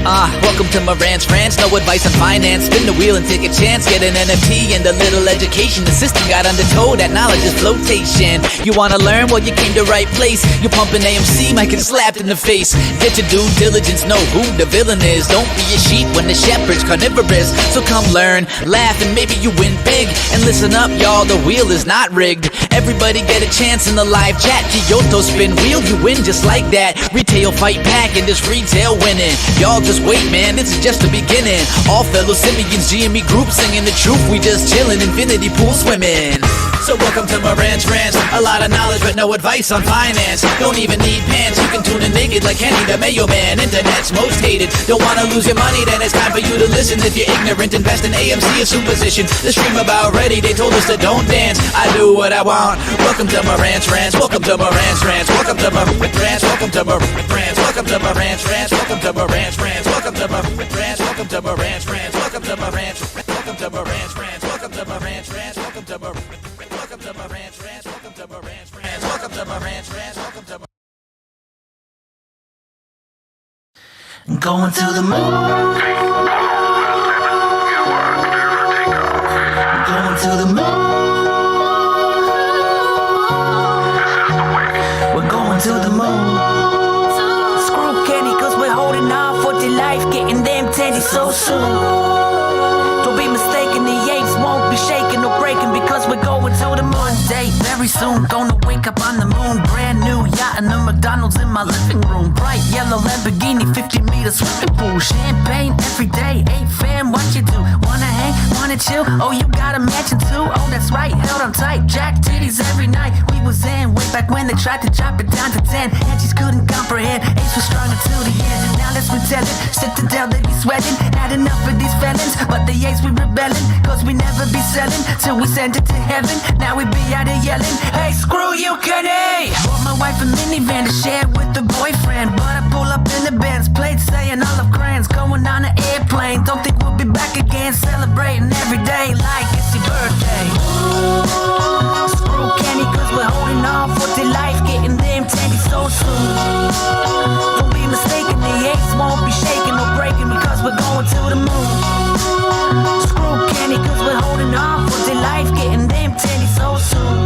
Welcome to Marantz Rantz, no advice on finance. Spin the wheel and take a chance. Get an NFT and a little education. The system got undertold, that knowledge is flotation. You wanna learn? Well, you came to right place. You're pumping AMC, might get slapped in the face. Get your due diligence, know who the villain is. Don't be a sheep when the shepherd's carnivorous. So come learn, laugh, and maybe you win big. And listen up, y'all, the wheel is not rigged. Everybody get a chance in the live chat. Kyoto spin wheel, you win just like that. Retail fight back and this retail winning. Y'all just wait, man, this is just the beginning. All fellow simians, GME group singing the truth. We just chillin', infinity pool swimming. So welcome to Marantz Rantz. A lot of knowledge but no advice on finance. Don't even need pants, you can tune in naked like Henny the Mayo Man. Internet's most hated. Don't wanna lose your money, then it's time for you to listen. If you're ignorant, invest in AMC, a superstition. The stream about ready, they told us to don't dance. I do what I want. Welcome to Marantz Rantz. Welcome to Marantz Rantz. Welcome to Marantz Rantz. Welcome to Marantz Rantz. Welcome to Marantz Rantz. Welcome to Marantz Rantz. Welcome to Marantz Rantz. Welcome to Marantz Rantz. Welcome to Marantz Rantz. Welcome to Marantz Rantz. Welcome to Marantz Rantz. Welcome to Marantz Rantz. Welcome to Marantz Rantz. Welcome to Marantz Rantz. Welcome to Marantz Rantz. Welcome to Going to the moon. Going to the moon. We're going to the moon. Screw Kenny, cause we're holding on for dear life, getting them teddy so soon. Don't be mistaken, the apes won't be shaking or breaking because we're going to the moon. Day very soon, gonna wake up on the moon. Brand new yacht and a McDonald's in my living room. Bright yellow Lamborghini, 50-meter swimming pool. Champagne every day, 8 fam, what you do? Wanna hang, wanna chill? Oh, you got a mansion too? Oh, that's right, held on tight, jack titties every night. We was in way back when they tried to drop it down to 10. And just couldn't comprehend, apes were strong until the end. Now let's retell it, sit to tell they be sweating. Had enough of these felons, but the apes we rebelling. Cause we never be selling, till we send it to heaven. Now we be out here yelling, hey, screw you, Kenny! Bought my wife a minivan to share with the boyfriend. But I pull up in the Benz, plate saying olive crayons. Going on an airplane, don't think we'll be back again. Celebrating every day like it's your birthday. Screw Kenny, cause we're holding on for dear life, getting them teddy so soon. Don't be mistaken, the apes won't be shaking or breaking because we're going to the moon. Screw Kenny, cause we're holding on for dear life, getting them teddy so soon.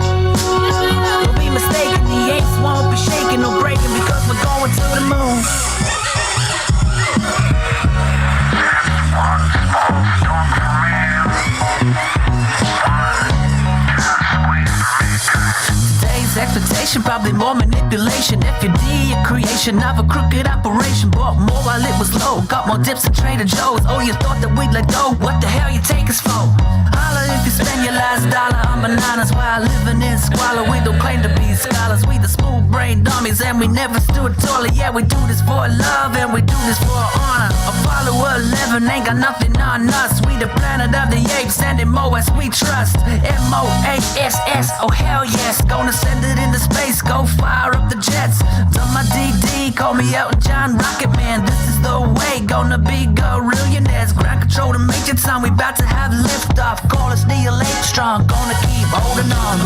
Don't be mistaken, the apes won't be shaking or breaking because we're going to the moon. Expectation, probably more manipulation. If you're D, a creation of a crooked operation. Bought more while it was low, got more dips than Trader Joe's. Oh, you thought that we'd let go? What the hell you take us for? Holla if you spend your last dollar on bananas while living in squalor. We don't claim to be scholars, we the smooth brain dummies, and we never stood taller. Yeah, we do this for love and we do this for honor. Apollo 11 ain't got nothing on us. We the planet of the apes and in MOS we trust. MOASS, oh hell yes. Gonna send it into space, go fire up the jets. Done my DD, call me Elton John, Rocket Man. This is the way, gonna be gorillionaires. Ground control to Major Tom, we about to have liftoff. Call us Neil Armstrong, gonna keep holding on.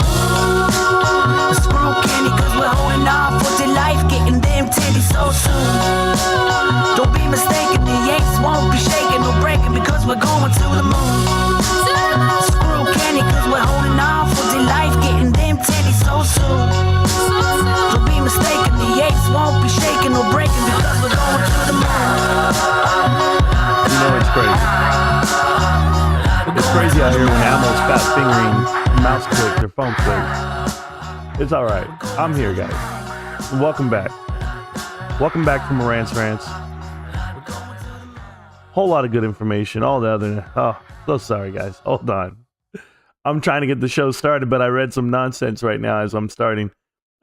Screw Kenny, cause we're holding on for dear life, getting them titties so soon. Don't be mistaken, the apes won't be shaking or breaking because we're going to the moon. Screw Kenny, cause we're holding on for dear life, getting them titties so soon. Don't be mistaken, the apes won't be shaking or breaking because we're going to the moon. You know it's crazy. It's crazy out here when animals fat fingering mouse clicks or phone clicks. It's alright. I'm here, guys. Welcome back. Welcome back to Marantz Rantz. Whole lot of good information. All the other... Oh, so sorry, guys. Hold on. I'm trying to get the show started, but I read some nonsense right now as I'm starting.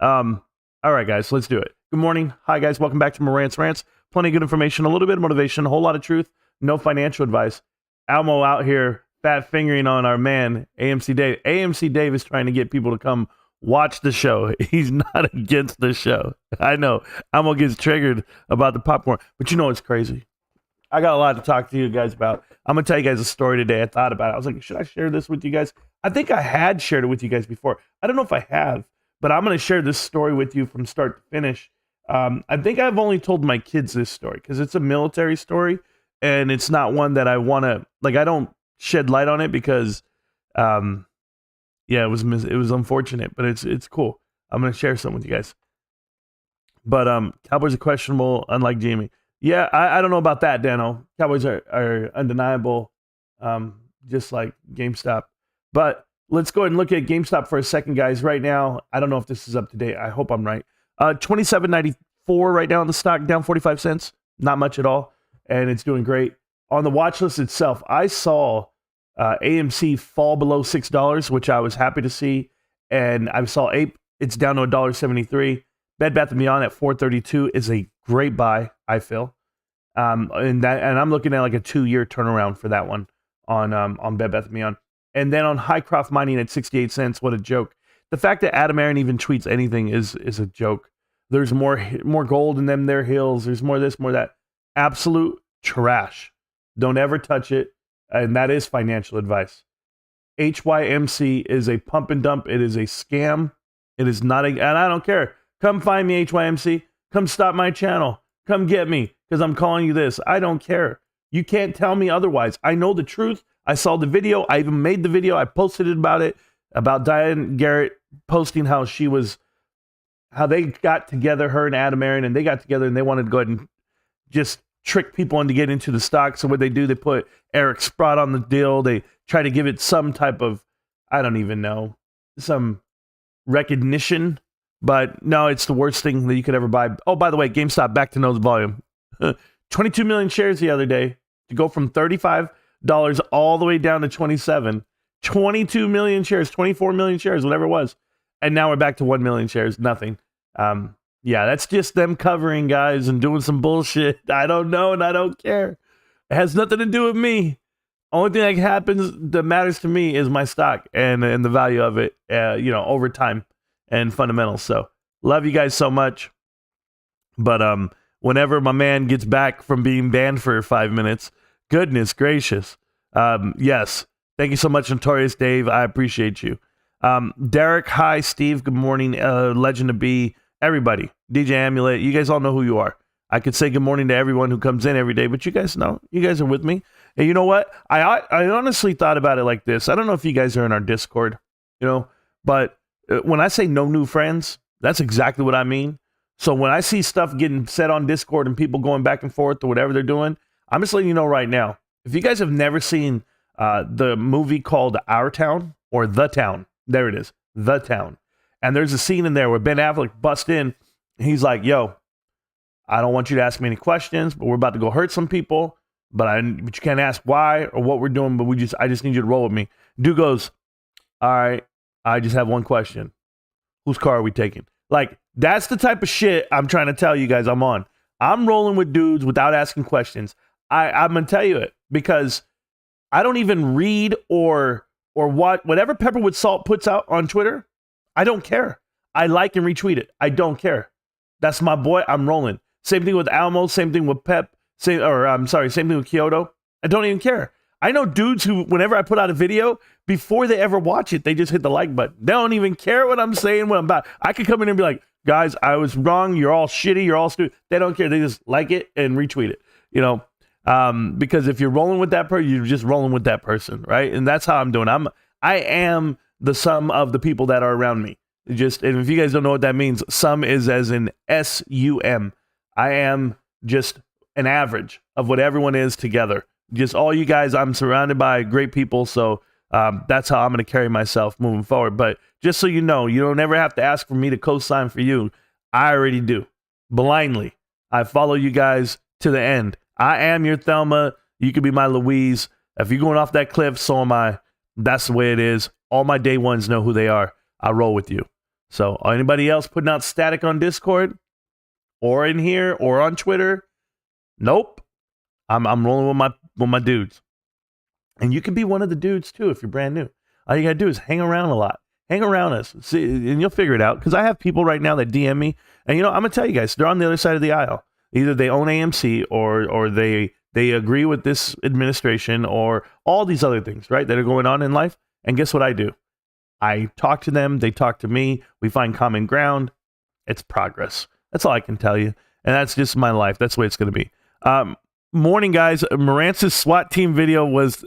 All right, guys, let's do it. Good morning. Hi, guys. Welcome back to Marantz Rantz. Plenty of good information, a little bit of motivation, a whole lot of truth, no financial advice. Almo out here fat fingering on our man, AMC Dave. AMC Dave is trying to get people to come watch the show. He's not against the show. I know. Almo gets triggered about the popcorn, but you know what's crazy? I got a lot to talk to you guys about. I'm going to tell you guys a story today. I thought about it. I was like, should I share this with you guys? I think I had shared it with you guys before. I don't know if I have, but I'm going to share this story with you from start to finish. I think I've only told my kids this story because it's a military story, and it's not one that I want to like. I don't shed light on it because, yeah, it was unfortunate, but it's cool. I'm gonna share some with you guys. But Cowboys are questionable, unlike GME. Yeah, I don't know about that, Dano. Cowboys are undeniable, just like GameStop. But let's go ahead and look at GameStop for a second, guys. Right now, I don't know if this is up to date. I hope I'm right. $27.94 right now in the stock, down 45 cents. Not much at all, and it's doing great. On the watch list itself, I saw AMC fall below $6, which I was happy to see, and I saw Ape. It's down to $1.73. Bed Bath & Beyond at $4.32 is a great buy, I feel. And I'm looking at like a 2-year turnaround for that one on Bed Bath & Beyond. And then on Highcroft Mining at 68 cents, what a joke. The fact that Adam Aaron even tweets anything is a joke. There's more gold in them, their hills. There's more this, more that. Absolute trash. Don't ever touch it. And that is financial advice. HYMC is a pump and dump. It is a scam. It is not and I don't care. Come find me, HYMC. Come stop my channel. Come get me because I'm calling you this. I don't care. You can't tell me otherwise. I know the truth. I saw the video. I even made the video. I posted it about Diane Garrett posting how they got together, her and Adam Aaron, and they got together and they wanted to go ahead and just trick people into getting into the stock. So what they do, they put Eric Sprott on the deal. They try to give it some type of, I don't even know, some recognition. But no, it's the worst thing that you could ever buy. Oh, by the way, GameStop back to nose volume. 22 million shares the other day to go from $35 all the way down to 27. 22 million shares, 24 million shares, whatever it was. And now we're back to 1 million shares, nothing. Yeah, that's just them covering, guys, and doing some bullshit. I don't know, and I don't care. It has nothing to do with me. Only thing that happens that matters to me is my stock and the value of it, over time and fundamentals. So love you guys so much. But whenever my man gets back from being banned for 5 minutes, goodness gracious. Yes. Thank you so much, Notorious Dave. I appreciate you. Derek, hi, Steve. Good morning. Legend to be. Everybody, DJ Amulet, you guys all know who you are. I could say good morning to everyone who comes in every day, but you guys know, you guys are with me. And you know what? I honestly thought about it like this. I don't know if you guys are in our Discord, but when I say no new friends, that's exactly what I mean. So when I see stuff getting said on Discord and people going back and forth or whatever they're doing, I'm just letting you know right now. If you guys have never seen the movie called Our Town or The Town, there it is, The Town. And there's a scene in there where Ben Affleck busts in. He's like, yo, I don't want you to ask me any questions, but we're about to go hurt some people. But you can't ask why or what we're doing, but I just need you to roll with me. Dude goes, all right, I just have one question. Whose car are we taking? Like, that's the type of shit I'm trying to tell you guys I'm on. I'm rolling with dudes without asking questions. I'm going to tell you it because I don't even read or whatever Pepperwood Salt puts out on Twitter. I don't care. I like and retweet it. I don't care. That's my boy. I'm rolling. Same thing with Almo. Same thing with Pep. Same thing with Kyoto. I don't even care. I know dudes who, whenever I put out a video, before they ever watch it, they just hit the like button. They don't even care what I'm saying, what I'm about. I could come in and be like, guys, I was wrong. You're all shitty. You're all stupid. They don't care. They just like it and retweet it, because if you're rolling with that person, you're just rolling with that person, right? And that's how I'm doing. I am the sum of the people that are around me. And if you guys don't know what that means, sum is as in SUM. I am just an average of what everyone is together. Just all you guys, I'm surrounded by great people. So that's how I'm going to carry myself moving forward. But just so you don't ever have to ask for me to co-sign for you. I already do. Blindly. I follow you guys to the end. I am your Thelma. You could be my Louise. If you're going off that cliff, so am I. That's the way it is. All my day ones know who they are. I roll with you. So anybody else putting out static on Discord or in here or on Twitter? Nope. I'm rolling with my dudes. And you can be one of the dudes too if you're brand new. All you gotta do is hang around a lot. Hang around us. See, and you'll figure it out. Because I have people right now that DM me. And I'm gonna tell you guys, they're on the other side of the aisle. Either they own AMC or they agree with this administration or all these other things, right, that are going on in life. And guess what I do? I talk to them. They talk to me. We find common ground. It's progress. That's all I can tell you. And that's just my life. That's the way it's going to be. Morning, guys. Marantz's SWAT team video was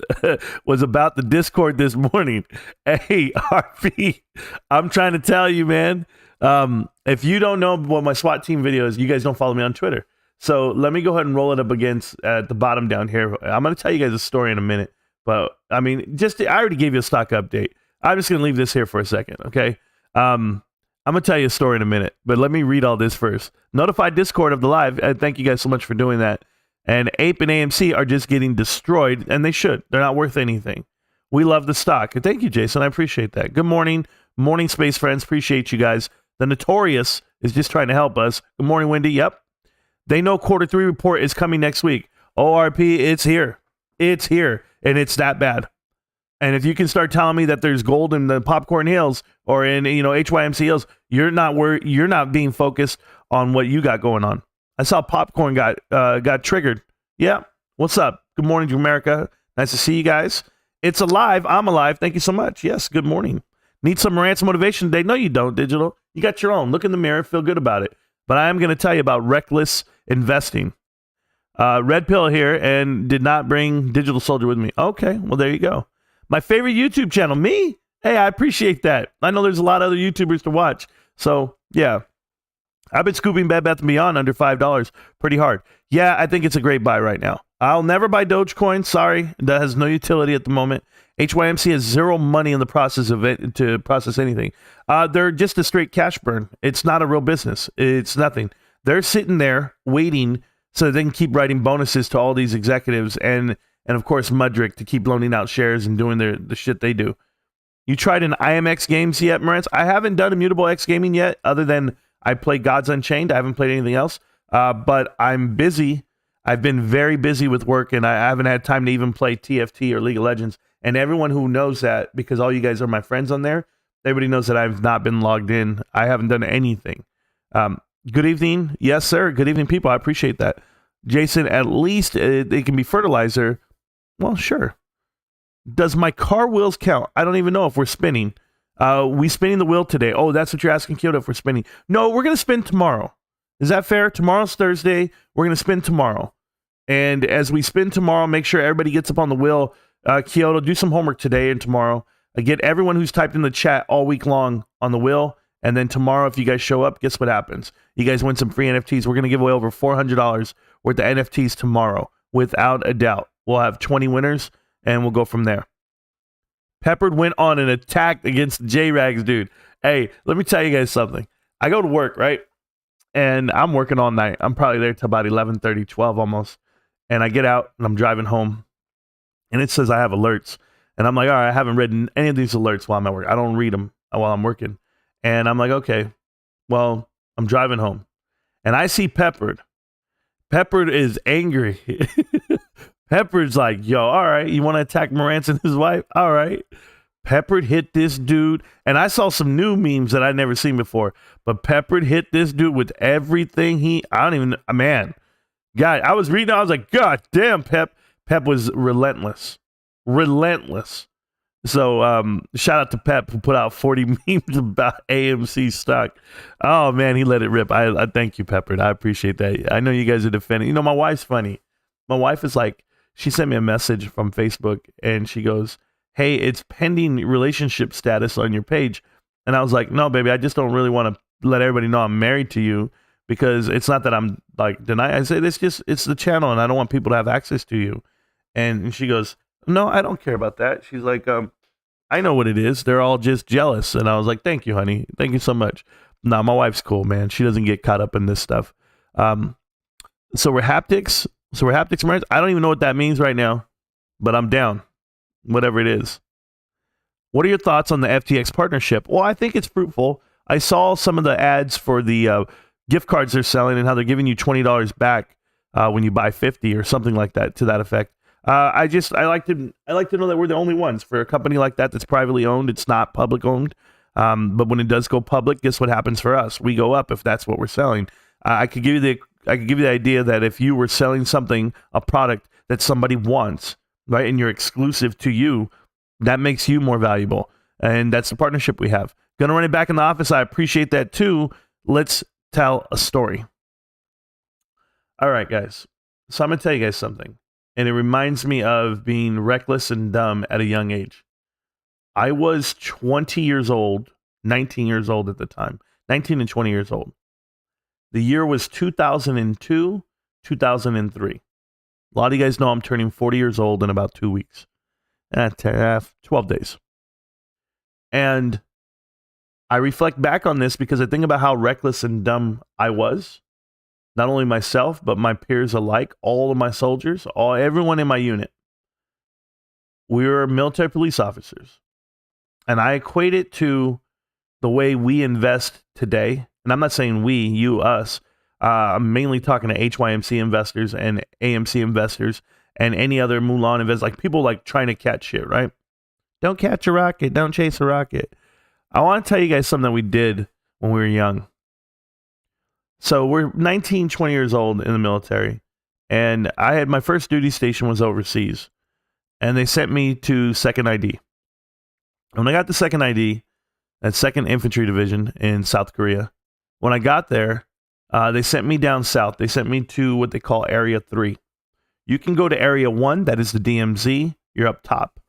was about the Discord this morning. Hey, RP, I'm trying to tell you, man. If you don't know what my SWAT team video is, you guys don't follow me on Twitter. So let me go ahead and roll it up against at the bottom down here. I'm going to tell you guys a story in a minute. But, I mean, I already gave you a stock update. I'm just going to leave this here for a second, okay? I'm going to tell you a story in a minute. But let me read all this first. Notify Discord of the live. Thank you guys so much for doing that. And Ape and AMC are just getting destroyed, and they should. They're not worth anything. We love the stock. Thank you, Jason. I appreciate that. Good morning. Morning, space friends. Appreciate you guys. The Notorious is just trying to help us. Good morning, Wendy. Yep. They know quarter 3 report is coming next week. ORP, it's here. It's here, and it's that bad. And if you can start telling me that there's gold in the Popcorn Hills or in HYMC Hills, you're not being focused on what you got going on. I saw Popcorn got triggered. Yeah. What's up? Good morning to America. Nice to see you guys. It's alive. I'm alive. Thank you so much. Yes. Good morning. Need some Marantz motivation today? No, you don't, Digital. You got your own. Look in the mirror. Feel good about it. But I am going to tell you about reckless investing. Red Pill here and did not bring Digital Soldier with me. Okay. Well, there you go. My favorite YouTube channel. Me? Hey, I appreciate that. I know there's a lot of other YouTubers to watch. So, yeah. I've been scooping Bed Bath & Beyond under $5 pretty hard. Yeah, I think it's a great buy right now. I'll never buy Dogecoin. Sorry, that has no utility at the moment. HYMC has zero money in the process of it to process anything. They're just a straight cash burn. It's not a real business. It's nothing. They're sitting there waiting so they can keep writing bonuses to all these executives and of course Mudrick to keep loaning out shares and doing the shit they do. You tried an IMX games yet, Marantz? I haven't done Immutable X Gaming yet, other than I play Gods Unchained. I haven't played anything else, but I'm busy. I've been very busy with work, and I haven't had time to even play TFT or League of Legends. And everyone who knows that, because all you guys are my friends on there, everybody knows that I've not been logged in. I haven't done anything. Good evening. Yes, sir. Good evening, people. I appreciate that. Jason, at least it can be fertilizer. Well, sure. Does my car wheels count? I don't even know if we're spinning. We spinning the wheel today. Oh, that's what you're asking, Kyoto, if we're spinning. No, we're going to spin tomorrow. Is that fair? Tomorrow's Thursday. We're going to spin tomorrow. And as we spin tomorrow, make sure everybody gets up on the wheel. Kyoto, do some homework today and tomorrow. Get everyone who's typed in the chat all week long on the wheel. And then tomorrow, if you guys show up, guess what happens? You guys win some free NFTs. We're going to give away over $400 worth of NFTs tomorrow, without a doubt. We'll have 20 winners, and we'll go from there. Peppered went on an attack against J-Rags, dude. Hey, let me tell you guys something. I go to work, right? And I'm working all night. I'm probably there till about 11:30, 12 almost. And I get out, and I'm driving home. And it says I have alerts. And I'm like, all right, I haven't read any of these alerts while I'm at work. I don't read them while I'm working. And I'm like, okay, well, I'm driving home. And I see Peppered. Peppered is angry. Peppered's like, yo, all right, you want to attack Marantz and his wife? All right. Peppered hit this dude. And I saw some new memes that I'd never seen before. But Peppered hit this dude with everything man. God, I was reading, I was like, God damn, Pep. Pep was relentless. Relentless. So shout out to Pep, who put out 40 memes about AMC stock. Oh, man, he let it rip. I thank you, Peppered. I appreciate that. I know you guys are defending. My wife's funny. My wife is like, she sent me a message from Facebook, and she goes, hey, it's pending relationship status on your page. And I was like, no, baby, I just don't really want to let everybody know I'm married to you, because it's not that I'm like denying. I say, it's the channel, and I don't want people to have access to you. And she goes, no, I don't care about that. She's like, I know what it is. They're all just jealous. And I was like, thank you, honey. Thank you so much. No, my wife's cool, man. She doesn't get caught up in this stuff. So we're haptics. Marantz. I don't even know what that means right now, but I'm down. Whatever it is. What are your thoughts on the FTX partnership? Well, I think it's fruitful. I saw some of the ads for the gift cards they're selling and how they're giving you $20 back when you buy 50 or something like that, to that effect. I like to know that we're the only ones for a company like that that's privately owned. It's not public owned. But when it does go public, guess what happens for us? We go up if that's what we're selling. I could give you the idea that if you were selling something, a product that somebody wants, right, and you're exclusive to you, that makes you more valuable. And that's the partnership we have. Gonna run it back in the office. I appreciate that too. Let's tell a story. All right, guys. So I'm going to tell you guys something. And it reminds me of being reckless and dumb at a young age. I was 20 years old, 19 years old at the time, 19 and 20 years old. The year was 2002, 2003. A lot of you guys know I'm turning 40 years old in about 2 weeks. 12 days. And I reflect back on this because I think about how reckless and dumb I was. Not only myself, but my peers alike, all of my soldiers, everyone in my unit. We were military police officers. And I equate it to the way we invest today. And I'm not saying we, you, us. I'm mainly talking to HYMC investors and AMC investors and any other Mulan investors, like people like trying to catch shit, right? Don't catch a rocket. Don't chase a rocket. I want to tell you guys something that we did when we were young. So we're 19, 20 years old in the military. And I had my first duty station was overseas. And they sent me to 2nd ID. When I got to 2nd ID, at 2nd Infantry Division in South Korea, when I got there, they sent me down south. They sent me to what they call Area 3. You can go to Area 1, that is the DMZ. You're up top.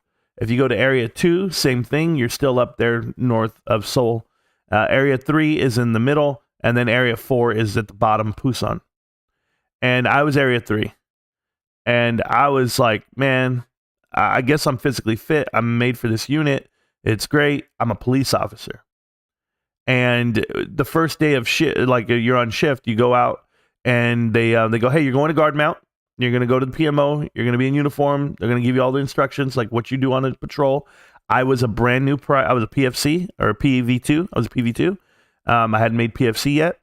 If you go to Area 2, same thing. You're still up there north of Seoul. Area 3 is in the middle. And then Area 4 is at the bottom, Busan. And I was Area 3. And I was like, man, I guess I'm physically fit. I'm made for this unit. It's great. I'm a police officer. And the first day of shift, like you're on shift, you go out and they go, hey, you're going to guard mount. You're going to go to the PMO. You're going to be in uniform. They're going to give you all the instructions, like what you do on a patrol. I was a brand new, I was a PFC or a PV2. I was a PV2. I hadn't made PFC yet.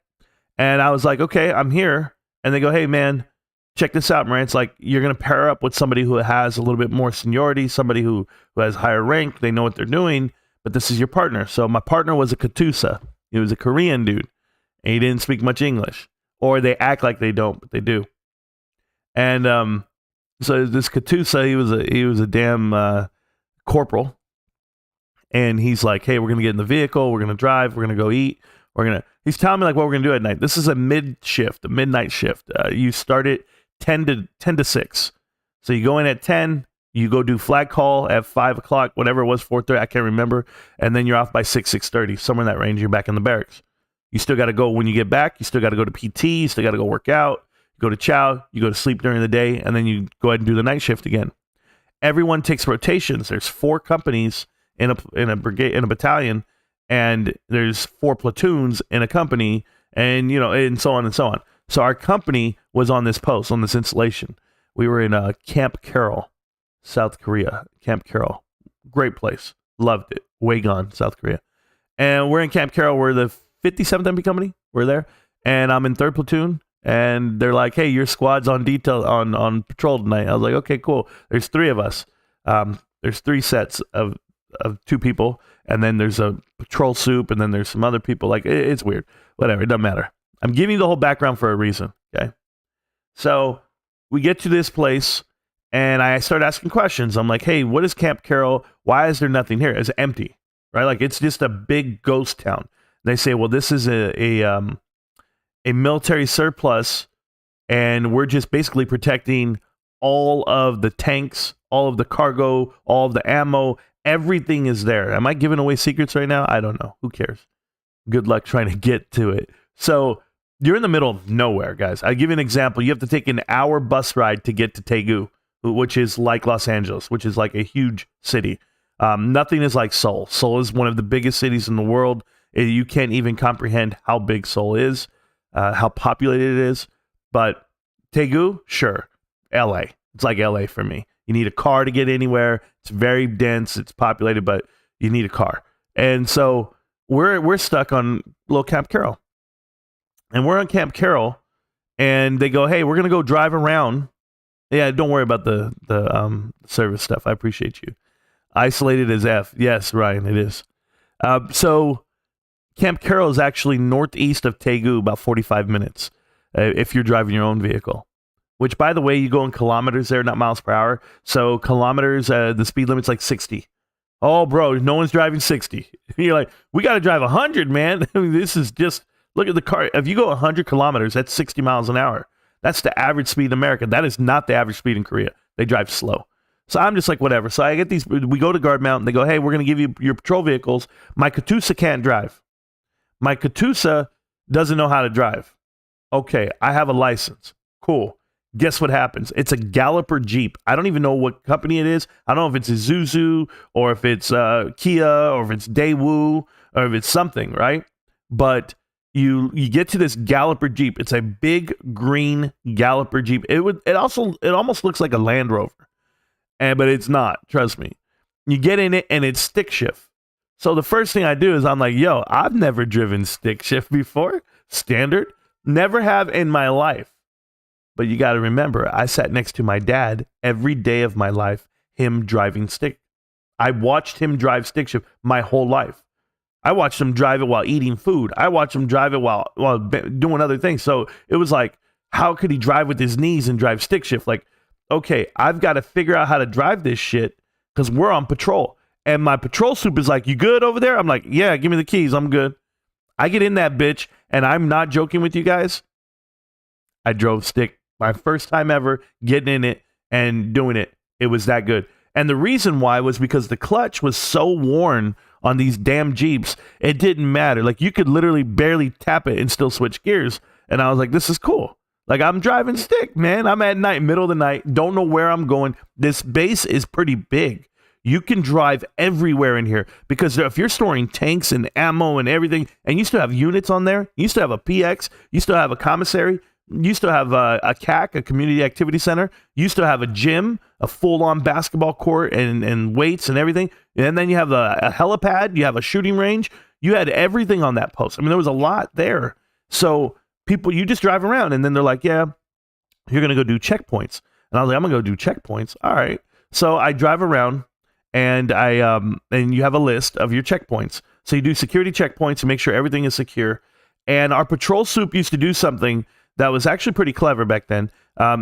And I was like, okay, I'm here. And they go, hey, man, check this out, Marantz. Like, you're going to pair up with somebody who has a little bit more seniority, somebody who has higher rank. They know what they're doing, but this is your partner. So my partner was a Katusa. He was a Korean dude, and he didn't speak much English. Or they act like they don't, but they do. And so this Katusa, he was a damn corporal. And he's like, hey, we're going to get in the vehicle. We're going to drive. We're going to go eat. He's telling me like what we're going to do at night. This is a midnight shift. You start at 10 to 6. So you go in at 10, you go do flag call at 5 o'clock, whatever it was, 4:30, I can't remember. And then you're off by 6:30, somewhere in that range. You're back in the barracks. You still got to go when you get back. You still got to go to PT. You still got to go work out. You go to chow. You go to sleep during the day. And then you go ahead and do the night shift again. Everyone takes rotations. There's 4 companies in a brigade, in a battalion, and there's 4 platoons in a company, and and so on and so on. So our company was on this post, on this installation. We were in Camp Carroll, South Korea. Camp Carroll, great place, loved it. Wagon, South Korea, and we're in Camp Carroll. We're the 57th MP company. We're there, and I'm in 3rd platoon. And they're like, hey, your squad's on detail on patrol tonight. I was like, okay, cool. There's 3 of us. There's 3 sets of 2 people, and then there's a patrol soup, and then there's some other people. Like, it's weird. Whatever, it doesn't matter. I'm giving you the whole background for a reason, okay? So we get to this place, and I start asking questions. I'm like, hey, what is Camp Carroll? Why is there nothing here? It's empty, right? Like, it's just a big ghost town. They say, well, this is a military surplus, and we're just basically protecting all of the tanks, all of the cargo, all of the ammo. Everything is there. Am I giving away secrets right now? I don't know. Who cares? Good luck trying to get to it. So you're in the middle of nowhere, guys. I'll give you an example. You have to take an hour bus ride to get to Daegu, which is like Los Angeles, which is like a huge city. Nothing is like Seoul. Seoul is one of the biggest cities in the world. You can't even comprehend how big Seoul is, how populated it is. But Daegu, sure. LA. It's like LA for me. You need a car to get anywhere. It's very dense. It's populated, but you need a car. And so we're stuck on little Camp Carroll. And we're on Camp Carroll, and they go, hey, we're going to go drive around. Yeah, don't worry about the service stuff. I appreciate you. Isolated as F. Yes, Ryan, it is. So Camp Carroll is actually northeast of Daegu, about 45 minutes, if you're driving your own vehicle. Which, by the way, you go in kilometers there, not miles per hour. So kilometers, the speed limit's like 60. Oh, bro, no one's driving 60. You're like, we got to drive 100, man. I mean, this is just Look at the car. If you go 100 kilometers, that's 60 miles an hour. That's the average speed in America. That is not the average speed in Korea. They drive slow. So I'm just like, whatever. So I get these, we go to Guard Mountain. They go, hey, we're going to give you your patrol vehicles. My Katusa can't drive. My Katusa doesn't know how to drive. Okay, I have a license. Cool. Guess what happens? It's a Galloper Jeep. I don't even know what company it is. I don't know if it's Isuzu or if it's Kia or if it's Daewoo or if it's something, right? But you get to this Galloper Jeep. It's a big green Galloper Jeep. It almost looks like a Land Rover. But it's not, trust me. You get in it and it's stick shift. So the first thing I do is I'm like, yo, I've never driven stick shift before. Standard. Never have in my life. But you got to remember, I sat next to my dad every day of my life, him driving stick. I watched him drive stick shift my whole life. I watched him drive it while eating food. I watched him drive it while doing other things. So it was like, how could he drive with his knees and drive stick shift? Like, okay, I've got to figure out how to drive this shit because we're on patrol. And my patrol soup is like, you good over there? I'm like, yeah, give me the keys. I'm good. I get in that bitch, and I'm not joking with you guys. I drove stick my first time ever getting in it and doing it. It was that good. And the reason why was because the clutch was so worn on these damn Jeeps, it didn't matter. Like, you could literally barely tap it and still switch gears. And I was like, this is cool. Like, I'm driving stick, man. I'm at night, middle of the night. Don't know where I'm going. This base is pretty big. You can drive everywhere in here because if you're storing tanks and ammo and everything, and you still have units on there, you still have a PX, you still have a commissary, you still have a CAC, a community activity center, you still have a gym, a full-on basketball court and weights and everything, and then you have a helipad, you have a shooting range. You had everything on that post. I mean, there was a lot there. So people, you just drive around, and then they're like, yeah, you're going to go do checkpoints. And I was like, I'm going to go do checkpoints. All right. So I drive around, and and you have a list of your checkpoints. So you do security checkpoints to make sure everything is secure. And our patrol soup used to do something that was actually pretty clever back then.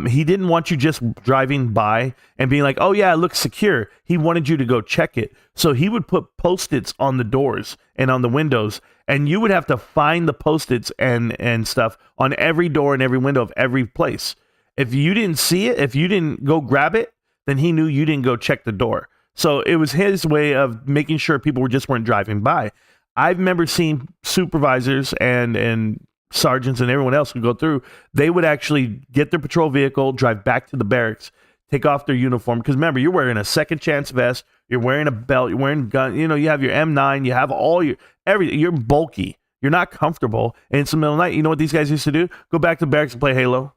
He didn't want you just driving by and being like, oh yeah, it looks secure. He wanted you to go check it. So he would put Post-its on the doors and on the windows, and you would have to find the Post-its and stuff on every door and every window of every place. If you didn't see it, if you didn't go grab it, then he knew you didn't go check the door. So it was his way of making sure people weren't driving by. I remember seeing supervisors and sergeants and everyone else who go through, they would actually get their patrol vehicle, drive back to the barracks, take off their uniform. Because remember, you're wearing a second chance vest, you're wearing a belt, you're wearing a gun, you have your M9, you have all your everything. You're bulky. You're not comfortable. And it's the middle of the night. You know what these guys used to do? Go back to the barracks and play Halo.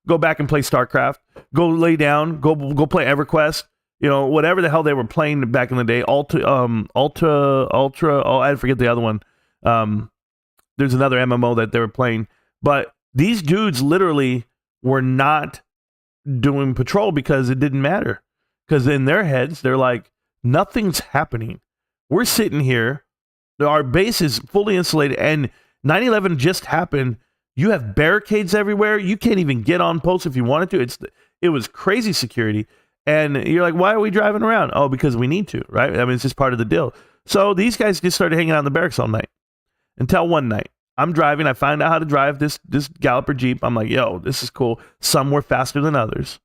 Go back and play StarCraft. Go lay down. Go play EverQuest. Whatever the hell they were playing back in the day. Ultra. Oh, I forget the other one. There's another MMO that they were playing. But these dudes literally were not doing patrol because it didn't matter. Because in their heads, they're like, nothing's happening. We're sitting here. Our base is fully insulated. And 9/11 just happened. You have barricades everywhere. You can't even get on post if you wanted to. It was crazy security. And you're like, why are we driving around? Oh, because we need to, right? I mean, it's just part of the deal. So these guys just started hanging out in the barracks all night. Until one night, I'm driving. I find out how to drive this Galloper Jeep. I'm like, yo, this is cool. Some were faster than others.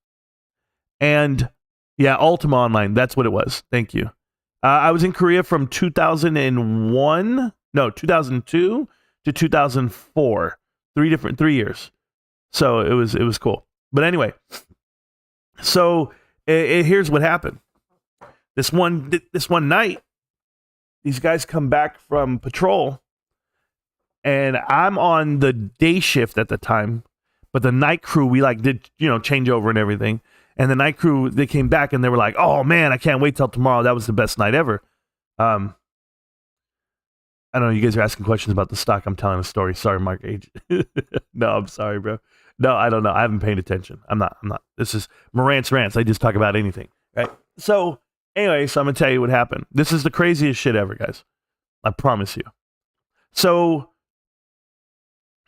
And yeah, Ultima Online. That's what it was. Thank you. I was in Korea from 2002 to 2004. 3 years. So it was cool. But anyway, so here's what happened. This one night, these guys come back from patrol, and I'm on the day shift at the time, but the night crew, we did change over and everything. And the night crew, they came back and they were like, oh man, I can't wait till tomorrow. That was the best night ever. I don't know. You guys are asking questions about the stock. I'm telling a story. Sorry, Mark H. No, I'm sorry, bro. No, I don't know. I haven't paid attention. I'm not. This is Marantz Rantz. I just talk about anything, right? So anyway, I'm going to tell you what happened. This is the craziest shit ever, guys. I promise you. So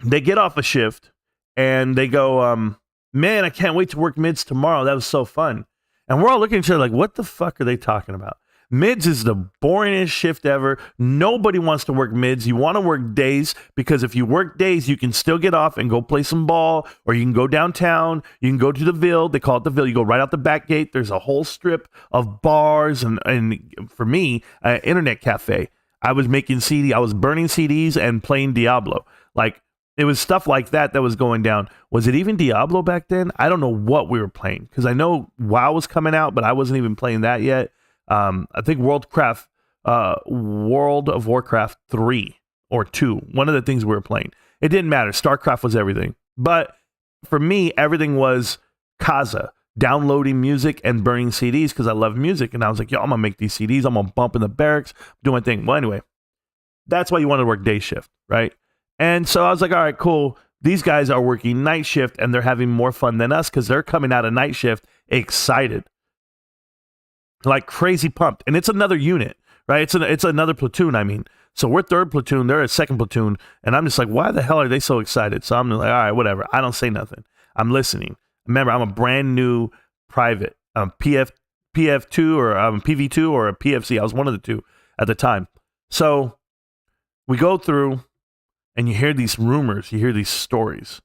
they get off a shift and they go, man, I can't wait to work mids tomorrow. That was so fun. And we're all looking at each other like, what the fuck are they talking about? Mids is the boringest shift ever. Nobody wants to work mids. You want to work days because if you work days, you can still get off and go play some ball, or you can go downtown. You can go to the Ville. They call it the Ville. You go right out the back gate. There's a whole strip of bars and for me, an internet cafe. I was making CD. I was burning CDs and playing Diablo. Like, it was stuff like that was going down. Was it even Diablo back then? I don't know what we were playing because I know WoW was coming out, but I wasn't even playing that yet. I think World of Warcraft 3 or 2, one of the things we were playing. It didn't matter. StarCraft was everything. But for me, everything was Kaza, downloading music and burning CDs because I love music. And I was like, yo, I'm going to make these CDs. I'm going to bump in the barracks, do my thing. Well, anyway, that's why you want to work day shift, right? And so I was like, all right, cool. These guys are working night shift and they're having more fun than us because they're coming out of night shift excited, like crazy pumped. And it's another unit, right? It's another platoon, I mean. So we're third platoon, they're a second platoon. And I'm just like, why the hell are they so excited? So I'm like, all right, whatever. I don't say nothing. I'm listening. Remember, I'm a brand new private, PF2 or PV2 or a PFC. I was one of the two at the time. So we go through. And you hear these rumors, you hear these stories.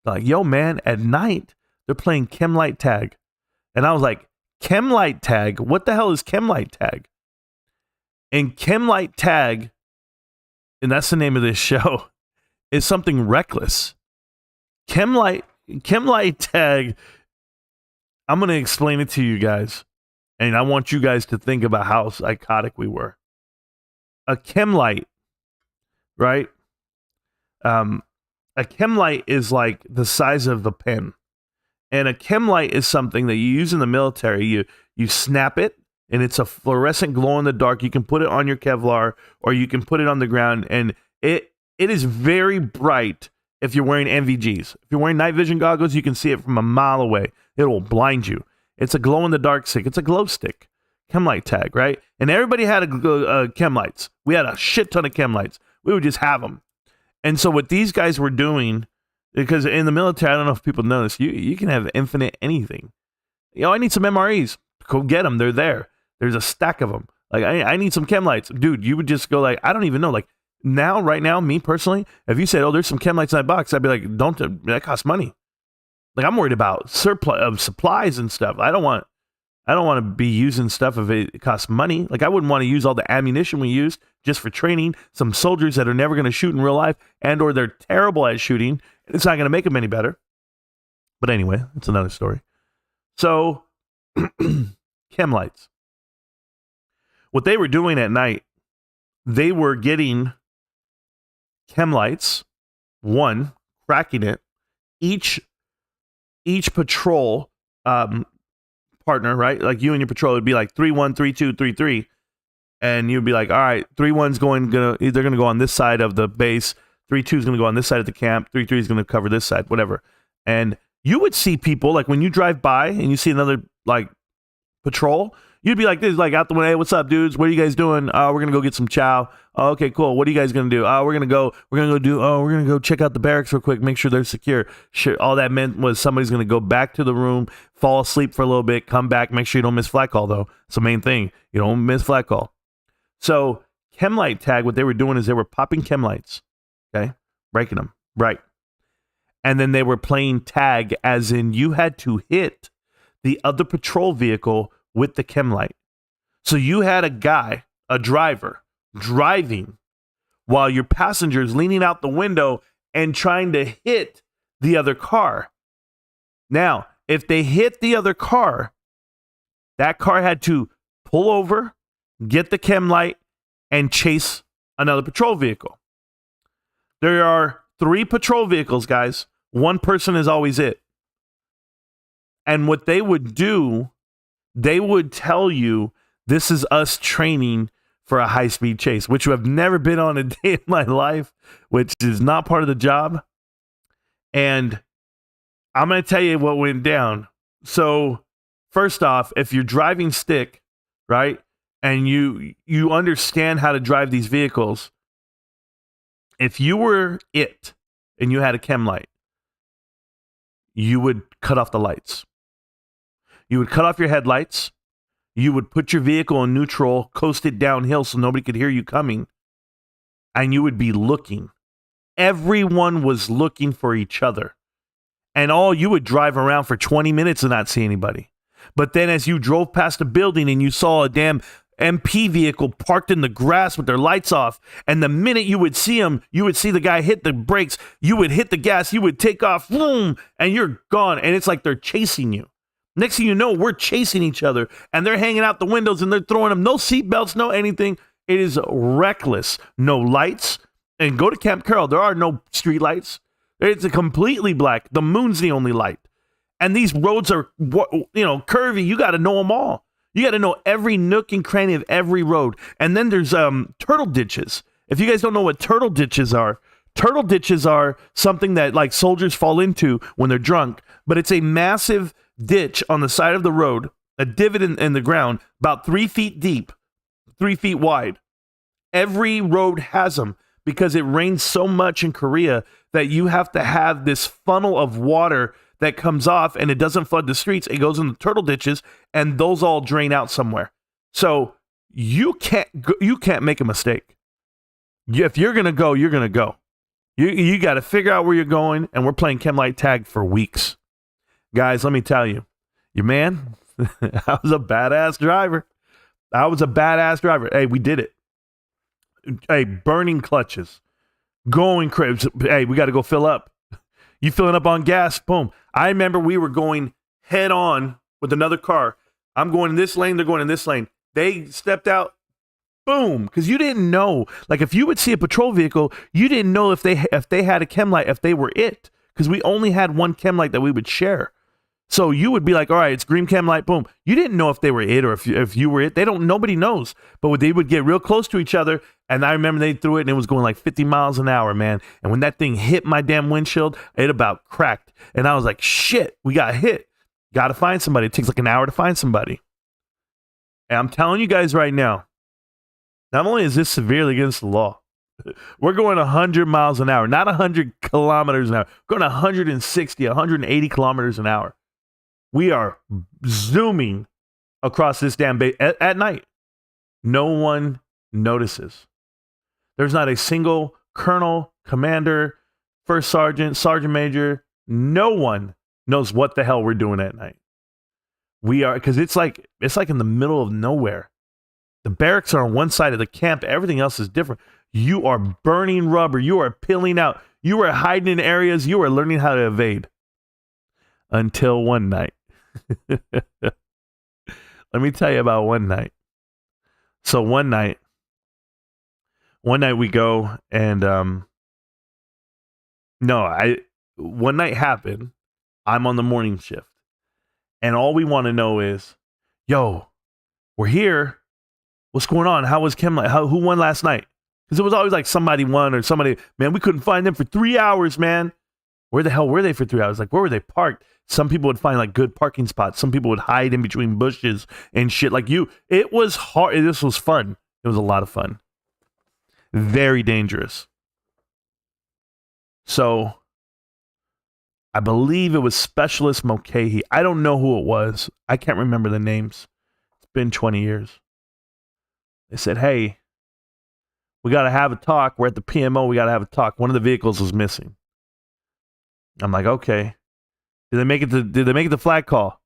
Like, yo, man, at night, they're playing Chem Light Tag. And I was like, Chem Light Tag? What the hell is Chem Light Tag? And Chem Light Tag, and that's the name of this show, is something reckless. Chem Light Tag, I'm going to explain it to you guys. And I want you guys to think about how psychotic we were. A Chem Light, right? A Chem Light is like the size of the pen, and a Chem Light is something that you use in the military. You snap it, and it's a fluorescent glow in the dark. You can put it on your Kevlar, or you can put it on the ground, and it is very bright. If you're wearing NVGs, if you're wearing night vision goggles, you can see it from a mile away. It will blind you. It's a glow in the dark stick. It's a glow stick. Chem Light Tag, right? And everybody had a Chem Lights. We had a shit ton of Chem Lights. We would just have them. And so what these guys were doing, because in the military, I don't know if people know this, you can have infinite anything. I need some MREs. Go get them. They're there. There's a stack of them. Like, I need some Chem Lights. Dude, you would just go like, I don't even know. Like, right now, me personally, if you said, oh, there's some Chem Lights in that box, I'd be like, that costs money. Like, I'm worried about surplus of supplies and stuff. I don't want to be using stuff if it costs money. Like, I wouldn't want to use all the ammunition we used just for training some soldiers that are never going to shoot in real life, and or they're terrible at shooting. It's not going to make them any better. But anyway, it's another story. So, Chem Lights. What they were doing at night, they were getting Chem Lights, one, cracking it, each patrol partner, right? Like you and your patrol would be like 3-1, 3-2, 3-3, and you'd be like, all right, 3-1's they're gonna go on this side of the base, 3-2 is gonna go on this side of the camp, 3-3 is gonna cover this side, whatever. And you would see people like when you drive by and you see another like patrol, you'd be like this, like out the way, hey, what's up, dudes? What are you guys doing? We're gonna go get some chow. Oh, okay, cool. What are you guys gonna do? We're gonna go check out the barracks real quick, make sure they're secure. Sure, all that meant was somebody's gonna go back to the room, fall asleep for a little bit, come back, make sure you don't miss flat call though. It's the main thing. You don't miss flat call. So Chem Light Tag, what they were doing is they were popping Chem Lights, okay, breaking them, right, and then they were playing tag, as in you had to hit the other patrol vehicle with the Chem Light. So you had a driver, driving while your passenger's leaning out the window and trying to hit the other car. Now, if they hit the other car, that car had to pull over, get the Chem Light, and chase another patrol vehicle. There are 3 patrol vehicles, guys. One person is always it. And what they would do, they would tell you, this is us training for a high-speed chase, which I've never been on a day in my life, which is not part of the job. And I'm going to tell you what went down. So first off, if you're driving stick, right, and you understand how to drive these vehicles, if you were it and you had a Chem Light, you would cut off the lights. You would cut off your headlights. You would put your vehicle in neutral, coast it downhill so nobody could hear you coming, and you would be looking. Everyone was looking for each other. And you would drive around for 20 minutes and not see anybody. But then as you drove past a building and you saw a damn MP vehicle parked in the grass with their lights off, and the minute you would see them, you would see the guy hit the brakes, you would hit the gas, you would take off, boom, and you're gone. And it's like they're chasing you. Next thing you know, we're chasing each other, and they're hanging out the windows, and they're throwing them no seatbelts, no anything. It is reckless. No lights. And go to Camp Carroll. There are no street lights. It's completely black. The moon's the only light. And these roads are, curvy. You got to know them all. You got to know every nook and cranny of every road. And then there's turtle ditches. If you guys don't know what turtle ditches are something that like soldiers fall into when they're drunk. But it's a massive ditch on the side of the road, a divot in the ground, about 3 feet deep, 3 feet wide. Every road has them because it rains so much in Korea that you have to have this funnel of water that comes off, and it doesn't flood the streets. It goes in the turtle ditches, and those all drain out somewhere. So you can't make a mistake. If you're gonna go, you're gonna go. You got to figure out where you're going, and we're playing Chemlight tag for weeks, guys. Let me tell you, your man, I was a badass driver. Hey, we did it. Hey, burning clutches, going crazy. Hey, we got to go fill up. You filling up on gas? Boom. I remember we were going head on with another car. I'm going in this lane. They're going in this lane. They stepped out. Boom. Because you didn't know. Like if you would see a patrol vehicle, you didn't know if they had a chem light, if they were it. Because we only had one chem light that we would share. So you would be like, all right, it's green chem light, boom. You didn't know if they were it or if you were it. Nobody knows. But they would get real close to each other. And I remember they threw it and it was going like 50 miles an hour, man. And when that thing hit my damn windshield, it about cracked. And I was like, shit, we got hit. Got to find somebody. It takes like an hour to find somebody. And I'm telling you guys right now, not only is this severely against the law, we're going 100 miles an hour, not 100 kilometers an hour. We're going 160, 180 kilometers an hour. We are zooming across this damn bay at night. No one notices. There's not a single colonel, commander, first sergeant, sergeant major. No one knows what the hell we're doing at night. We are, because it's like in the middle of nowhere. The barracks are on one side of the camp. Everything else is different. You are burning rubber. You are peeling out. You are hiding in areas. You are learning how to evade. Until one night. Let me tell you about one night. So one night we go and one night happened. I'm on the morning shift. And all we want to know is, yo, we're here. What's going on? How was Chemlight? Who won last night? Because it was always like somebody won or somebody, man, we couldn't find them for 3 hours, man. Where the hell were they for 3 hours? Like, where were they parked? Some people would find like good parking spots. Some people would hide in between bushes and shit. Like it was hard. This was fun. It was a lot of fun. Very dangerous. So I believe it was Specialist Mulcahy. I don't know who it was. I can't remember the names. It's been 20 years. They said, hey, we got to have a talk. We're at the PMO. We got to have a talk. One of the vehicles was missing. I'm like, okay. Did they make it to flag call?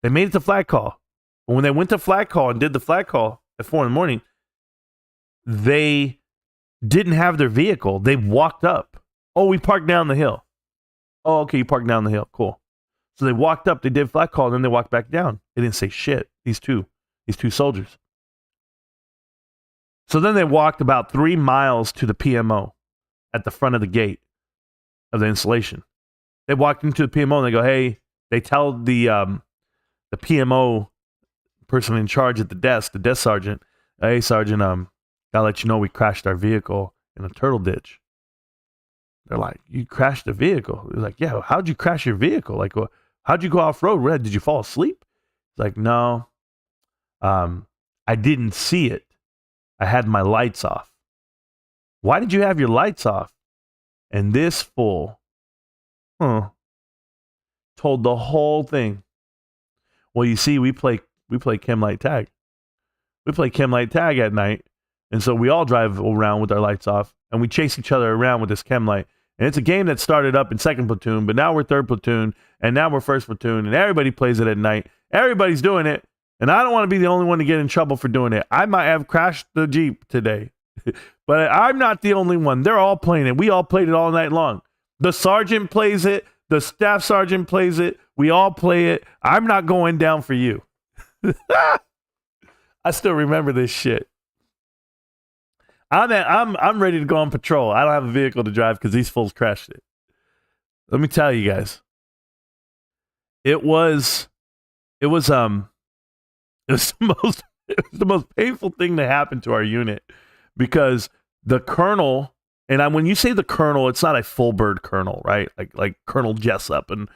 They made it to flag call. But when they went to flag call and did the flag call at 4 a.m, they didn't have their vehicle. They walked up. Oh, we parked down the hill. Oh, okay, you parked down the hill. Cool. So they walked up, they did flag call, and then they walked back down. They didn't say shit. These two soldiers. So then they walked about 3 miles to the PMO at the front of the gate of the installation. They walked into the PMO and they go, hey, they tell the PMO person in charge at the desk sergeant, hey, sergeant, gotta let you know we crashed our vehicle in a turtle ditch. They're like, you crashed the vehicle? They're like, yeah, how'd you crash your vehicle? Like, how'd you go off-road? Did you fall asleep? It's like, no, I didn't see it. I had my lights off. Why did you have your lights off? And this fool told the whole thing. Well, you see, we play Chemlight tag. We play Chem light tag at night. And so we all drive around with our lights off and we chase each other around with this Chem light. And it's a game that started up in second platoon, but now we're third platoon and now we're first platoon and everybody plays it at night. Everybody's doing it. And I don't want to be the only one to get in trouble for doing it. I might have crashed the Jeep today, but I'm not the only one. They're all playing it. We all played it all night long. The sergeant plays it. The staff sergeant plays it. We all play it. I'm not going down for you. I still remember this shit. I'm ready to go on patrol. I don't have a vehicle to drive because these fools crashed it. Let me tell you guys. It was the most painful thing to happen to our unit because the colonel, and when you say the colonel, it's not a full bird colonel, right? Like Colonel Jessup in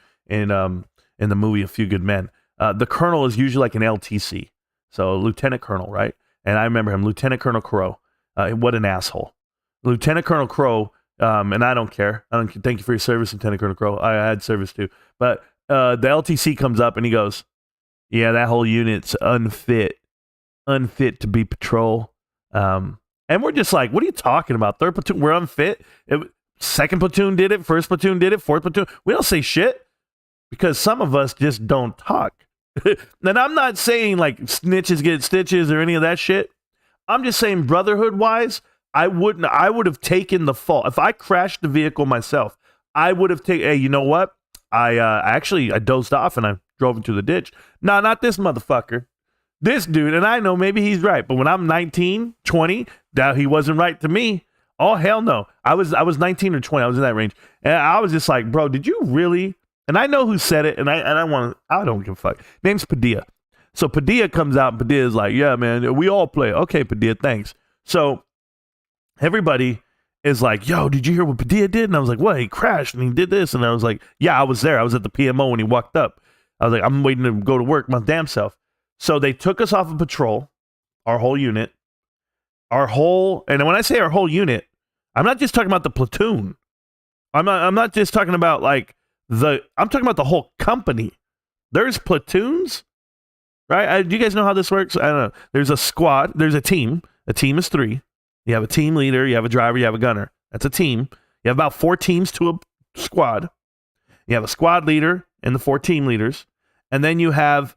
the movie A Few Good Men. The colonel is usually like an LTC, so Lieutenant Colonel, right? And I remember him, Lieutenant Colonel Crow. What an asshole, Lieutenant Colonel Crow. And I don't care. Thank you for your service, Lieutenant Colonel Crow. I had service too, but the LTC comes up and he goes, "Yeah, that whole unit's unfit to be patrol." And we're just like, "What are you talking about? Third platoon, we're unfit. Second platoon did it. First platoon did it. Fourth platoon. We don't say shit because some of us just don't talk." And I'm not saying like snitches get stitches or any of that shit. I'm just saying brotherhood wise, I would have taken the fault. If I crashed the vehicle myself, I would have taken, hey, you know what? I dozed off and I drove into the ditch. No, not this motherfucker. This dude, and I know maybe he's right, but when I'm 19, 20, that he wasn't right to me. Oh, hell no. I was 19 or 20. I was in that range. And I was just like, bro, did you really? And I know who said it, and I don't give a fuck. Name's Padilla. So Padilla comes out, and Padilla's like, "Yeah, man, we all play." Okay, Padilla, thanks. So everybody is like, "Yo, did you hear what Padilla did?" And I was like, "What? He crashed and he did this." And I was like, "Yeah, I was there. I was at the PMO when he walked up." I was like, "I'm waiting to go to work my damn self." So they took us off of patrol, our whole unit, and when I say our whole unit, I'm not just talking about the platoon. I'm not just talking about like I'm talking about the whole company. There's platoons. Right? Do you guys know how this works? I don't know. There's a squad. There's a team. A team is 3. You have a team leader. You have a driver. You have a gunner. That's a team. You have about 4 teams to a squad. You have a squad leader and the 4 team leaders. And then you have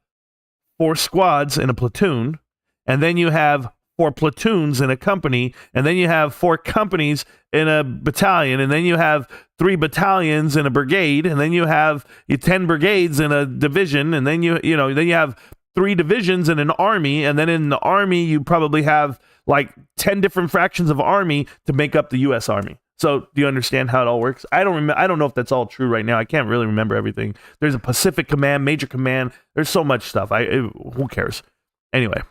4 squads in a platoon. And then you have 4 platoons in a company. And then you have 4 companies in a battalion. And then you have 3 battalions in a brigade. And then you have 10 brigades in a division. And then then you have 3 divisions in an army, and then in the army you probably have like 10 different fractions of army to make up the U.S. Army. So do you understand how it all works? I don't know if that's all true right now. I can't really remember everything. There's a Pacific Command, Major Command. There's so much stuff. Who cares? Anyway,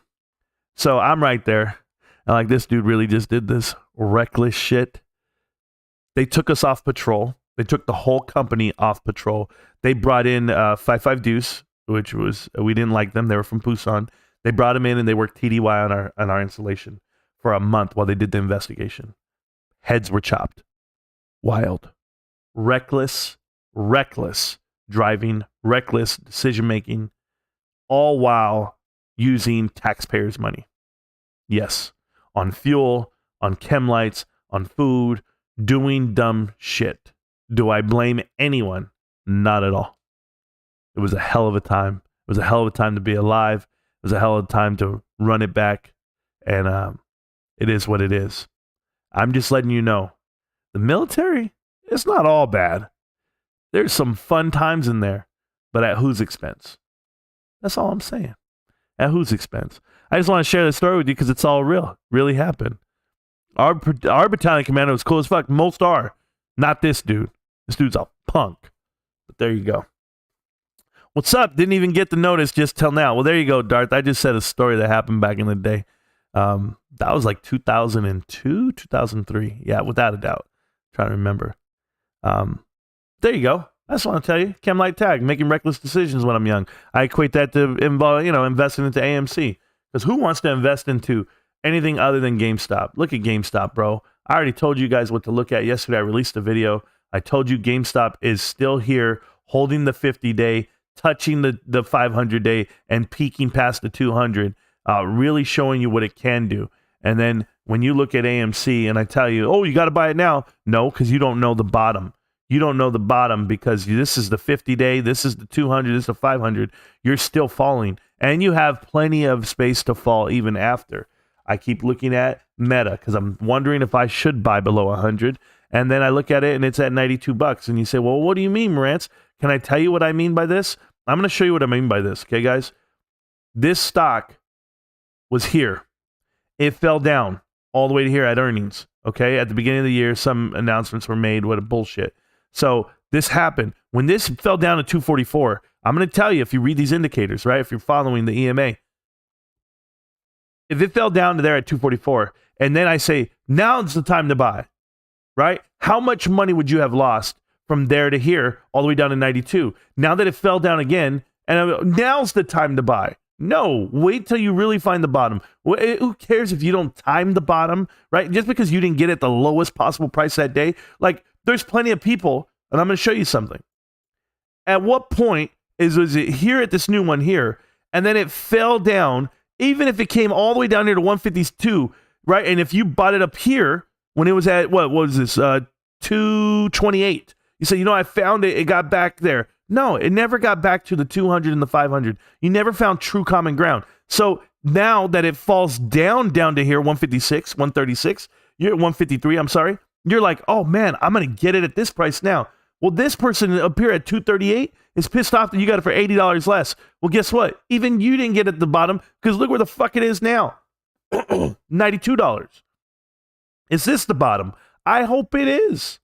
so I'm right there, and like this dude really just did this reckless shit. They took us off patrol. They took the whole company off patrol. They brought in 5.5 Deuce, which was, we didn't like them. They were from Busan. They brought them in and they worked TDY on our installation for a month while they did the investigation. Heads were chopped. Wild. Reckless driving, reckless decision making, all while using taxpayers' money. Yes, on fuel, on chem lights, on food, doing dumb shit. Do I blame anyone? Not at all. It was a hell of a time. It was a hell of a time to be alive. It was a hell of a time to run it back. And it is what it is. I'm just letting you know. The military, it's not all bad. There's some fun times in there. But at whose expense? That's all I'm saying. At whose expense? I just want to share this story with you because it's all real. Really happened. Our battalion commander was cool as fuck. Most are. Not this dude. This dude's a punk. But there you go. What's up? Didn't even get the notice just till now. Well, there you go, Darth. I just said a story that happened back in the day. That was like 2002, 2003. Yeah, without a doubt. I'm trying to remember. There you go. I just want to tell you, Chem light tag, making reckless decisions when I'm young. I equate that to investing into AMC. Because who wants to invest into anything other than GameStop? Look at GameStop, bro. I already told you guys what to look at yesterday. I released a video. I told you GameStop is still here, holding the 50-day, touching the 500-day, and peaking past the 200. really showing you what it can do. And then when you look at AMC and I tell you, oh, you got to buy it now. No, because you don't know the bottom. You don't know the bottom because this is the 50-day, this is the 200, this is the 500. You're still falling. And you have plenty of space to fall even after. I keep looking at Meta because I'm wondering if I should buy below 100. And then I look at it and it's at $92. And you say, well, what do you mean, Marantz? Can I tell you what I mean by this? I'm going to show you what I mean by this. Okay, guys? This stock was here. It fell down all the way to here at earnings. Okay, at the beginning of the year, some announcements were made. What a bullshit. So this happened. When this fell down to 244, I'm going to tell you, if you read these indicators, right? If you're following the EMA, if it fell down to there at 244, and then I say, now it's the time to buy, right? How much money would you have lost from there to here, all the way down to 92? Now that it fell down again, and now's the time to buy. No, wait till you really find the bottom. Who cares if you don't time the bottom, right? Just because you didn't get it the lowest possible price that day. Like, there's plenty of people, and I'm going to show you something. At what point was it here at this new one here, and then it fell down, even if it came all the way down here to 152, right? And if you bought it up here when it was at, what was this, 228, you say, I found it, it got back there. No, it never got back to the 200 and the 500. You never found true common ground. So now that it falls down to here, 156, 136, you're at 153, I'm sorry. You're like, oh man, I'm going to get it at this price now. Well, this person up here at 238 is pissed off that you got it for $80 less. Well, guess what? Even you didn't get it at the bottom because look where the fuck it is now. $92. Is this the bottom? I hope it is.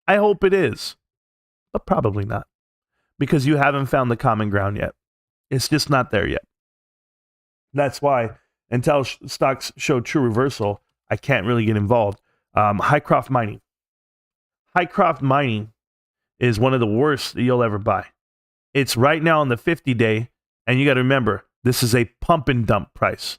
I hope it is. But probably not. Because you haven't found the common ground yet. It's just not there yet. That's why until stocks show true reversal, I can't really get involved. Hycroft Mining. Hycroft Mining is one of the worst that you'll ever buy. It's right now on the 50-day, and you got to remember, this is a pump and dump price.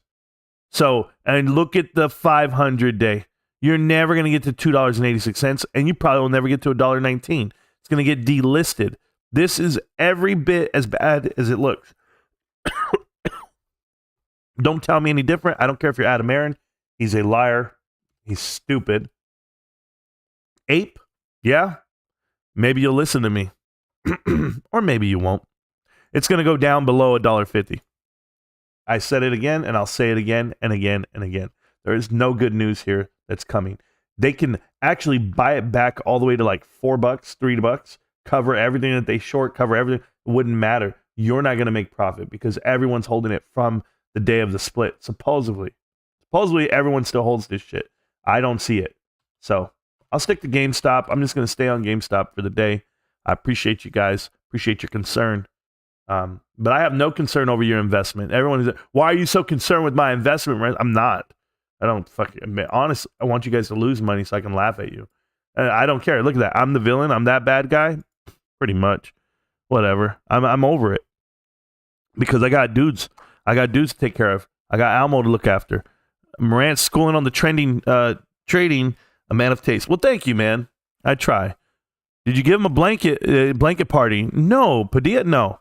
So, and look at the 500-day. You're never going to get to $2.86, and you probably will never get to $1.19. It's going to get delisted. This is every bit as bad as it looks. Don't tell me any different. I don't care if you're Adam Aaron. He's a liar. He's stupid. Ape? Yeah? Maybe you'll listen to me. Or maybe you won't. It's going to go down below $1.50. I said it again, and I'll say it again and again and again. There is no good news here that's coming. They can actually buy it back all the way to like $4, $3, cover everything that they short, cover everything. It wouldn't matter. You're not going to make profit because everyone's holding it from the day of the split. Supposedly everyone still holds this shit. I don't see it. So I'll stick to GameStop. I'm just going to stay on GameStop for the day. I appreciate you guys. Appreciate your concern. But I have no concern over your investment. Everyone is, why are you so concerned with my investment? I'm not. I don't honestly, I want you guys to lose money so I can laugh at you. I don't care. Look at that. I'm the villain. I'm that bad guy. Pretty much. Whatever. I'm over it. Because I got dudes. I got dudes to take care of. I got Almo to look after. Marantz schooling on the trading, a man of taste. Well, thank you, man. I try. Did you give him a blanket party? No. Padilla, no.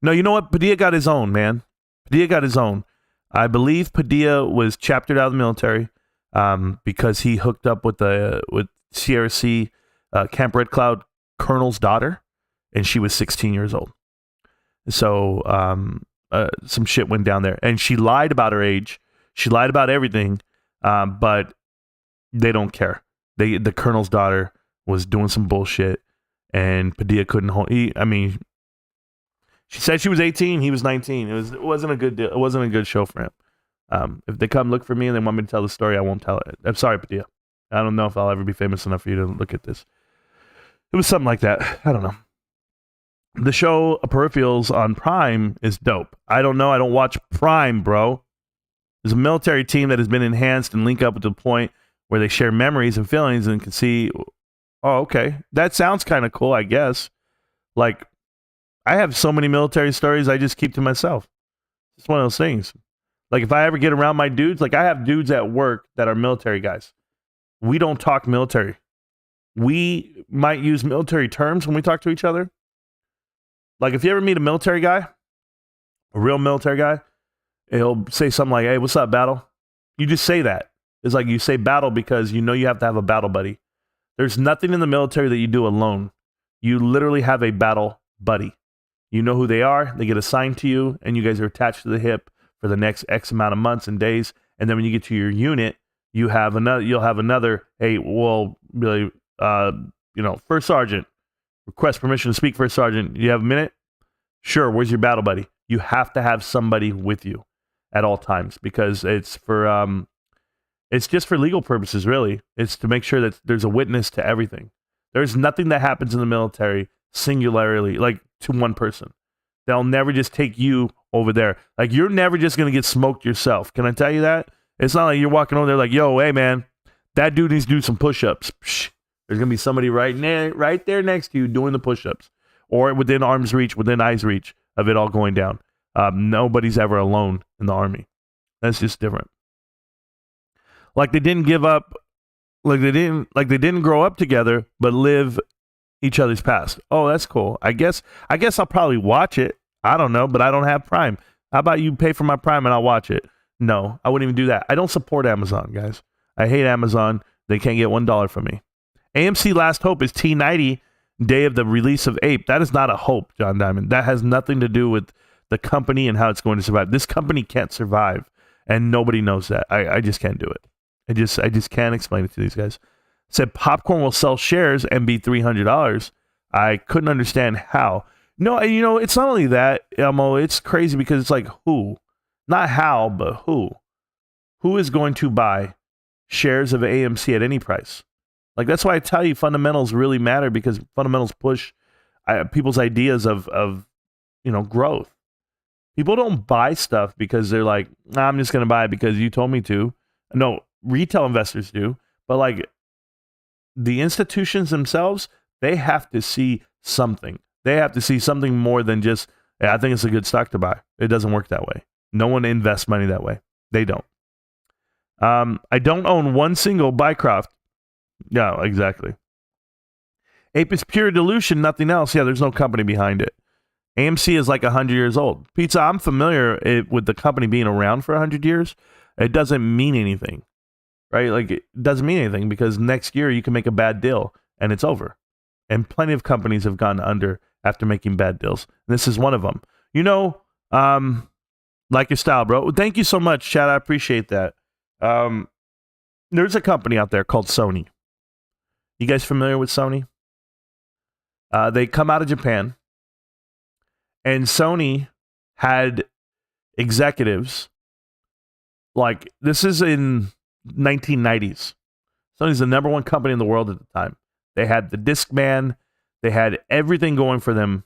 No, you know what? Padilla got his own, man. Padilla got his own. I believe Padilla was chaptered out of the military because he hooked up with CRC Camp Red Cloud Colonel's daughter, and she was 16 years old. So some shit went down there, and she lied about her age. She lied about everything, but they don't care. The Colonel's daughter was doing some bullshit, and Padilla couldn't hold. She said she was 18. He was 19. It wasn't a good deal. It wasn't a good show for him. If they come look for me and they want me to tell the story, I won't tell it. I'm sorry, Padilla. I don't know if I'll ever be famous enough for you to look at this. It was something like that. I don't know. The show Peripherals on Prime is dope. I don't know. I don't watch Prime, bro. There's a military team that has been enhanced and linked up to the point where they share memories and feelings and can see, oh, okay, that sounds kind of cool, I guess. Like, I have so many military stories I just keep to myself. It's one of those things. Like, if I ever get around my dudes, like I have dudes at work that are military guys. We don't talk military. We might use military terms when we talk to each other. Like, if you ever meet a military guy, a real military guy, He'll say something like, "Hey, what's up, battle?" You just say that. It's like you say battle because you know you have to have a battle buddy. There's nothing in the military that you do alone. You literally have a battle buddy. You know who they are. They get assigned to you, and you guys are attached to the hip for the next X amount of months and days. And then when you get to your unit, you'll have another. Hey, well, really, first sergeant, request permission to speak. First sergeant, you have a minute? Sure. Where's your battle buddy? You have to have somebody with you at all times because it's just for legal purposes, really. It's to make sure that there's a witness to everything. There's nothing that happens in the military singularly, like to one person. They'll never just take you over there. Like, you're never just going to get smoked yourself. Can I tell you that? It's not like you're walking over there like, yo, hey, man, that dude needs to do some push-ups. Psh, there's going to be somebody right there next to you doing the push-ups, or within arm's reach, within eye's reach of it all going down. Nobody's ever alone in the Army. That's just different. Like they didn't give up, like they didn't grow up together, but live each other's past. Oh, that's cool. I guess I'll probably watch it. I don't know, but I don't have Prime. How about you pay for my Prime and I'll watch it? No, I wouldn't even do that. I don't support Amazon, guys. I hate Amazon. They can't get $1 from me. AMC Last Hope is T90, day of the release of Ape. That is not a hope, John Diamond. That has nothing to do with the company and how it's going to survive. This company can't survive, and nobody knows that. I just can't do it. I just can't explain it to these guys. Said popcorn will sell shares and be $300. I couldn't understand how. No, it's not only that, Elmo. It's crazy because it's like who, not how, but who. Who is going to buy shares of AMC at any price? Like, that's why I tell you fundamentals really matter, because fundamentals push people's ideas of growth. People don't buy stuff because they're like, nah, I'm just going to buy it because you told me to. No, retail investors do. But like the institutions themselves, they have to see something. They have to see something more than just, hey, I think it's a good stock to buy. It doesn't work that way. No one invests money that way. They don't. I don't own one single Bycroft. Yeah, exactly. Ape is pure delusion, nothing else. Yeah, there's no company behind it. AMC is like 100 years old. Pizza, I'm familiar with the company being around for 100 years. It doesn't mean anything, right? Like, it doesn't mean anything because next year you can make a bad deal and it's over. And plenty of companies have gone under after making bad deals. And this is one of them. Like your style, bro. Thank you so much, Chad. I appreciate that. There's a company out there called Sony. You guys familiar with Sony? They come out of Japan. And Sony had executives, like, this is in 1990s. Sony's the number one company in the world at the time. They had the Discman. They had everything going for them.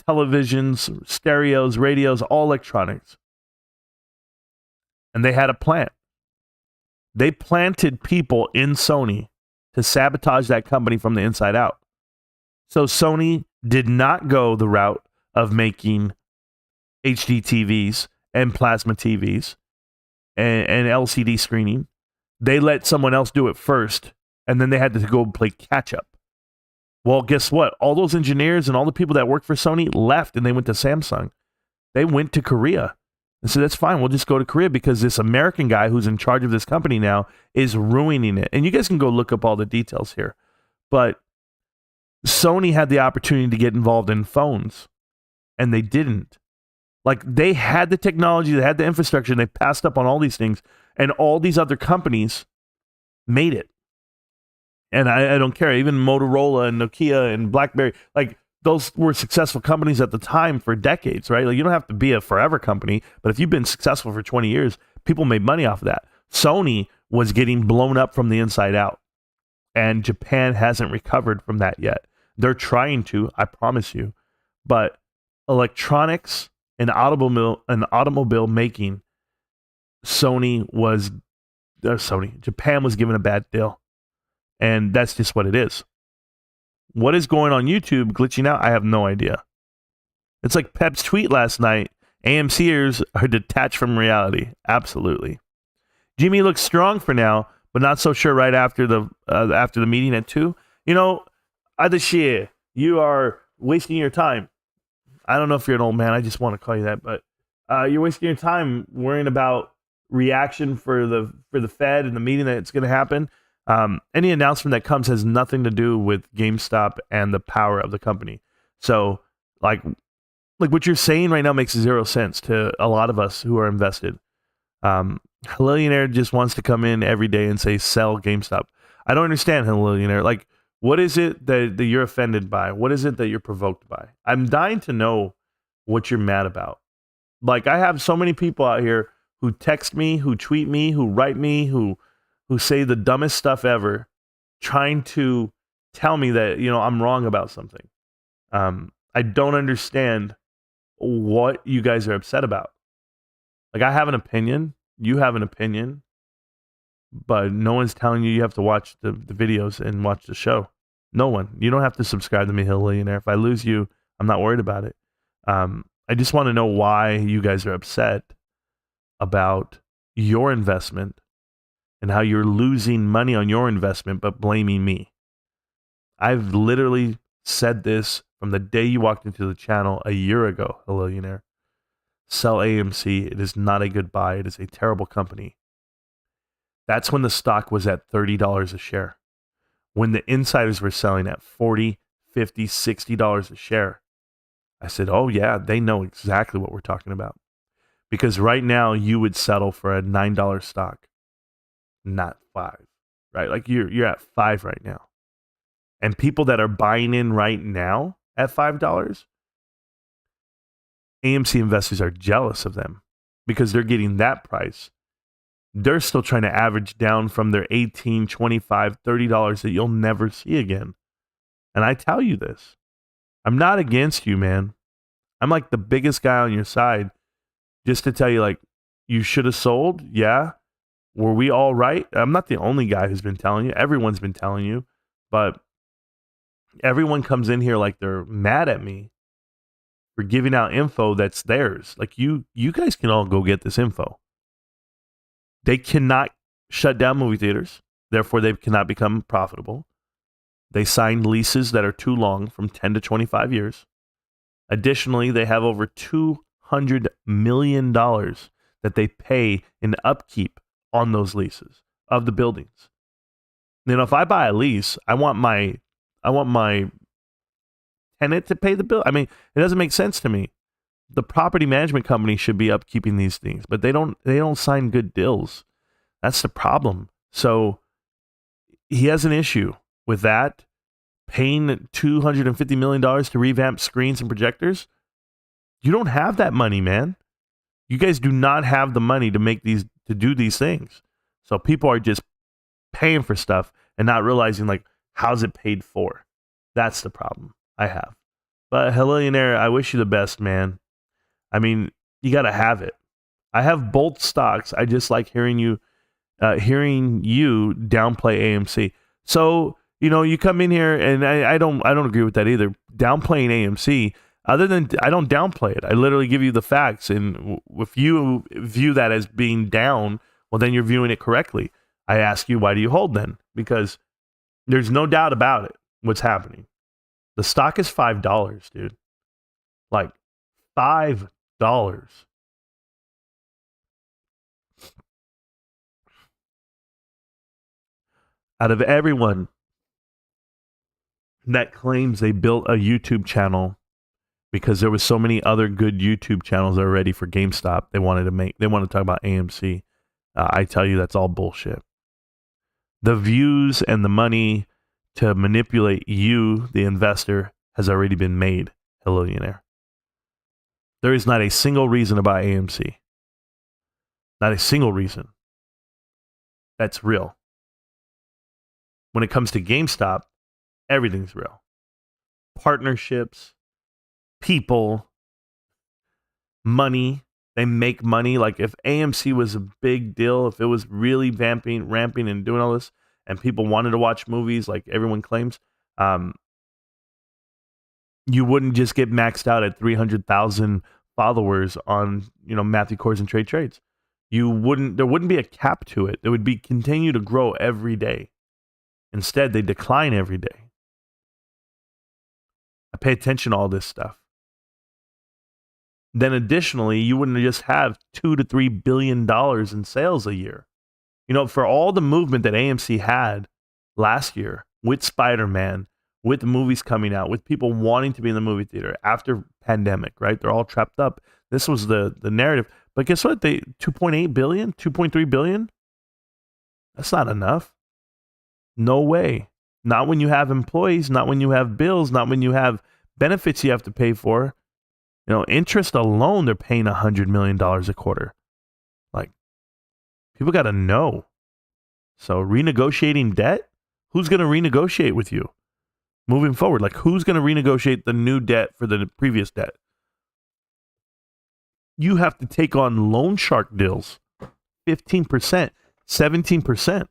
Televisions, stereos, radios, all electronics. And they had a plant. They planted people in Sony to sabotage that company from the inside out. So Sony did not go the route of making HD TVs and plasma TVs and LCD screening. They let someone else do it first, and then they had to go play catch up. Well, guess what? All those engineers and all the people that worked for Sony left, and they went to Samsung. They went to Korea. And so that's fine. We'll just go to Korea because this American guy who's in charge of this company now is ruining it. And you guys can go look up all the details here. But Sony had the opportunity to get involved in phones, and they didn't. Like, they had the technology, they had the infrastructure, and they passed up on all these things, and all these other companies made it. And I don't care. Even Motorola and Nokia and BlackBerry, like, those were successful companies at the time for decades, right? Like, you don't have to be a forever company, but if you've been successful for 20 years, people made money off of that. Sony was getting blown up from the inside out, and Japan hasn't recovered from that yet. They're trying to, I promise you. But electronics and automobile making, Japan was given a bad deal. And that's just what it is. What is going on YouTube glitching out? I have no idea. It's like Pep's tweet last night. AMCers are detached from reality. Absolutely. GME looks strong for now, but not so sure right after the meeting at 2. Adashir, you are wasting your time. I don't know if you're an old man. I just want to call you that, but You're wasting your time worrying about reaction for the Fed and the meeting that's going to happen. Any announcement that comes has nothing to do with GameStop and the power of the company. So, like what you're saying right now makes zero sense to a lot of us who are invested. Hillionaire just wants to come in every day and say sell GameStop. I don't understand, Hillionaire. Like, what is it that you're offended by? What is it that you're provoked by? I'm dying to know what you're mad about. Like, I have so many people out here who text me, who tweet me, who write me, who say the dumbest stuff ever, trying to tell me that, I'm wrong about something. I don't understand what you guys are upset about. Like, I have an opinion, you have an opinion, but no one's telling you have to watch the videos and watch the show. No one. You don't have to subscribe to me, Hillionaire. If I lose you, I'm not worried about it. I just want to know why you guys are upset about your investment and how you're losing money on your investment, but blaming me. I've literally said this from the day you walked into the channel a year ago, Hillionaire. Sell AMC. It is not a good buy. It is a terrible company. That's when the stock was at $30 a share. When the insiders were selling at $40, $50, $60 a share. I said, oh yeah, they know exactly what we're talking about. Because right now you would settle for a $9 stock, not $5, right? Like you're at $5 right now. And people that are buying in right now at $5, AMC investors are jealous of them because they're getting that price. They're still trying to average down from their $18, $25, $30 that you'll never see again. And I tell you this, I'm not against you, man. I'm like the biggest guy on your side just to tell you, like, you should have sold. Yeah. Were we all right? I'm not the only guy who's been telling you. Everyone's been telling you. But everyone comes in here like they're mad at me for giving out info that's theirs. Like, you guys can all go get this info. They cannot shut down movie theaters. Therefore, they cannot become profitable. They signed leases that are too long, from 10 to 25 years. Additionally, they have over $200 million that they pay in upkeep on those leases of the buildings. If I buy a lease, I want my tenant to pay the bill. I mean, it doesn't make sense to me. The property management company should be upkeeping these things, but they don't sign good deals. That's the problem. So he has an issue with that. Paying $250 million to revamp screens and projectors. You don't have that money, man. You guys do not have the money to do these things. So people are just paying for stuff and not realizing, like, how's it paid for? That's the problem I have. But Hillionaire, I wish you the best, man. I mean, you got to have it. I have both stocks. I just like hearing you downplay AMC. So, you come in here, and I don't agree with that either. Downplaying AMC, other than I don't downplay it. I literally give you the facts, and if you view that as being down, well, then you're viewing it correctly. I ask you, why do you hold then? Because there's no doubt about it. What's happening? The stock is $5, dude. Like $5. Out of everyone that claims they built a YouTube channel because there was so many other good YouTube channels already for GameStop, they want to talk about AMC. I tell you, that's all bullshit. The views and the money to manipulate you, the investor, has already been made, Hillionaire. There is not a single reason to buy AMC. Not a single reason. That's real. When it comes to GameStop, everything's real. Partnerships, people, money. They make money. Like, if AMC was a big deal, if it was really ramping and doing all this, and people wanted to watch movies like everyone claims, you wouldn't just get maxed out at 300,000 followers on, Matthew Kors and Trades. There wouldn't be a cap to it. It would be continue to grow every day. Instead, they decline every day. I pay attention to all this stuff. then additionally, you wouldn't just have $2 to $3 billion in sales a year. You know, for all the movement that AMC had last year with Spider-Man, with the movies coming out, with people wanting to be in the movie theater after pandemic, right? They're all trapped up. This was the narrative. But guess what? They 2.8 billion, 2.3 billion. That's not enough. No way. Not when you have employees, not when you have bills, not when you have benefits you have to pay for. You know, interest alone, they're paying $100 million a quarter. Like, people got to know. So renegotiating debt, who's going to renegotiate with you moving forward? Like, who's going to renegotiate the new debt for the previous debt? You have to take on loan shark deals, 15%, 17%.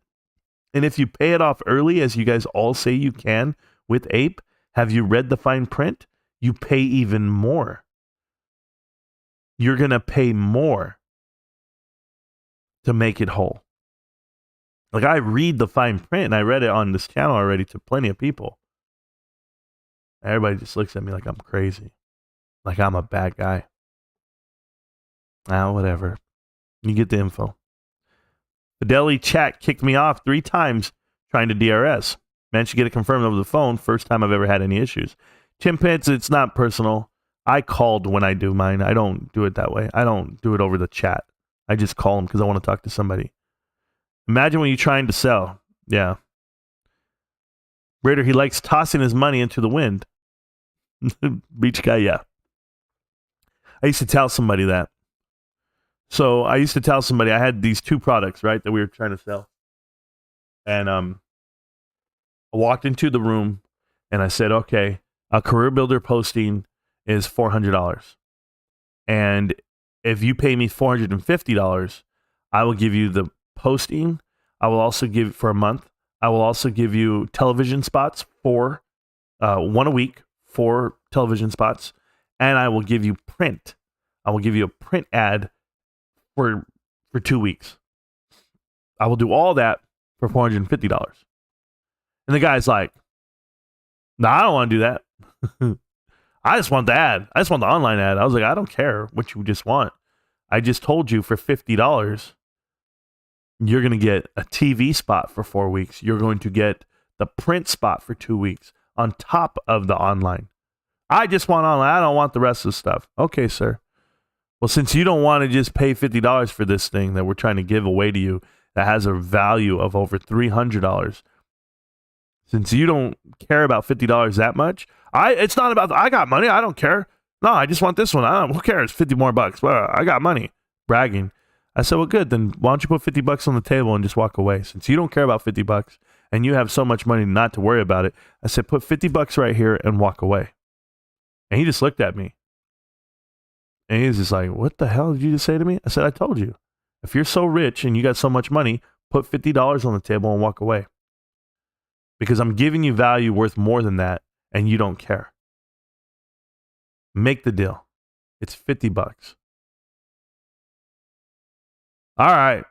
And if you pay it off early, as you guys all say you can with Ape, have you read the fine print? You pay even more. You're going to pay more to make it whole. Like, I read the fine print, and I read it on this channel already to plenty of people. Everybody just looks at me like I'm crazy, like I'm a bad guy. Whatever. You get the info. Fidelity Chat kicked me off 3 times trying to DRS. Managed to get it confirmed over the phone. First time I've ever had any issues. Chimpets, it's not personal. I called when I do mine. I don't do it that way. I don't do it over the chat. I just call them because I want to talk to somebody. Imagine when you're trying to sell. Yeah. Raider, he likes tossing his money into the wind. Beach guy, yeah. I used to tell somebody that. So I used to tell somebody I had these 2 products, right, that we were trying to sell. And I walked into the room and I said, okay, a career builder posting is $400. And if you pay me $450, I will give you the posting. I will also give for a month. I will also give you television spots for 1 a week, 4 television spots. And I will give you print. I will give you a print ad for 2 weeks. I will do all that for $450. And the guy's like, no, I don't want to do that. I just want the ad. I just want the online ad. I was like, I don't care what you just want. I just told you for $50, you're going to get a TV spot for 4 weeks. You're going to get the print spot for 2 weeks on top of the online. I just want online. I don't want the rest of the stuff. Okay, sir. Well, since you don't want to just pay $50 for this thing that we're trying to give away to you that has a value of over $300, since you don't care about $50 that much, it's not about, I got money, I don't care. No, I just want this one. Who cares? 50 more bucks. Well, I got money. Bragging. I said, well, good. Then why don't you put 50 bucks on the table and just walk away? Since you don't care about 50 bucks and you have so much money not to worry about it, I said, put 50 bucks right here and walk away. And he just looked at me. And he was just like, what the hell did you just say to me? I said, I told you. If you're so rich and you got so much money, put $50 on the table and walk away. Because I'm giving you value worth more than that, and you don't care. Make the deal. It's 50 bucks. All right.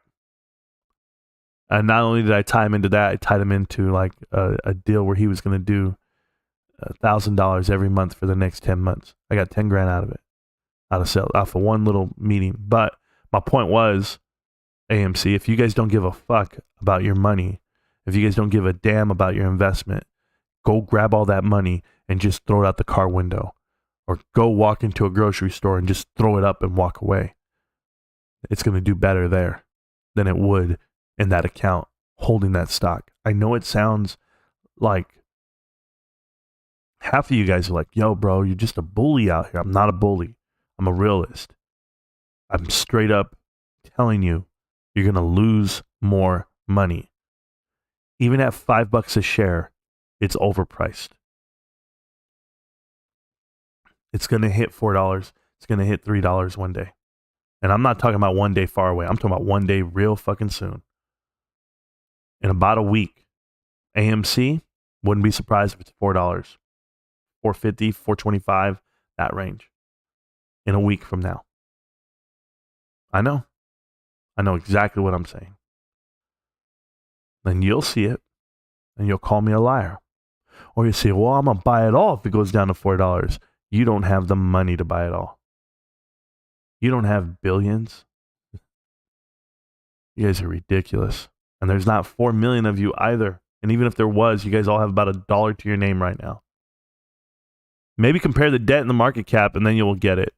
And not only did I tie him into that, I tied him into like a deal where he was going to do $1,000 every month for the next 10 months. I got 10 grand out of it. Out of one little meeting. But my point was, AMC, if you guys don't give a fuck about your money, if you guys don't give a damn about your investment, go grab all that money and just throw it out the car window. Or go walk into a grocery store and just throw it up and walk away. It's going to do better there than it would in that account holding that stock. I know it sounds like half of you guys are like, yo, bro, you're just a bully out here. I'm not a bully. I'm a realist. I'm straight up telling you, you're going to lose more money. Even at $5 a share, it's overpriced. It's going to hit $4. It's going to hit $3 one day. And I'm not talking about one day far away. I'm talking about one day real fucking soon. In about a week, AMC, wouldn't be surprised if it's $4. $4.50, $4.25, that range. In a week from now. I know exactly what I'm saying. Then you'll see it and you'll call me a liar. Or you say, well, I'm going to buy it all if it goes down to $4. You don't have the money to buy it all. You don't have billions? You guys are ridiculous. And there's not 4 million of you either. And even if there was, you guys all have about $1 to your name right now. Maybe compare the debt and the market cap, and then you will get it.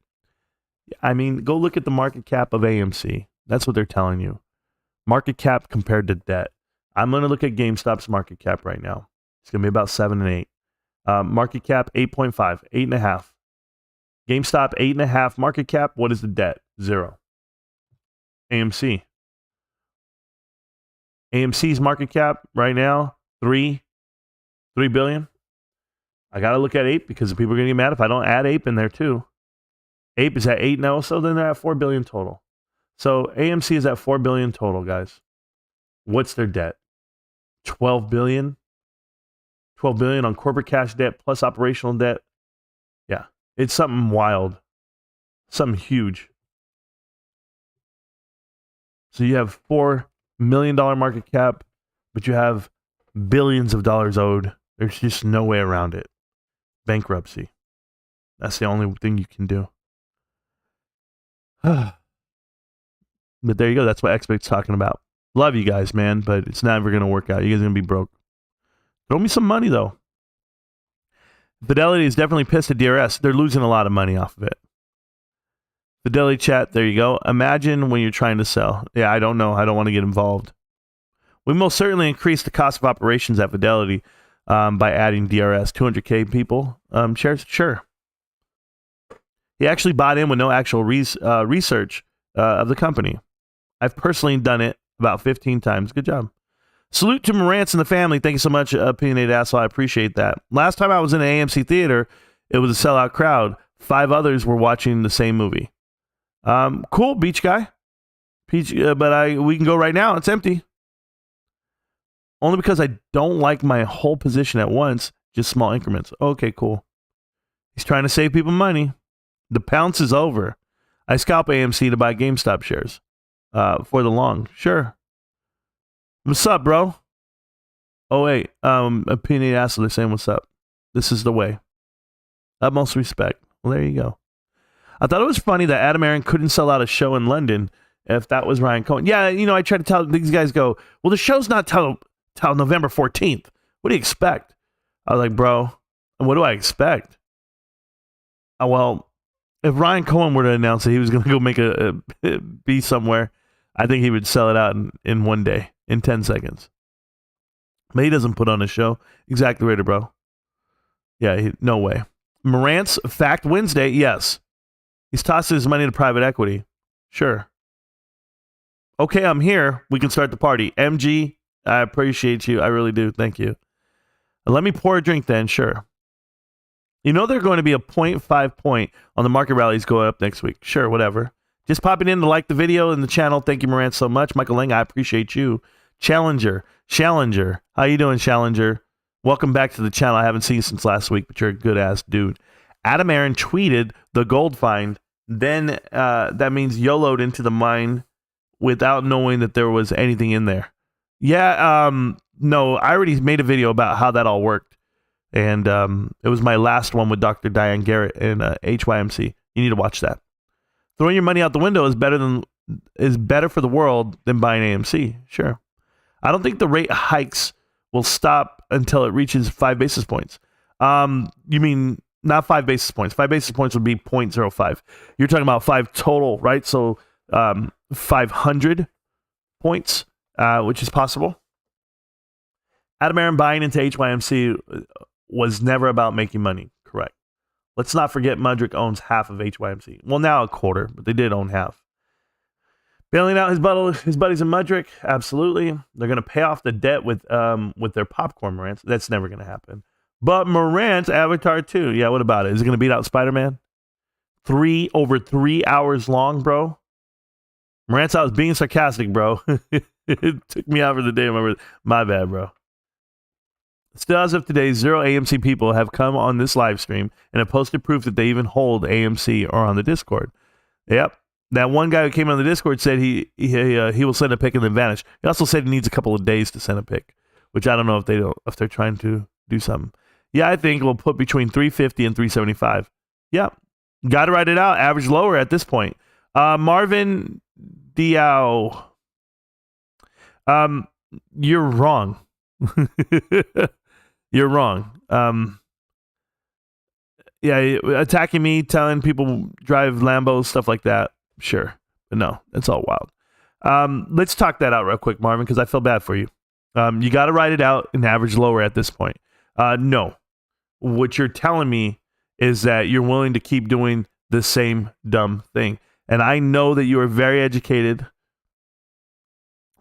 I mean, go look at the market cap of AMC. That's what they're telling you. Market cap compared to debt. I'm going to look at GameStop's market cap right now. It's going to be about 7 and 8. Market cap 8.5, 8.5. GameStop 8.5 market cap. What is the debt? 0. AMC. AMC's market cap right now, 3 billion. I got to look at Ape because people are going to get mad if I don't add Ape in there too. Ape is at 8 now, so then they're at 4 billion total. So AMC is at 4 billion total, guys. What's their debt? 12 billion? 12 billion on corporate cash debt plus operational debt. Yeah, it's something wild. Something huge. So you have $4 million market cap, but you have billions of dollars owed. There's just no way around it. Bankruptcy. That's the only thing you can do. But there you go. That's what Expert's talking about. Love you guys, man, but it's never going to work out. You guys are going to be broke. Throw me some money, though. Fidelity is definitely pissed at DRS. They're losing a lot of money off of it. Fidelity chat, there you go. Imagine when you're trying to sell. Yeah, I don't know. I don't want to get involved. We most certainly increased the cost of operations at Fidelity by adding DRS. 200K people. Shares? Sure. He actually bought in with no actual research of the company. I've personally done it about 15 times. Good job. Salute to Marantz and the family. Thank you so much, opinionated asshole. I appreciate that. Last time I was in an AMC theater, it was a sellout crowd. 5 others were watching the same movie. Cool, beach guy. But we can go right now. It's empty. Only because I don't like my whole position at once, just small increments. Okay, cool. He's trying to save people money. The pounce is over. I scalp AMC to buy GameStop shares for the long. Sure. What's up, bro? Oh, wait. Opinionated asshole, they're saying what's up. This is the way. Utmost respect. Well, there you go. I thought it was funny that Adam Aaron couldn't sell out a show in London if that was Ryan Cohen. Yeah, you know, I try to tell these guys, well, the show's not till November 14th. What do you expect? I was like, bro, what do I expect? Well, if Ryan Cohen were to announce that he was going to go make be somewhere, I think he would sell it out in one day, in 10 seconds. But he doesn't put on a show. Exactly right, bro. Yeah, no way. Marantz, Fact Wednesday, yes. He's tossing his money to private equity. Sure. Okay, I'm here. We can start the party. MG, I appreciate you. I really do. Thank you. Let me pour a drink then. Sure. You know they're going to be a 0.5 point on the market rallies going up next week. Sure, whatever. Just popping in to like the video and the channel. Thank you, Marantz, so much. Michael Lang, I appreciate you. Challenger. How you doing, Challenger? Welcome back to the channel. I haven't seen you since last week, but you're a good-ass dude. Adam Aaron tweeted the gold find. Then that means YOLO'd into the mine without knowing that there was anything in there. Yeah, no, I already made a video about how that all worked. And it was my last one with Dr. Diane Garrett and HYMC. You need to watch that. Throwing your money out the window is better for the world than buying AMC. Sure. I don't think the rate hikes will stop until it reaches 5 basis points. You mean not 5 basis points. 5 basis points would be 0.05. You're talking about 5 total, right? So 500 points, which is possible. Adam Aaron buying into HYMC was never about making money. Correct. Let's not forget Mudrick owns half of HYMC. Well, now a quarter, but they did own half. Bailing out his buddies in Mudrick, absolutely. They're going to pay off the debt with their popcorn, Marantz. That's never going to happen. But Marantz, Avatar 2, yeah, what about it? Is it going to beat out Spider-Man? Over 3 hours long, bro? Marantz, I was being sarcastic, bro. It took me out for the day. My bad, bro. Still, as of today, 0 AMC people have come on this live stream and have posted proof that they even hold AMC or on the Discord. Yep. That one guy who came on the Discord said he will send a pic and then vanish. He also said he needs a couple of days to send a pic, which I don't know if they're trying to do something. Yeah, I think we'll put between 350 and 375. Yeah. Got to write it out. Average lower at this point. Marvin Diao. You're wrong. You're wrong. Yeah, attacking me, telling people drive Lambos, stuff like that. Sure. But no, it's all wild. Let's talk that out real quick, Marvin, because I feel bad for you. You got to write it out and average lower at this point. No. What you're telling me is that you're willing to keep doing the same dumb thing. And I know that you are very educated,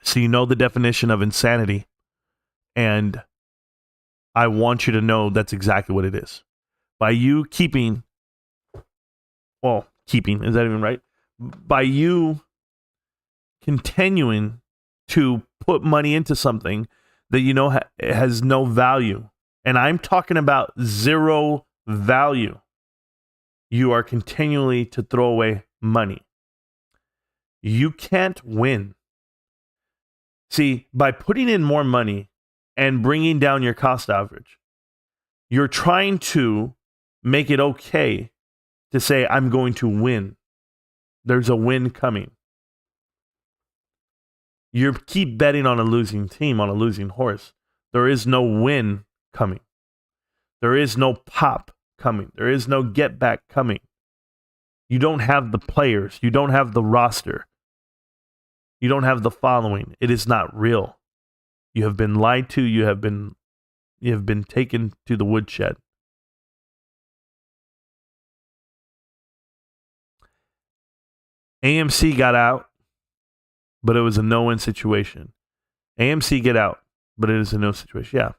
so you know the definition of insanity. And I want you to know that's exactly what it is. By you keeping, is that even right? By you continuing to put money into something that you know has no value, and I'm talking about zero value, you are continually to throw away money. You can't win. See, by putting in more money and bringing down your cost average, you're trying to make it okay to say, I'm going to win. There's a win coming. You keep betting on a losing team, on a losing horse. There is no win coming. There is no pop coming. There is no get back coming. You don't have the players. You don't have the roster. You don't have the following. It is not real. You have been lied to. You have been taken to the woodshed. AMC got out, but it was a no-win situation. AMC get out, but it is a no situation. Yeah.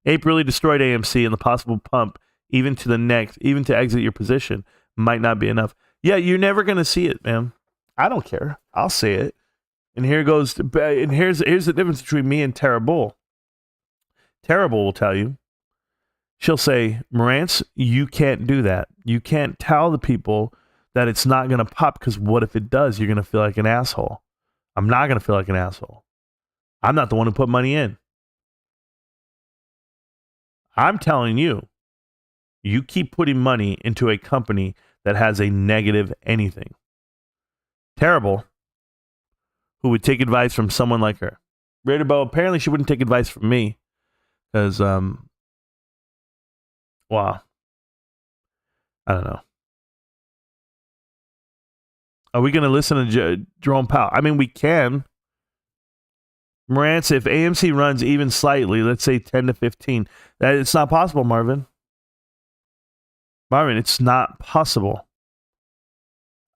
Ape really destroyed AMC, and the possible pump, even to exit your position, might not be enough. Yeah, you're never going to see it, man. I don't care. I'll say it. And here's the difference between me and Tara Bull. Tara Bull will tell you. She'll say, Marantz, you can't do that. You can't tell the people that it's not going to pop, because what if it does? You're going to feel like an asshole. I'm not going to feel like an asshole. I'm not the one who put money in. I'm telling you, you keep putting money into a company that has a negative anything. Terrible. Who would take advice from someone like her? Raidabo, apparently she wouldn't take advice from me. Because, wow. I don't know. Are we going to listen to Jerome Powell? I mean, we can. Marantz, if AMC runs even slightly, let's say 10 to 15, it's not possible, Marvin. Marvin, it's not possible.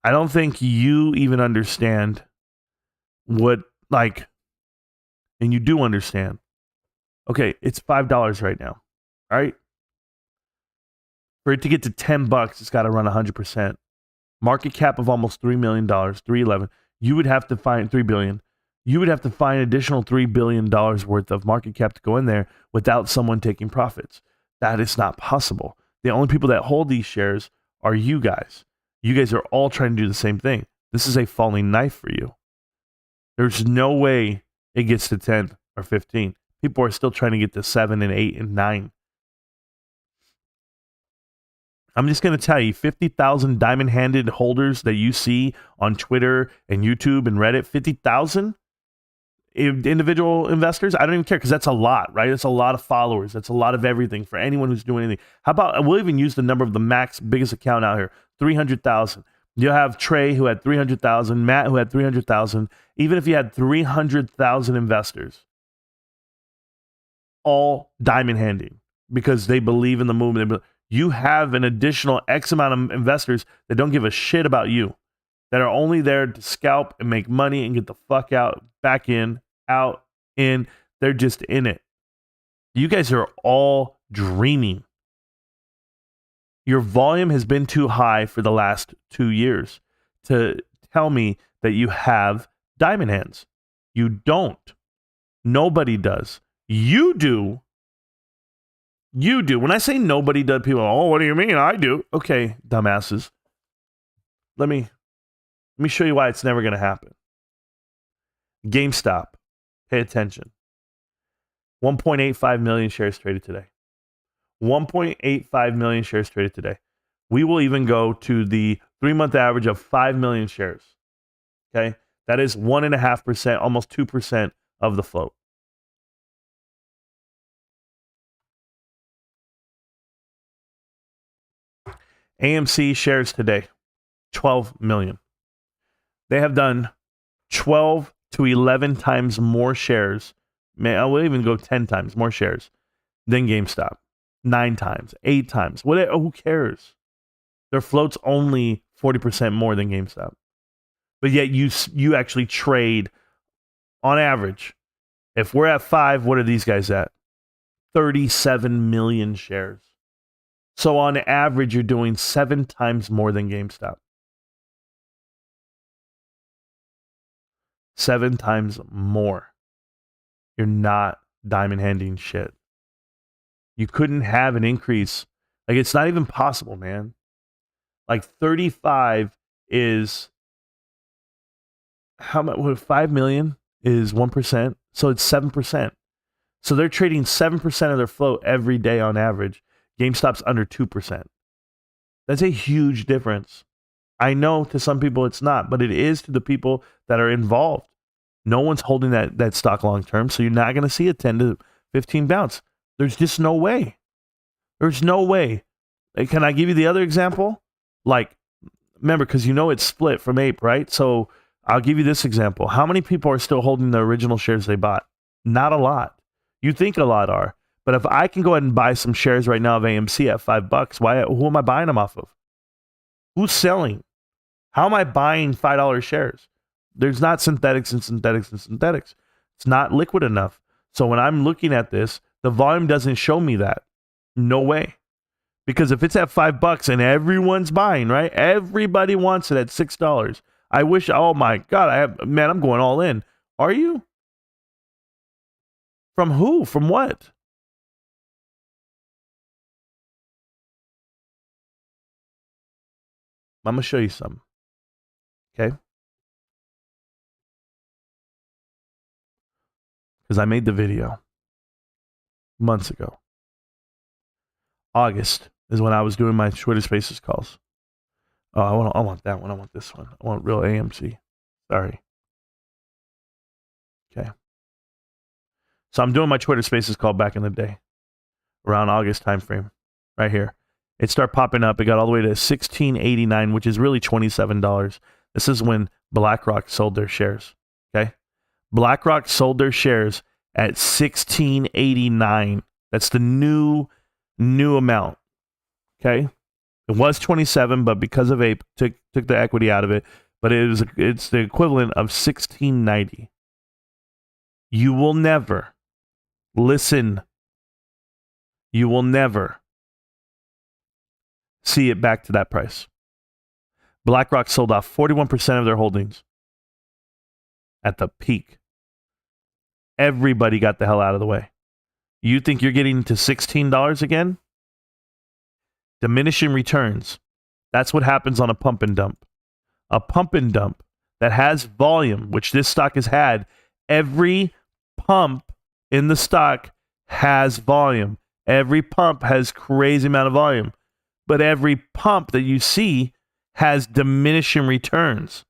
I don't think you even understand what, and you do understand. Okay, it's $5 right now. All right? For it to get to $10, it's got to run 100%. Market cap of almost $3 million, 311. You would have to find $3 billion. You would have to find additional $3 billion worth of market cap to go in there without someone taking profits. That is not possible. The only people that hold these shares are you guys. You guys are all trying to do the same thing. This is a falling knife for you. There's no way it gets to 10 or 15. People are still trying to get to 7 and 8 and 9. I'm just going to tell you, 50,000 diamond-handed holders that you see on Twitter and YouTube and Reddit, 50,000 individual investors, I don't even care, because that's a lot, right? That's a lot of followers. That's a lot of everything for anyone who's doing anything. How about, we'll even use the number of the max biggest account out here, 300,000. You'll have Trey, who had 300,000, Matt, who had 300,000. Even if you had 300,000 investors, all diamond-handing, because they believe in the movement. You have an additional X amount of investors that don't give a shit about you, that are only there to scalp and make money and get the fuck out, back in, out, in. They're just in it. You guys are all dreaming. Your volume has been too high for the last 2 years to tell me that you have diamond hands. You don't. Nobody does. You do. You do. When I say nobody does, people, oh, what do you mean? I do. Okay, dumbasses. Let me show you why it's never going to happen. GameStop. Pay attention. 1.85 million shares traded today. 1.85 million shares traded today. We will even go to the 3-month average of 5 million shares. Okay. That is 1.5%, almost 2% of the float. AMC shares today, 12 million. They have done 12 to 11 times more shares. I will even go 10 times more shares than GameStop. 9 times, 8 times. Who cares? Their float's only 40% more than GameStop. But yet you actually trade on average. If we're at 5, what are these guys at? 37 million shares. So on average, you're doing 7 times more than GameStop. 7 times more. You're not diamond handing shit. You couldn't have an increase. Like, it's not even possible, man. Like 35 is how much? What, 5 million is 1%. So it's 7%. So they're trading 7% of their float every day on average. GameStop's under 2%. That's a huge difference. I know to some people it's not, but it is to the people that are involved. No one's holding that stock long term, so you're not going to see a 10 to 15 bounce. There's just no way. There's no way. Can I give you the other example? Like, remember, because you know it's split from Ape, right? So I'll give you this example. How many people are still holding the original shares they bought? Not a lot. You think a lot are. But if I can go ahead and buy some shares right now of AMC at $5, who am I buying them off of? Who's selling? How am I buying $5 shares? There's not synthetics and synthetics and synthetics. It's not liquid enough. So when I'm looking at this, the volume doesn't show me that. No way. Because if it's at $5 and everyone's buying, right? Everybody wants it at $6. I wish, oh my God, I'm going all in. Are you? From who? From what? I'm going to show you some. Okay? Because I made the video months ago. August is when I was doing my Twitter Spaces calls. Oh, I want that one. I want this one. I want real AMC. Sorry. Okay. So I'm doing my Twitter Spaces call back in the day, around August timeframe, right here. It started popping up. It got all the way to $16.89, which is really $27. This is when BlackRock sold their shares. Okay. BlackRock sold their shares at $16.89. That's the new amount. Okay. It was 27, but because of Ape, took the equity out of it. But it's the equivalent of $16.90. You will never listen. You will never see it back to that price. BlackRock sold off 41% of their holdings at the peak. Everybody got the hell out of the way. You think you're getting to $16 again? Diminishing returns. That's what happens on a pump and dump. A pump and dump that has volume, which this stock has had. Every pump in the stock has volume. Every pump has crazy amount of volume. But every pump that you see has diminishing returns.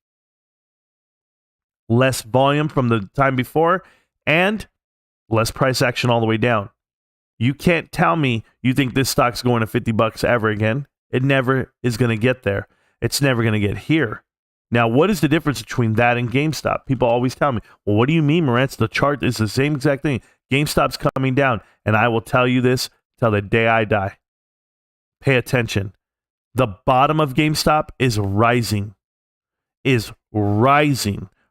Less volume from the time before and less price action all the way down. You can't tell me you think this stock's going to $50 ever again. It never is going to get there. It's never going to get here. Now, what is the difference between that and GameStop? People always tell me, well, what do you mean, Marantz? The chart is the same exact thing. GameStop's coming down. And I will tell you this till the day I die. Pay attention. The bottom of GameStop is rising.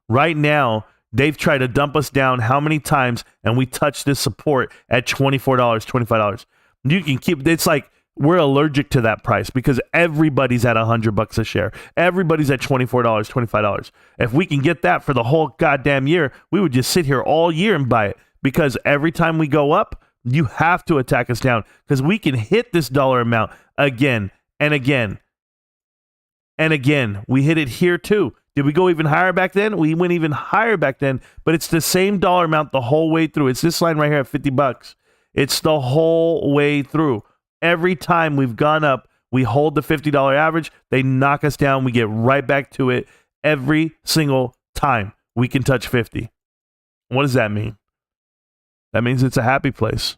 Right now, they've tried to dump us down how many times, and we touched this support at $24, $25. You can keep, it's like we're allergic to that price because everybody's at $100 a share. Everybody's at $24, $25. If we can get that for the whole goddamn year, we would just sit here all year and buy it because every time we go up, you have to attack us down because we can hit this dollar amount again and again and again. We hit it here too. Did we go even higher back then? We went even higher back then, but it's the same dollar amount the whole way through. It's this line right here at $50. It's the whole way through. Every time we've gone up, We hold the $50 average. They knock us down. We get right back to it every single time we can touch 50. What does that mean? That means it's a happy place.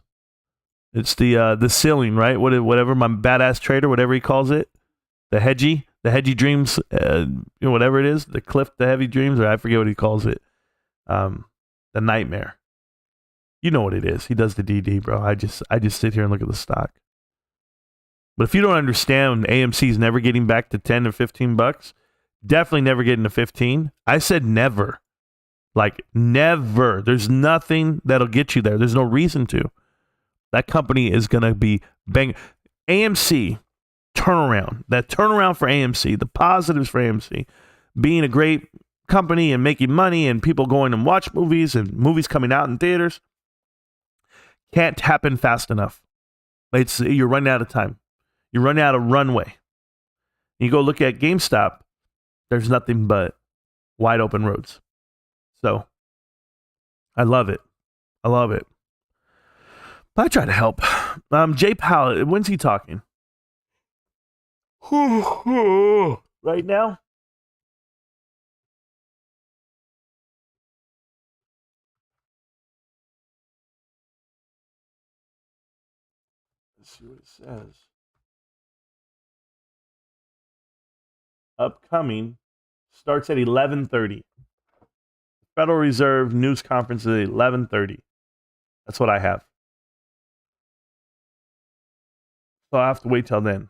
It's the ceiling, right? Whatever my badass trader, whatever he calls it, the hedgy dreams, whatever it is, the cliff, the heavy dreams, or I forget what he calls it. The nightmare. You know what it is. He does the DD, bro. I just sit here and look at the stock. But if you don't understand AMC is never getting back to 10 or 15 bucks, definitely never getting to 15. I said never. Like never. There's nothing that'll get you there. There's no reason to. That company is going to be bang. AMC turnaround. That turnaround for AMC, the positives for AMC, being a great company and making money and people going and watch movies and movies coming out in theaters can't happen fast enough. You're running out of time. You're running out of runway. You go look at GameStop, there's nothing but wide open roads. So I love it. I love it. But I try to help. Jay Powell, when's he talking? Right now? Let's see what it says. Upcoming starts at 11:30. Federal Reserve news conference is at 11:30. That's what I have. So I have to wait till then.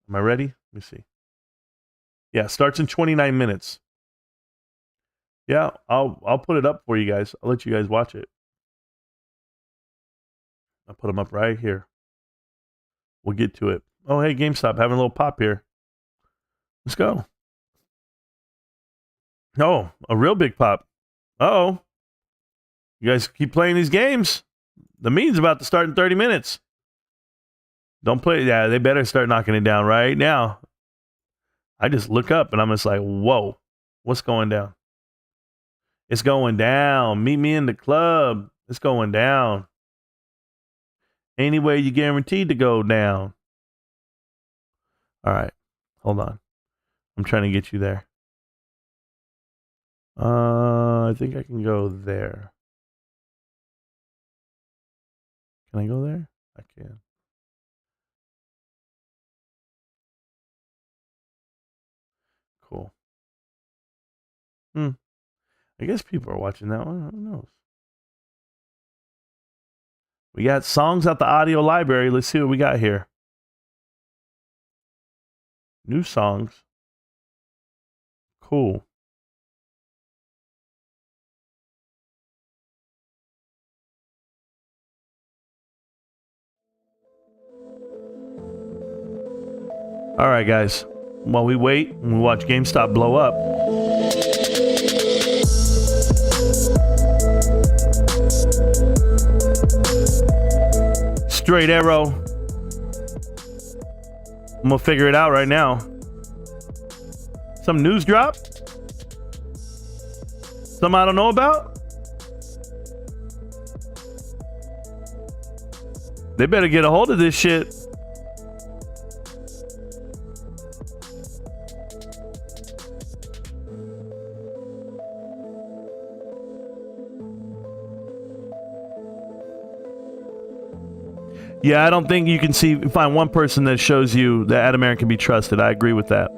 Am I ready? Let me see. Yeah, starts in 29 minutes. Yeah, I'll put it up for you guys. I'll let you guys watch it. I'll put them up right here. We'll get to it. Oh, hey, GameStop, having a little pop here. Let's go. Oh, a real big pop. Uh-oh. You guys keep playing these games. The meeting's about to start in 30 minutes. Don't play. Yeah, they better start knocking it down right now. I just look up and I'm just like, whoa, what's going down? It's going down. Meet me in the club. It's going down. Anyway, you're guaranteed to go down. All right. Hold on. I'm trying to get you there. I think I can go there. Can I go there? I can. Cool. I guess people are watching that one. Who knows? We got songs out the audio library. Let's see what we got here. New songs. Cool. All right, guys. While we wait and we watch GameStop blow up. Straight arrow. I'm going to figure it out right now. Some news drop? Something I don't know about? They better get a hold of this shit. Yeah, I don't think you can find one person that shows you that Adamarian can be trusted. I agree with that.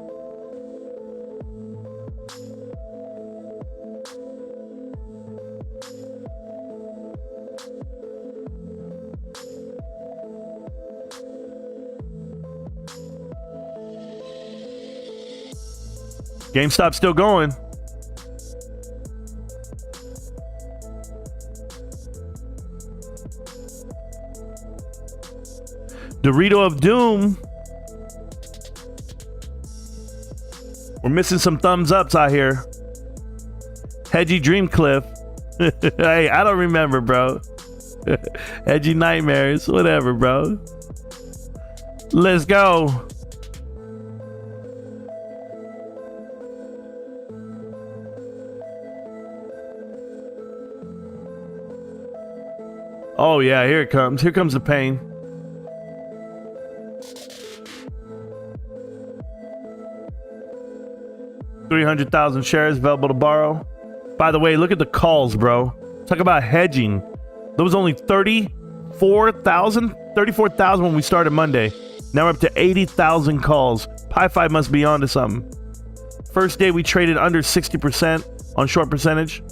GameStop's still going. Dorito of Doom. We're missing some thumbs ups out here. Hedgy Dreamcliff. Hey, I don't remember, bro. Hedgy Nightmares. Whatever, bro. Let's go. Oh, yeah, here it comes. Here comes the pain. 300,000 shares available to borrow. By the way, look at the calls, bro. Talk about hedging. There was only 34,000 when we started Monday. Now we're up to 80,000 calls. Pi-Fi must be onto something. First day we traded under 60% on short percentage.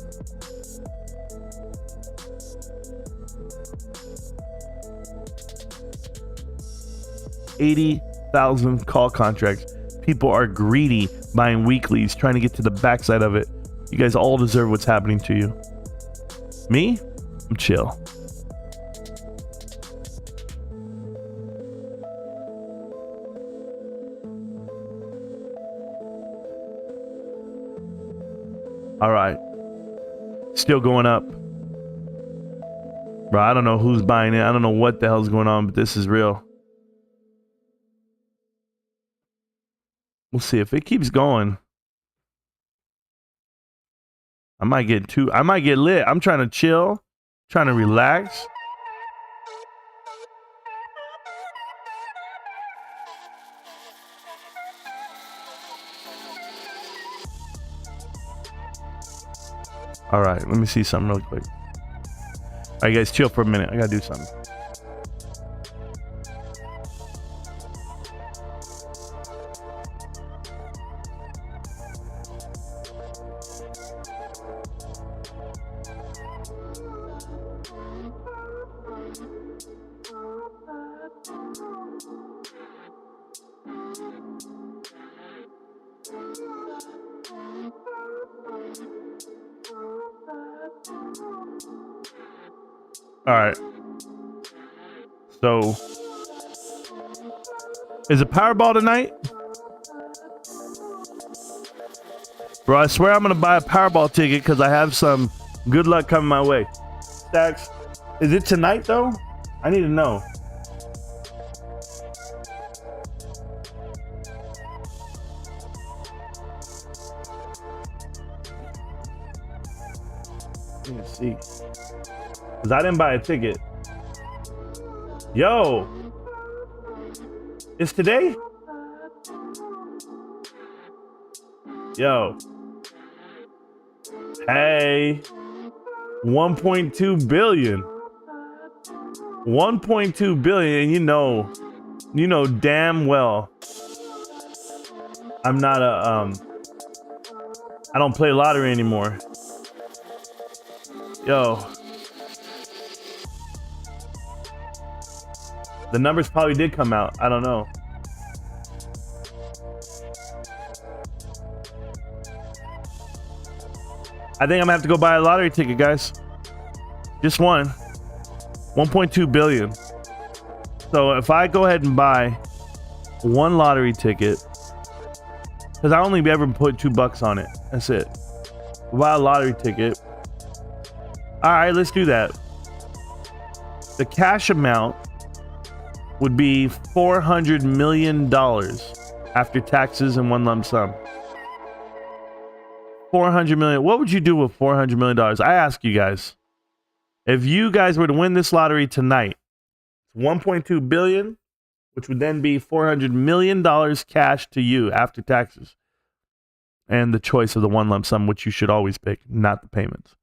$80,000 call contracts. People are greedy buying weeklies, trying to get to the backside of it. You guys all deserve what's happening to you. Me? I'm chill. All right. Still going up. Bro, I don't know who's buying it. I don't know what the hell's going on, but this is real. We'll see if it keeps going. I might get lit. I'm trying to chill, trying to relax. All right, let me see something real quick. All right, guys, chill for a minute. I gotta do something. All right. So, is it Powerball tonight? Bro, I swear I'm going to buy a Powerball ticket because I have some good luck coming my way. Stacks, is it tonight though? I need to know. Let me see. Because I didn't buy a ticket. Yo. It's today? Yo. Hey. 1.2 billion. 1.2 billion. You know damn well I'm not a I don't play lottery anymore. Yo. The numbers probably did come out. I don't know. I think I'm gonna have to go buy a lottery ticket, guys. Just one. 1.2 billion. So if I go ahead and buy one lottery ticket, because I only ever put $2 on it. That's it. Buy a lottery ticket. All right, let's do that. The cash amount would be $400 million after taxes in one lump sum. 400 million. What would you do with $400 million? I ask you guys. If you guys were to win this lottery tonight, 1.2 billion, which would then be $400 million cash to you after taxes. And the choice of the one lump sum, which you should always pick, not the payments.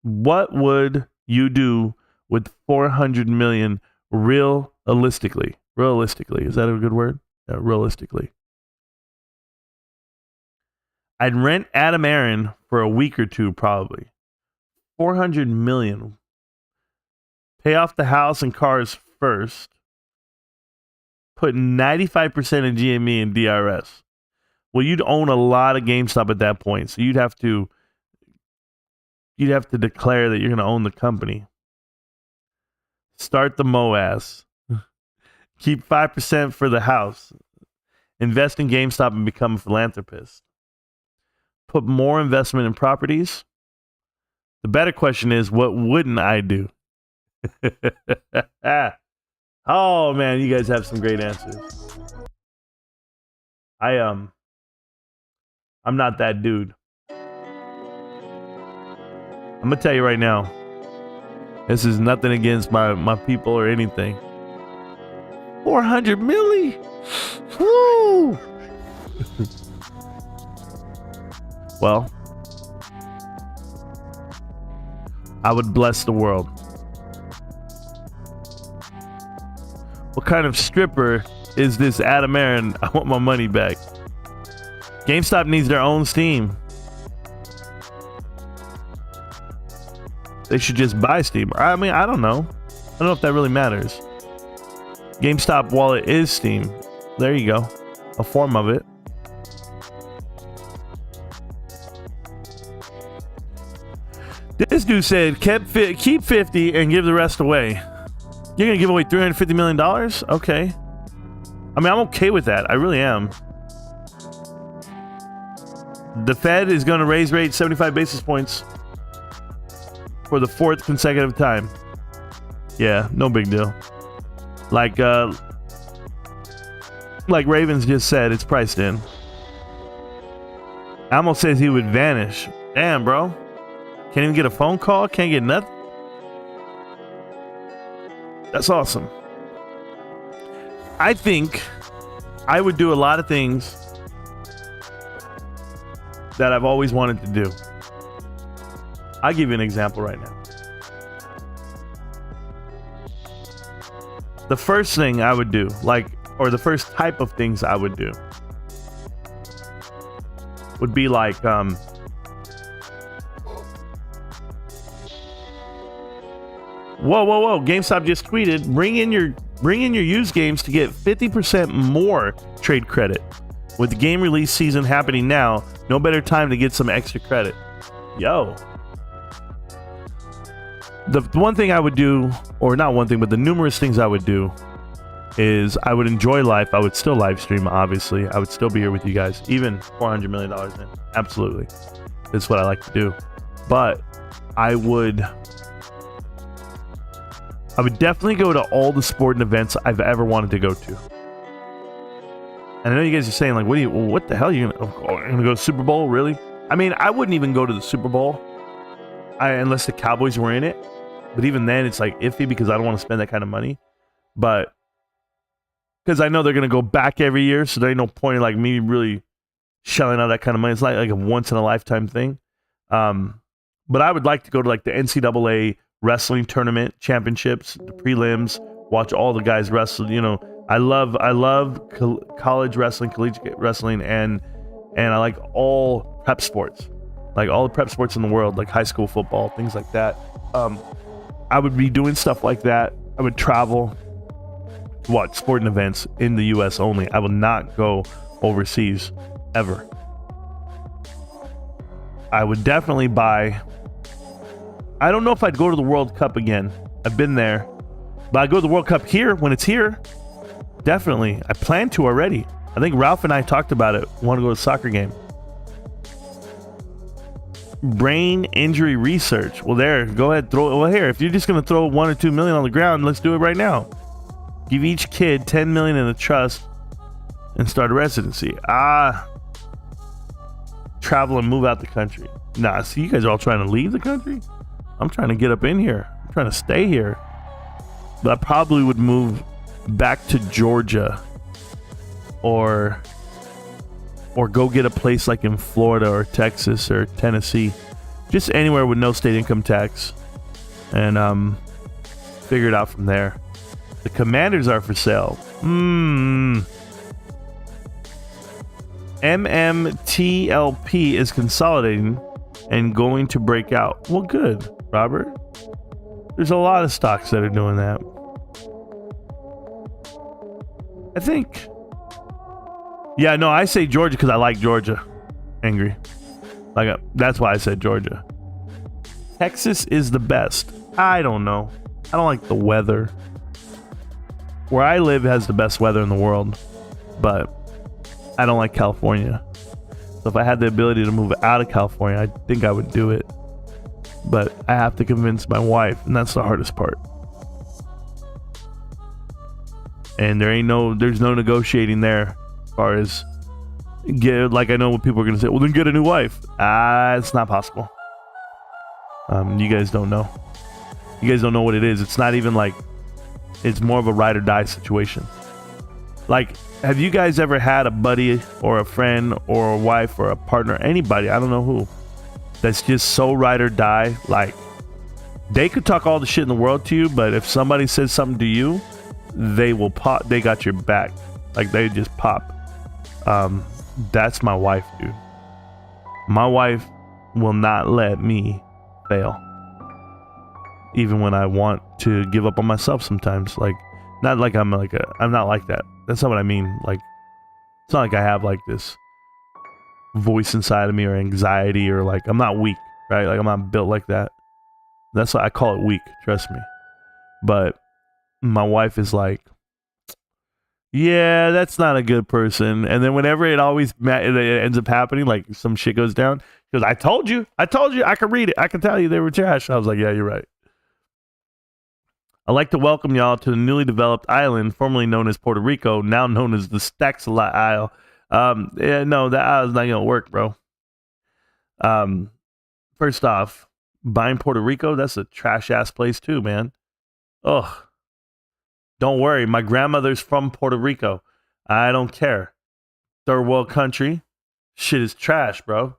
What would you do with 400 million realistically? Realistically, is that a good word? Yeah, realistically. I'd rent Adam Aaron for a week or two, probably. 400 million. Pay off the house and cars first. Put 95% of GME in DRS. Well, you'd own a lot of GameStop at that point, so you'd have to declare that you're going to own the company. Start the MOAS. Keep 5% for the house. Invest in GameStop and become a philanthropist. Put more investment in properties. The better question is, what wouldn't I do? Oh man, you guys have some great answers. I'm not that dude. I'm gonna tell you right now. This is nothing against my people or anything. 400 milli. Woo! Well, I would bless the world. What kind of stripper is this Adam Aaron? I want my money back. GameStop needs their own Steam. They should just buy Steam. I mean, I don't know. I don't know if that really matters. GameStop Wallet is Steam. There you go. A form of it. This dude said, keep 50 and give the rest away. You're going to give away $350 million? Okay. I mean, I'm okay with that. I really am. The Fed is going to raise rates 75 basis points for the 4th consecutive time. Yeah, no big deal. Like Ravens just said, it's priced in. Amo says he would vanish. Damn, bro. Can't even get a phone call? Can't get nothing? That's awesome. I think I would do a lot of things that I've always wanted to do. I'll give you an example right now. The first thing I would do, or the first type of things I would do, would be like, Whoa. GameStop just tweeted, bring in your used games to get 50% more trade credit. With the game release season happening now, no better time to get some extra credit. Yo. The one thing I would do, or not one thing, but the numerous things I would do, is I would enjoy life. I would still live stream, obviously. I would still be here with you guys, even $400 million in. Absolutely. That's what I like to do. But I would definitely go to all the sporting events I've ever wanted to go to. And I know you guys are saying, like, what the hell? You're gonna go to Super Bowl? Really? I mean, I wouldn't even go to the Super Bowl unless the Cowboys were in it. But even then, it's like iffy because I don't want to spend that kind of money. But because I know they're gonna go back every year, so there ain't no point in like me really shelling out that kind of money. It's like a once in a lifetime thing. But I would like to go to like the NCAA wrestling tournament championships, the prelims, watch all the guys wrestle. You know, I love college wrestling, collegiate wrestling, and I like all prep sports, like all the prep sports in the world, like high school football, things like that. I would be doing stuff like that. I would travel, watch sporting events in the U.S. only. I would not go overseas ever. I would definitely buy. I don't know if I'd go to the World Cup again. I've been there. But I'd go to the World Cup here when it's here. Definitely. I plan to already. I think Ralph and I talked about it. Want to go to a soccer game. Brain injury research. Well, there. Go ahead. Here. If you're just going to throw 1 or 2 million on the ground, let's do it right now. Give each kid 10 million in a trust and start a residency. Travel and move out the country. Nah, see, you guys are all trying to leave the country? I'm trying to get up in here. I'm trying to stay here. But I probably would move back to Georgia or go get a place like in Florida or Texas or Tennessee. Just anywhere with no state income tax. And figure it out from there. The Commanders are for sale. MMTLP is consolidating and going to break out. Well, good, Robert. There's a lot of stocks that are doing that. I think. Yeah, no, I say Georgia because I like Georgia. Angry. That's why I said Georgia. Texas is the best. I don't know. I don't like the weather. Where I live has the best weather in the world, but I don't like California. So if I had the ability to move out of California, I think I would do it. But I have to convince my wife, and that's the hardest part. And there's no negotiating there as far as like I know what people are going to say, well, then get a new wife. It's not possible. You guys don't know. You guys don't know what it is. It's not even like, it's more of a ride or die situation. Like, have you guys ever had a buddy or a friend or a wife or a partner, anybody, I don't know who, that's just so ride or die? Like, they could talk all the shit in the world to you, but if somebody says something to you, they will pop. They got your back. Like, they just pop. That's my wife, dude. My wife will not let me fail. Even when I want to give up on myself sometimes. Like, not like I'm not like that. That's not what I mean. Like, it's not like I have like this voice inside of me or anxiety or like, I'm not weak, right? Like, I'm not built like that. That's why I call it weak, trust me. But my wife is like, yeah, that's not a good person. And then whenever it ends up happening, like some shit goes down, she goes, I told you, I could read it. I can tell you they were trash. I was like, yeah, you're right. I'd like to welcome y'all to the newly developed island, formerly known as Puerto Rico, now known as the Stacks-a-Lot Isle. Yeah, no, that isle's not gonna work, bro. First off, buying Puerto Rico, that's a trash ass place too, man. Ugh. Don't worry, my grandmother's from Puerto Rico. I don't care. Third world country, shit is trash, bro.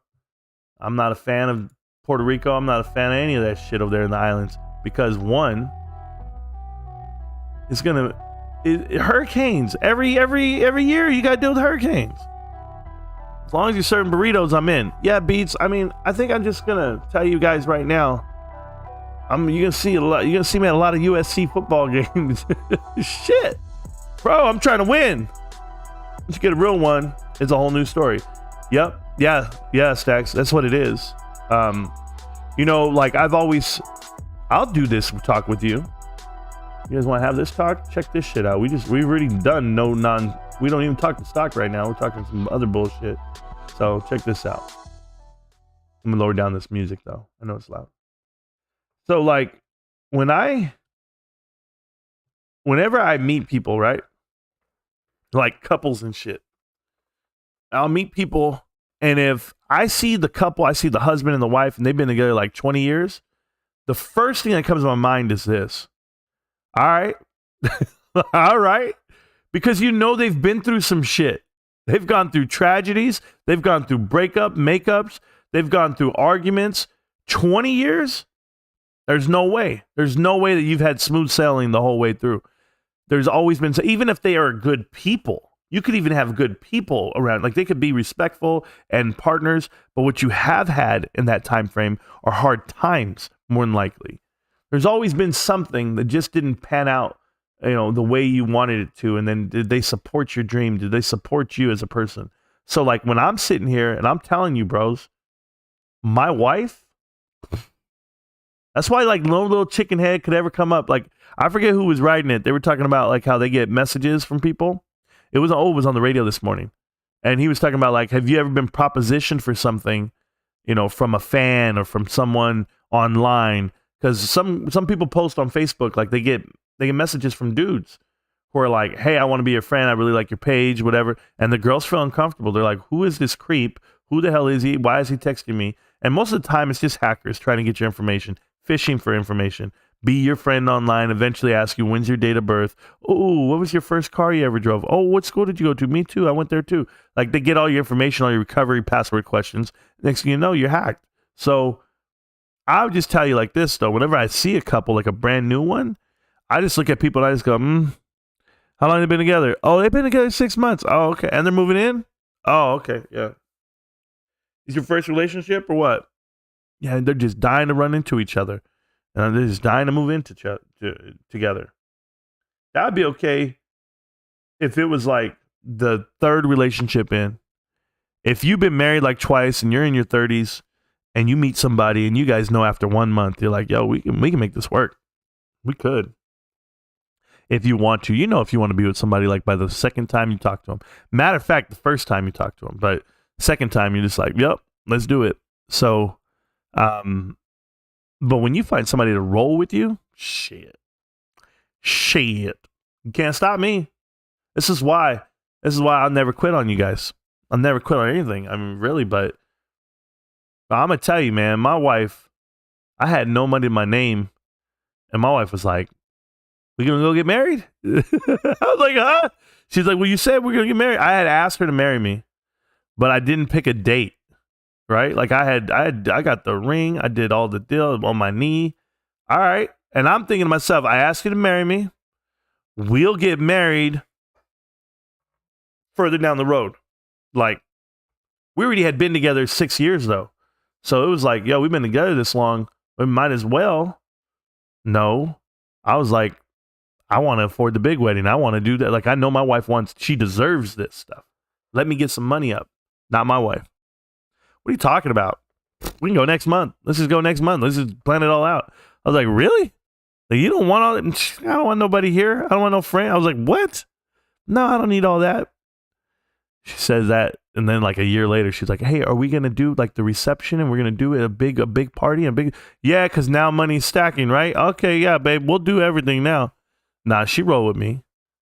I'm not a fan of Puerto Rico. I'm not a fan of any of that shit over there in the islands because one, it's gonna hurricanes every year. You gotta deal with hurricanes. As long as you're serving burritos, I'm in. Yeah, Beats. I mean, I think I'm just gonna tell you guys right now. You're gonna see a lot. You're gonna see me at a lot of USC football games. Shit, bro. I'm trying to win. Once you get a real one, it's a whole new story. Yep. Yeah, Stacks. That's what it is. You know, like I'll do this talk with you. You guys want to have this talk? Check this shit out. We've already done we don't even talk to stock right now. We're talking some other bullshit. So check this out. I'm gonna lower down this music though. I know it's loud. So like whenever I meet people, right? Like couples and shit. I'll meet people and if I see the couple, I see the husband and the wife and they've been together like 20 years, the first thing that comes to my mind is this. All right. All right. Because you know they've been through some shit. They've gone through tragedies. They've gone through makeups. They've gone through arguments. 20 years? There's no way. There's no way that you've had smooth sailing the whole way through. There's always been, even if they are good people, you could even have good people around. Like they could be respectful and partners, but what you have had in that time frame are hard times, more than likely. There's always been something that just didn't pan out, the way you wanted it to. And then did they support your dream? Did they support you as a person? So like when I'm sitting here and I'm telling you, bros, my wife, that's why like no little chicken head could ever come up. Like I forget who was writing it. They were talking about like how they get messages from people. It was on the radio this morning. And he was talking about like, have you ever been propositioned for something, from a fan or from someone online? Because some people post on Facebook, like they get messages from dudes who are like, hey, I want to be your friend. I really like your page, whatever. And the girls feel uncomfortable. They're like, who is this creep? Who the hell is he? Why is he texting me? And most of the time, it's just hackers trying to get your information, fishing for information. Be your friend online, eventually ask you, when's your date of birth? Oh, what was your first car you ever drove? Oh, what school did you go to? Me too. I went there too. Like they get all your information, all your recovery password questions. Next thing you know, you're hacked. So I would just tell you like this, though. Whenever I see a couple, like a brand new one, I just look at people and I just go, how long have they been together? Oh, they've been together 6 months. Oh, okay. And they're moving in? Oh, okay. Yeah. Is your first relationship or what? Yeah, they're just dying to run into each other. And they're just dying to move into together. That would be okay if it was like the third relationship in. If you've been married like twice and you're in your 30s, and you meet somebody and you guys know after 1 month, you're like, yo, we can make this work. We could. If you want to, if you want to be with somebody like by the second time you talk to them. Matter of fact, the first time you talk to them, but second time you're just like, yep, let's do it. So, but when you find somebody to roll with you, shit, you can't stop me. This is why I'll never quit on you guys. I'll never quit on anything. I mean, really, but I'm going to tell you, man, my wife, I had no money in my name. And my wife was like, we going to go get married? I was like, huh? She's like, well, you said we're going to get married. I had asked her to marry me, but I didn't pick a date, right? Like I got the ring. I did all the deal on my knee. All right. And I'm thinking to myself, I asked you to marry me. We'll get married further down the road. Like, we already had been together 6 years, though. So it was like, yo, we've been together this long. We might as well. No. I was like, I want to afford the big wedding. I want to do that. Like, I know my wife wants, she deserves this stuff. Let me get some money up. Not my wife. What are you talking about? We can go next month. Let's just go next month. Let's just plan it all out. I was like, really? Like, you don't want all that? I don't want nobody here. I don't want no friend. I was like, what? No, I don't need all that. She says that, and then like a year later, she's like, hey, are we going to do like the reception and we're going to do a big party? Yeah, because now money's stacking, right? Okay, yeah, babe, we'll do everything now. Nah, she rolled with me.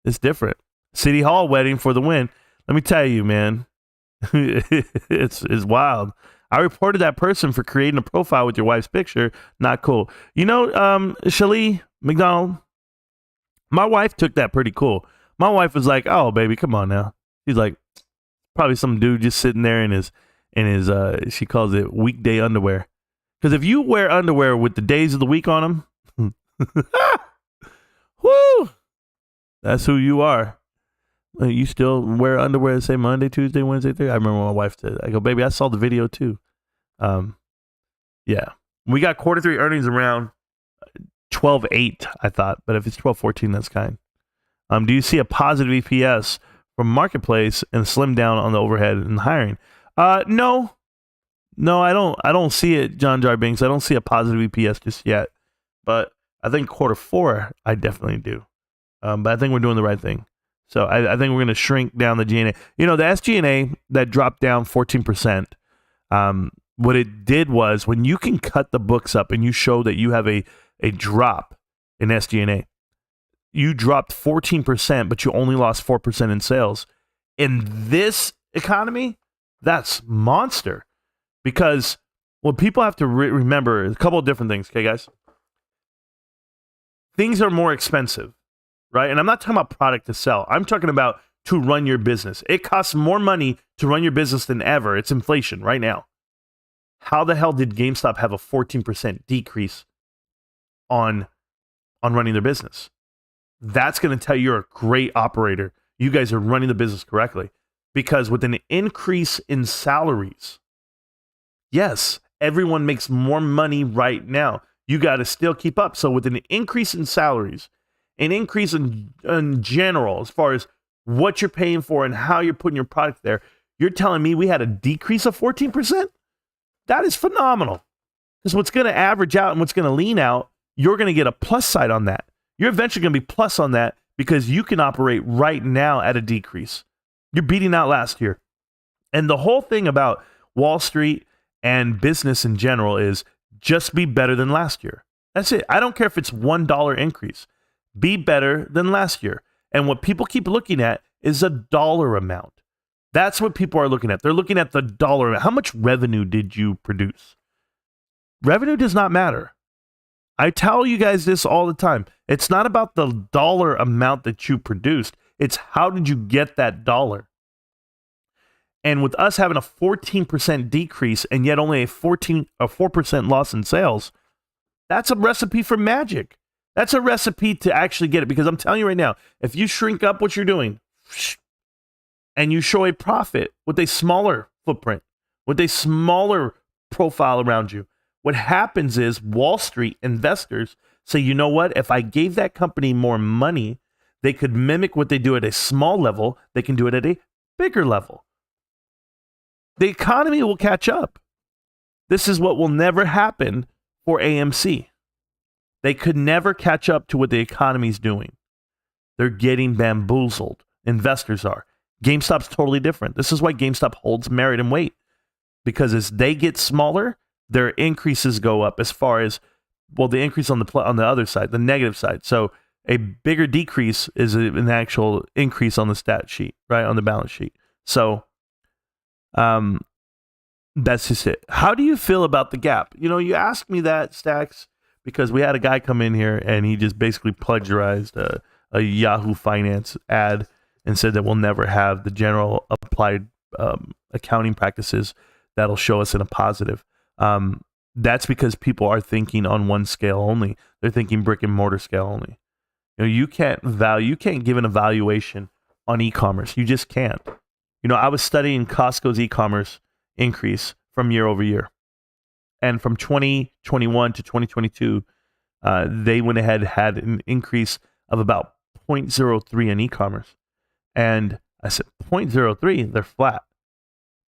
It's different. City Hall wedding for the win. Let me tell you, man, it's wild. I reported that person for creating a profile with your wife's picture. Not cool. You know, Shalee McDonald, my wife took that pretty cool. My wife was like, oh, baby, come on now. She's like, probably some dude just sitting there in his she calls it weekday underwear. Because if you wear underwear with the days of the week on them, whoo, that's who you are. You still wear underwear that say Monday, Tuesday, Wednesday, Thursday? I remember my wife said, I go, baby, I saw the video too. Yeah. We got quarter three earnings around 12.8, I thought. But if it's 12.14, that's kind. Do you see a positive EPS from Marketplace and slim down on the overhead and hiring? No, I don't see it, John Jarbinks. I don't see a positive EPS just yet. But I think quarter four, I definitely do. But I think we're doing the right thing. So I think we're going to shrink down the G&A. You know, the SG&A that dropped down 14%, what it did was when you can cut the books up and you show that you have a drop in SG&A, you dropped 14%, but you only lost 4% in sales. In this economy, that's monster. Because what people have to remember is a couple of different things, okay, guys? Things are more expensive. Right? And I'm not talking about product to sell. I'm talking about to run your business. It costs more money to run your business than ever. It's inflation right now. How the hell did GameStop have a 14% decrease on running their business? That's going to tell you you're a great operator. You guys are running the business correctly. Because with an increase in salaries, yes, everyone makes more money right now. You got to still keep up. So with an increase in salaries, an increase in general, as far as what you're paying for and how you're putting your product there, you're telling me we had a decrease of 14%? That is phenomenal. Because what's going to average out and what's going to lean out, you're going to get a plus side on that. You're eventually going to be plus on that because you can operate right now at a decrease. You're beating out last year. And the whole thing about Wall Street and business in general is just be better than last year. That's it. I don't care if it's $1 increase. Be better than last year. And what people keep looking at is a dollar amount. That's what people are looking at. They're looking at the dollar amount. How much revenue did you produce? Revenue does not matter. I tell you guys this all the time. It's not about the dollar amount that you produced. It's how did you get that dollar? And with us having a 14% decrease and yet only a 4% loss in sales, that's a recipe for magic. That's a recipe to actually get it. Because I'm telling you right now, if you shrink up what you're doing and you show a profit with a smaller footprint, with a smaller profile around you, what happens is Wall Street investors say, you know what? If I gave that company more money, they could mimic what they do at a small level. They can do it at a bigger level. The economy will catch up. This is what will never happen for AMC. They could never catch up to what the economy's doing. They're getting bamboozled. Investors are. GameStop's totally different. This is why GameStop holds merit and weight. Because as they get smaller, their increases go up as far as, well, the increase on the other side, the negative side. So a bigger decrease is an actual increase on the stat sheet, right, on the balance sheet. So that's just it. How do you feel about the gap? You know, you asked me that, Stacks, because we had a guy come in here and he just basically plagiarized a Yahoo Finance ad. and said that we'll never have the general applied accounting practices that'll show us in a positive. That's because people are thinking on one scale only. They're thinking brick and mortar scale only. You can't give an evaluation on e-commerce. You just can't. I was studying Costco's e-commerce increase from year over year. And from 2021 to 2022, they went ahead and had an increase of about 0.03 in e-commerce. And I said, 0.03, they're flat.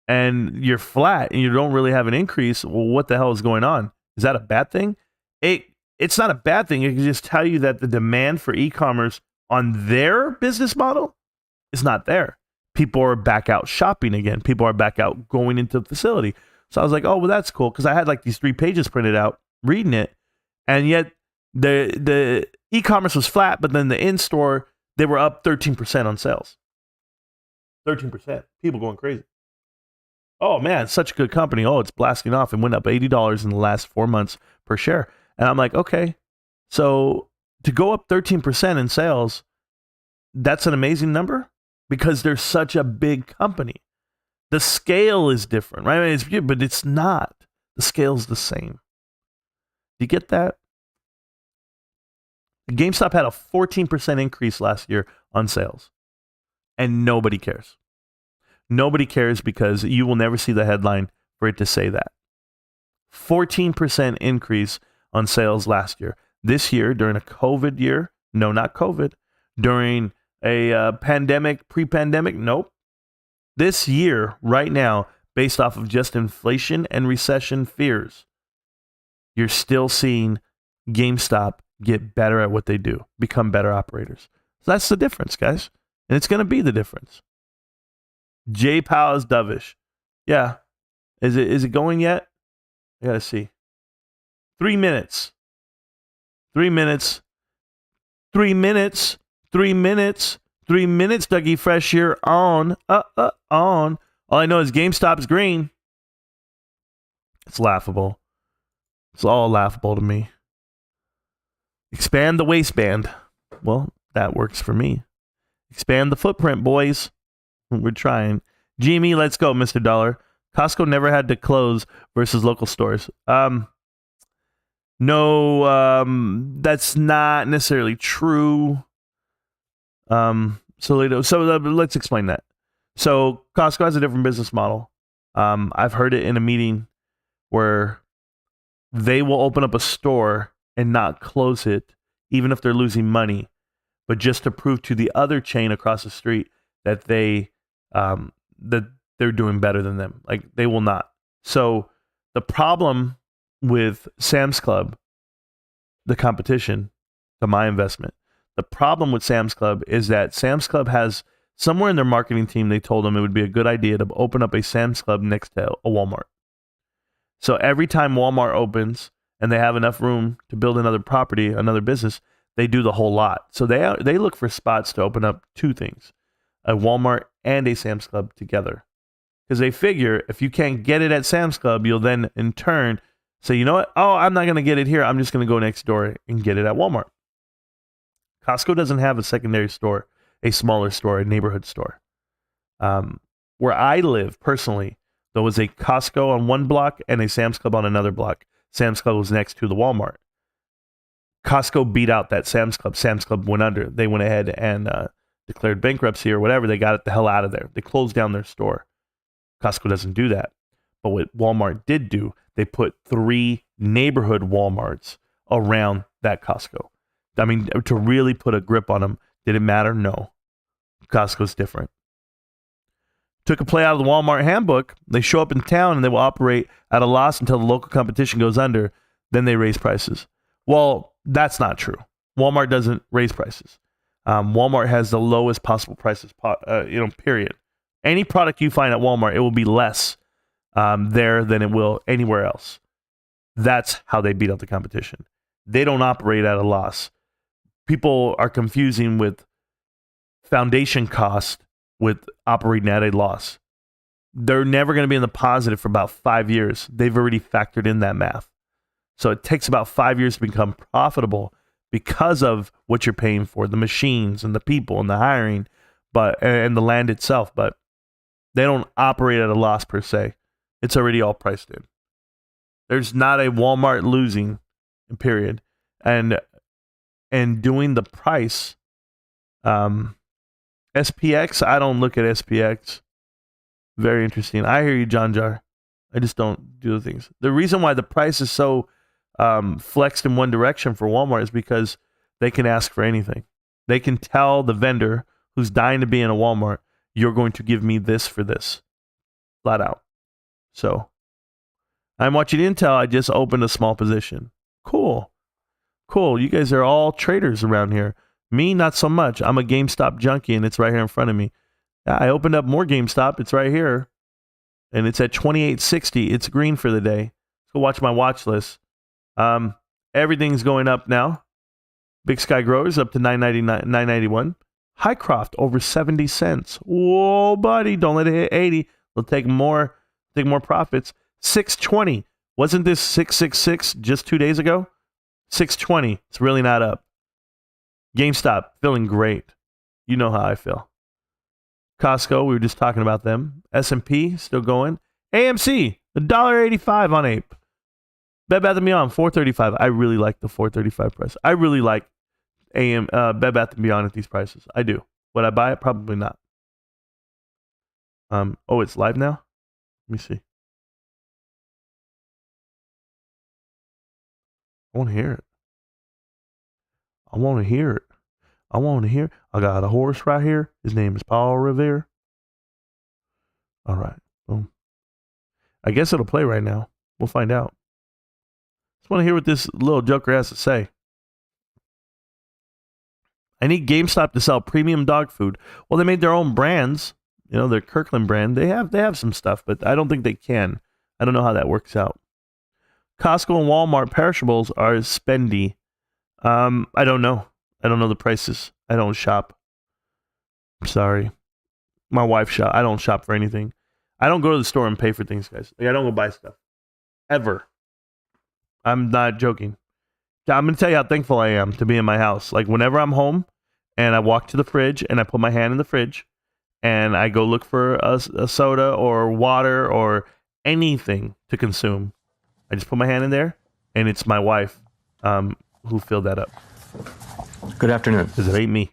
And you're flat and you don't really have an increase. Well, what the hell is going on? Is that a bad thing? It's not a bad thing. It can just tell you that the demand for e-commerce on their business model is not there. People are back out shopping again. People are back out going into the facility. So I was like, oh, well, that's cool. Because I had like these 3 pages printed out reading it. And yet the e-commerce was flat, but then the in-store, they were up 13% on sales. 13%. People going crazy. Oh, man, such a good company. Oh, it's blasting off and went up $80 in the last 4 months per share. And I'm like, okay, so to go up 13% in sales, that's an amazing number because they're such a big company. The scale is different, right? I mean, but it's not. The scale's the same. Do you get that? GameStop had a 14% increase last year on sales, and nobody cares. Nobody cares because you will never see the headline for it to say that. 14% increase on sales last year. This year, during a COVID year, no, not COVID. During a pandemic, pre-pandemic, nope. This year, right now, based off of just inflation and recession fears, you're still seeing GameStop get better at what they do, become better operators. So that's the difference, guys. And it's going to be the difference. J. Powell is dovish. Yeah. Is it going yet? I got to see. 3 minutes. 3 minutes. 3 minutes. 3 minutes. 3 minutes, Dougie Fresh here on. On. All I know is GameStop's green. It's laughable. It's all laughable to me. Expand the waistband. Well, that works for me. Expand the footprint, boys. We're trying. GME, let's go, Mr. Dollar. Costco never had to close versus local stores. No, that's not necessarily true. So let's explain that. So Costco has a different business model. I've heard it in a meeting where they will open up a store and not close it, even if they're losing money, but just to prove to the other chain across the street that that they're doing better than them. Like they will not. So the problem with Sam's Club, the competition to my investment, the problem with Sam's Club is that Sam's Club has somewhere in their marketing team, they told them it would be a good idea to open up a Sam's Club next to a Walmart. So every time Walmart opens and they have enough room to build another property, another business, they do the whole lot. So they look for spots to open up 2 things, a Walmart and a Sam's Club together. Because they figure if you can't get it at Sam's Club, you'll then in turn say, you know what? Oh, I'm not going to get it here. I'm just going to go next door and get it at Walmart. Costco doesn't have a secondary store, a smaller store, a neighborhood store. Where I live personally, there was a Costco on one block and a Sam's Club on another block. Sam's Club was next to the Walmart. Costco beat out that Sam's Club. Sam's Club went under. They went ahead and declared bankruptcy or whatever. They got it the hell out of there. They closed down their store. Costco doesn't do that. But what Walmart did do, they put 3 neighborhood Walmarts around that Costco. I mean, to really put a grip on them. Did it matter? No. Costco's different. Took a play out of the Walmart handbook. They show up in town and they will operate at a loss until the local competition goes under. Then they raise prices. Well, that's not true. Walmart doesn't raise prices. Walmart has the lowest possible prices, period. Any product you find at Walmart, it will be less there than it will anywhere else. That's how they beat out the competition. They don't operate at a loss. People are confusing with foundation cost with operating at a loss. They're never going to be in the positive for about 5 years. They've already factored in that math. So it takes about 5 years to become profitable because of what you're paying for, the machines and the people and the hiring. but and the land itself, but they don't operate at a loss per se. It's already all priced in. There's not a Walmart losing, period. And doing the price, SPX, I don't look at SPX. Very interesting. I hear you, John Jar. I just don't do the things. The reason why the price is so flexed in one direction for Walmart is because they can ask for anything. They can tell the vendor who's dying to be in a Walmart, you're going to give me this for this. Flat out. So, I'm watching Intel. I just opened a small position. Cool. You guys are all traders around here. Me, not so much. I'm a GameStop junkie, and it's right here in front of me. I opened up more GameStop. It's right here. And it's at 28.60. It's green for the day. Let's go watch my watch list. Everything's going up now. Big Sky Growers up to $9.91. Highcroft over 70 cents. Whoa, buddy. Don't let it hit 80. They'll take more profits. 620. Wasn't this 666 just 2 days ago? 620. It's really not up. GameStop, feeling great. You know how I feel. Costco, we were just talking about them. S&P, still going. AMC, $1.85 on Ape. Bed Bath & Beyond, $4.35. I really like the $4.35 price. I really like Bed Bath & Beyond at these prices. I do. Would I buy it? Probably not. Oh, it's live now? Let me see. I want to hear it. I got a horse right here. His name is Paul Revere. All right. Boom. I guess it'll play right now. We'll find out. Just want to hear what this little joker has to say. I need GameStop to sell premium dog food. Well, they made their own brands. You know, their Kirkland brand. They have some stuff, but I don't think they can. I don't know how that works out. Costco and Walmart perishables are spendy. I don't know. I don't know the prices. I don't shop. I'm sorry. My wife shop. I don't shop for anything. I don't go to the store and pay for things, guys. Like, I don't go buy stuff. Ever. I'm not joking. I'm going to tell you how thankful I am to be in my house. Like, whenever I'm home and I walk to the fridge and I put my hand in the fridge and I go look for a soda or water or anything to consume, I just put my hand in there and it's my wife who filled that up. Good afternoon. Because it ain't me.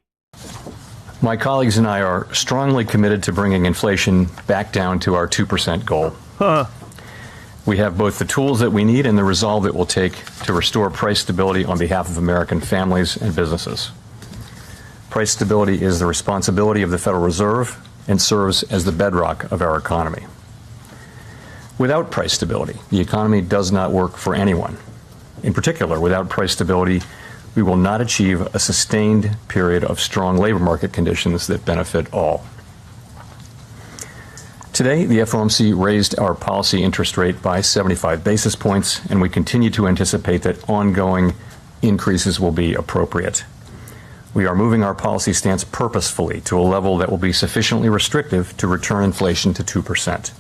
My colleagues and I are strongly committed to bringing inflation back down to our 2% goal. We have both the tools that we need and the resolve it will take to restore price stability on behalf of American families and businesses. Price stability is the responsibility of the Federal Reserve and serves as the bedrock of our economy. Without price stability, the economy does not work for anyone. In particular, without price stability, we will not achieve a sustained period of strong labor market conditions that benefit all. Today, the FOMC raised our policy interest rate by 75 basis points, and we continue to anticipate that ongoing increases will be appropriate. We are moving our policy stance purposefully to a level that will be sufficiently restrictive to return inflation to 2%.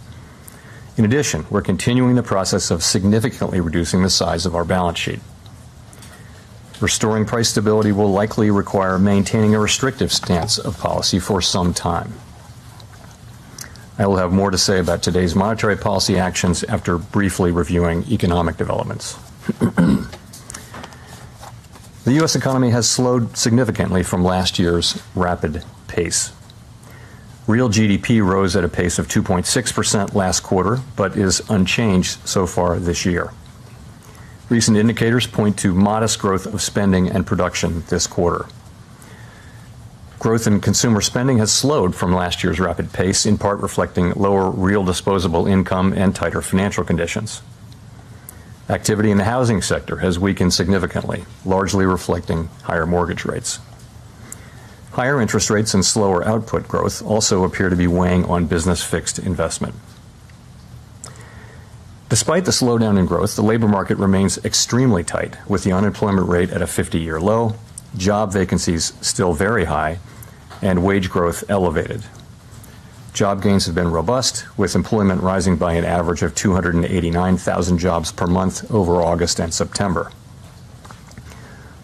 In addition, we're continuing the process of significantly reducing the size of our balance sheet. Restoring price stability will likely require maintaining a restrictive stance of policy for some time. I will have more to say about today's monetary policy actions after briefly reviewing economic developments. The U.S. economy has slowed significantly from last year's rapid pace. Real GDP rose at a pace of 2.6% last quarter, but is unchanged so far this year. Recent indicators point to modest growth of spending and production this quarter. Growth in consumer spending has slowed from last year's rapid pace, in part reflecting lower real disposable income and tighter financial conditions. Activity in the housing sector has weakened significantly, largely reflecting higher mortgage rates. Higher interest rates and slower output growth also appear to be weighing on business fixed investment. Despite the slowdown in growth, the labor market remains extremely tight, with the unemployment rate at a 50-year low, job vacancies still very high, and wage growth elevated. Job gains have been robust, with employment rising by an average of 289,000 jobs per month over August and September.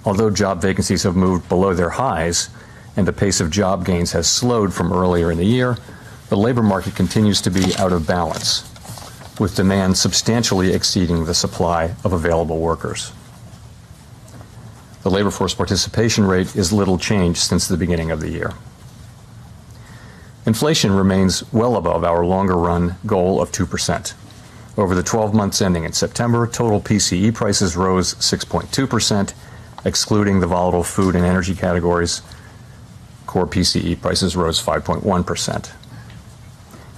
Although job vacancies have moved below their highs, and the pace of job gains has slowed from earlier in the year, the labor market continues to be out of balance, with demand substantially exceeding the supply of available workers. The labor force participation rate is little changed since the beginning of the year. Inflation remains well above our longer-run goal of 2%. Over the 12 months ending in September, total PCE prices rose 6.2%, excluding the volatile food and energy categories. Core PCE prices rose 5.1%.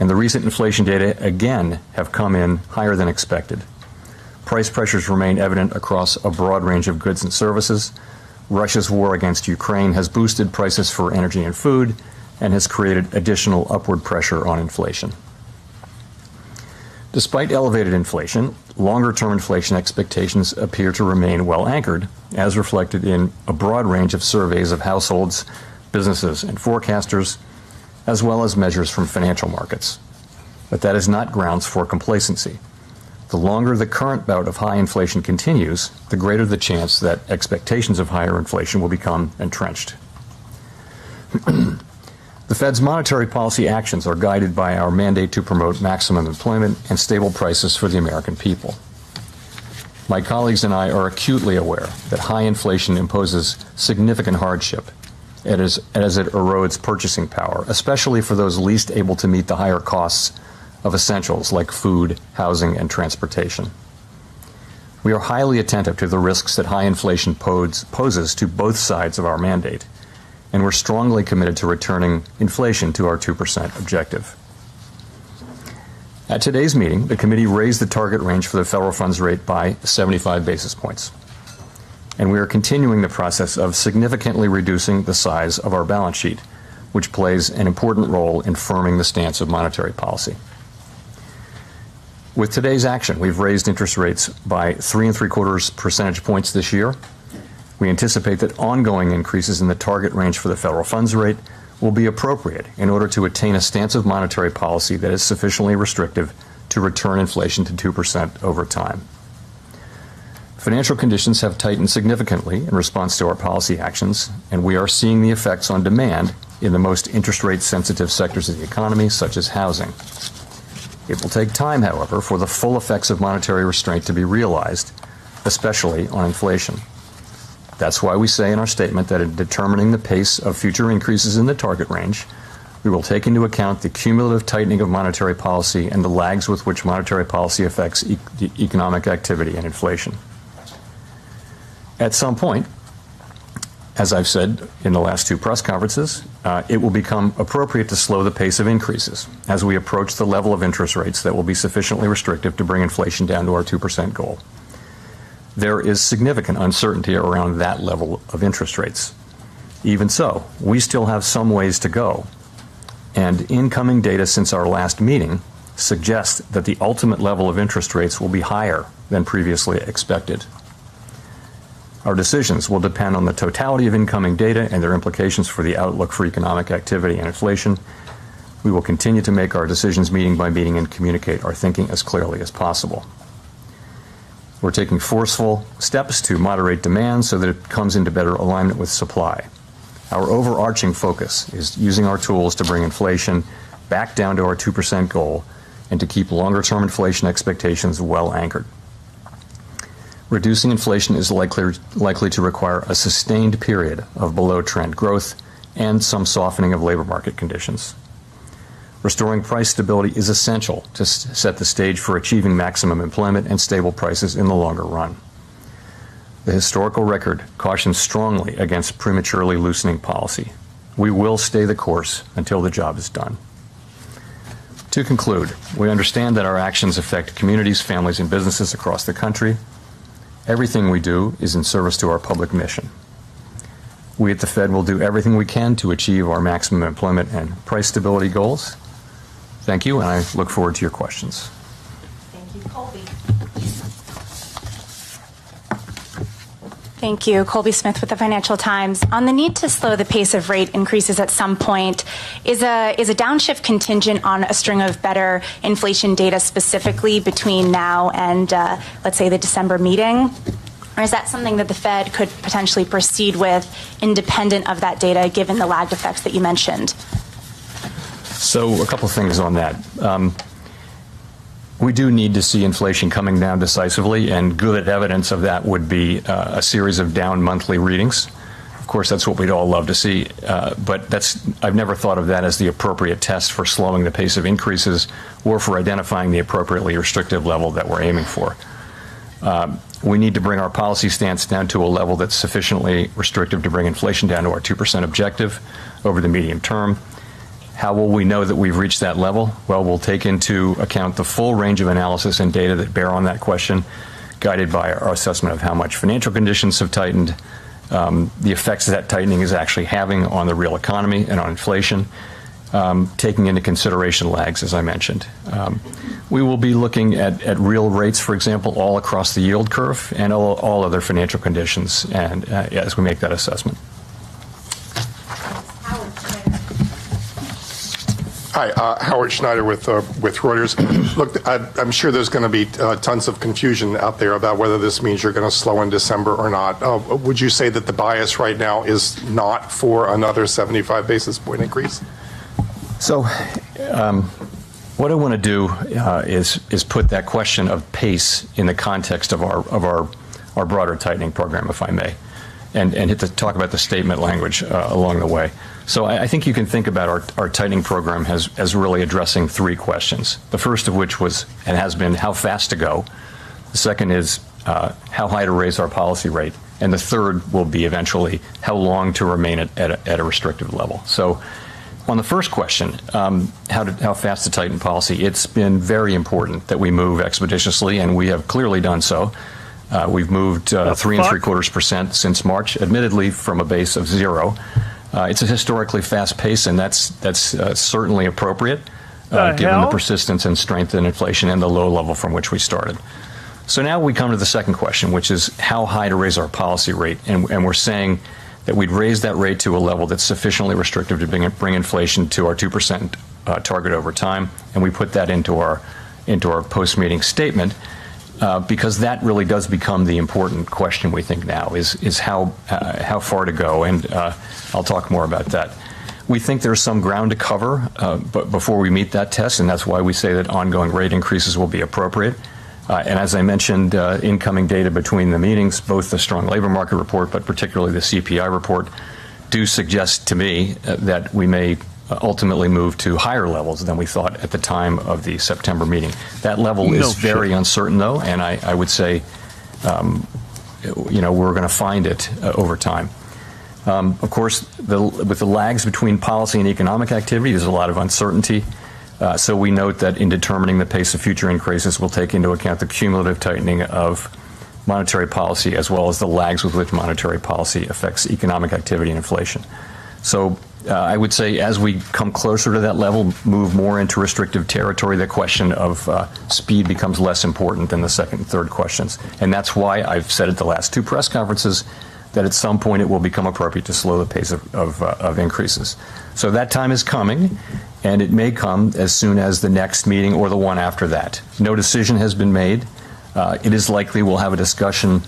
And the recent inflation data again have come in higher than expected. Price pressures remain evident across a broad range of goods and services. Russia's war against Ukraine has boosted prices for energy and food and has created additional upward pressure on inflation. Despite elevated inflation, longer-term inflation expectations appear to remain well anchored, as reflected in a broad range of surveys of households, businesses, and forecasters, as well as measures from financial markets. But that is not grounds for complacency. The longer the current bout of high inflation continues, the greater the chance that expectations of higher inflation will become entrenched. The Fed's monetary policy actions are guided by our mandate to promote maximum employment and stable prices for the American people. My colleagues and I are acutely aware that high inflation imposes significant hardship as it erodes purchasing power, especially for those least able to meet the higher costs of essentials like food, housing, and transportation. We are highly attentive to the risks that high inflation poses to both sides of our mandate, and we're strongly committed to returning inflation to our 2% objective. At today's meeting, the committee raised the target range for the federal funds rate by 75 basis points. And we are continuing the process of significantly reducing the size of our balance sheet, which plays an important role in firming the stance of monetary policy. With today's action, we've raised interest rates by 3.75 percentage points this year. We anticipate that ongoing increases in the target range for the federal funds rate will be appropriate in order to attain a stance of monetary policy that is sufficiently restrictive to return inflation to 2% over time. Financial conditions have tightened significantly in response to our policy actions, and we are seeing the effects on demand in the most interest rate sensitive sectors of the economy, such as housing. It will take time, however, for the full effects of monetary restraint to be realized, especially on inflation. That's why we say in our statement that in determining the pace of future increases in the target range, we will take into account the cumulative tightening of monetary policy and the lags with which monetary policy affects economic activity and inflation. At some point, as I've said in the last two press conferences, it will become appropriate to slow the pace of increases as we approach the level of interest rates that will be sufficiently restrictive to bring inflation down to our 2% goal. There is significant uncertainty around that level of interest rates. Even so, we still have some ways to go, and incoming data since our last meeting suggests that the ultimate level of interest rates will be higher than previously expected. Our decisions will depend on the totality of incoming data and their implications for the outlook for economic activity and inflation. We will continue to make our decisions meeting by meeting and communicate our thinking as clearly as possible. We're taking forceful steps to moderate demand so that it comes into better alignment with supply. Our overarching focus is using our tools to bring inflation back down to our 2% goal and to keep longer-term inflation expectations well anchored. Reducing inflation is likely to require a sustained period of below-trend growth and some softening of labor market conditions. Restoring price stability is essential to set the stage for achieving maximum employment and stable prices in the longer run. The historical record cautions strongly against prematurely loosening policy. We will stay the course until the job is done. To conclude, we understand that our actions affect communities, families, and businesses across the country. Everything we do is in service to our public mission. We at the Fed will do everything we can to achieve our maximum employment and price stability goals. Thank you, and I look forward to your questions. Thank you, Colby. Thank you. Colby Smith with the Financial Times. On the need to slow the pace of rate increases at some point, is a downshift contingent on a string of better inflation data specifically between now and, let's say, the December meeting? Or is that something that the Fed could potentially proceed with independent of that data, given the lagged effects that you mentioned? So a couple of things on that. We do need to see inflation coming down decisively, and good evidence of that would be a series of down monthly readings. Of course, that's what we'd all love to see, but I've never thought of that as the appropriate test for slowing the pace of increases or for identifying the appropriately restrictive level that we're aiming for. We need to bring our policy stance down to a level that's sufficiently restrictive to bring inflation down to our 2% objective over the medium term. How will we know that we've reached that level? Well, we'll take into account the full range of analysis and data that bear on that question, guided by our assessment of how much financial conditions have tightened, the effects that tightening is actually having on the real economy and on inflation, taking into consideration lags, as I mentioned. We will be looking at real rates, for example, all across the yield curve and all other financial conditions, and as we make that assessment. Hi, Howard Schneider with Reuters. Look, I'm sure there's going to be tons of confusion out there about whether this means you're going to slow in December or not. Would you say that the bias right now is not for another 75 basis point increase? So what I want to do is put that question of pace in the context of our broader tightening program, if I may, and talk about the statement language along the way. So I think you can think about our tightening program as really addressing three questions. The first of which was, and has been, how fast to go. The second is how high to raise our policy rate. And the third will be eventually how long to remain at a restrictive level. So on the first question, how fast to tighten policy, it's been very important that we move expeditiously, and we have clearly done so. We've moved 3.75% since March, admittedly from a base of 0. It's a historically fast pace, and that's certainly appropriate, given the persistence and strength in inflation and the low level from which we started. So now we come to the second question, which is how high to raise our policy rate, and we're saying that we'd raise that rate to a level that's sufficiently restrictive to bring inflation to our 2% target over time, and we put that into our post-meeting statement. Because that really does become the important question, we think now, is how far to go, and I'll talk more about that. We think there's some ground to cover but before we meet that test, and that's why we say that ongoing rate increases will be appropriate. And as I mentioned, incoming data between the meetings, both the strong labor market report, but particularly the CPI report, do suggest to me that we may ultimately move to higher levels than we thought at the time of the September meeting. That level is very uncertain, though, and I would say, we're going to find it over time. Of course, with the lags between policy and economic activity, there's a lot of uncertainty. So we note that in determining the pace of future increases, we'll take into account the cumulative tightening of monetary policy as well as the lags with which monetary policy affects economic activity and inflation. So I would say as we come closer to that level, move more into restrictive territory, the question of speed becomes less important than the second and third questions. And that's why I've said at the last two press conferences that at some point it will become appropriate to slow the pace of increases. So that time is coming, and it may come as soon as the next meeting or the one after that. No decision has been made. It is likely we'll have a discussion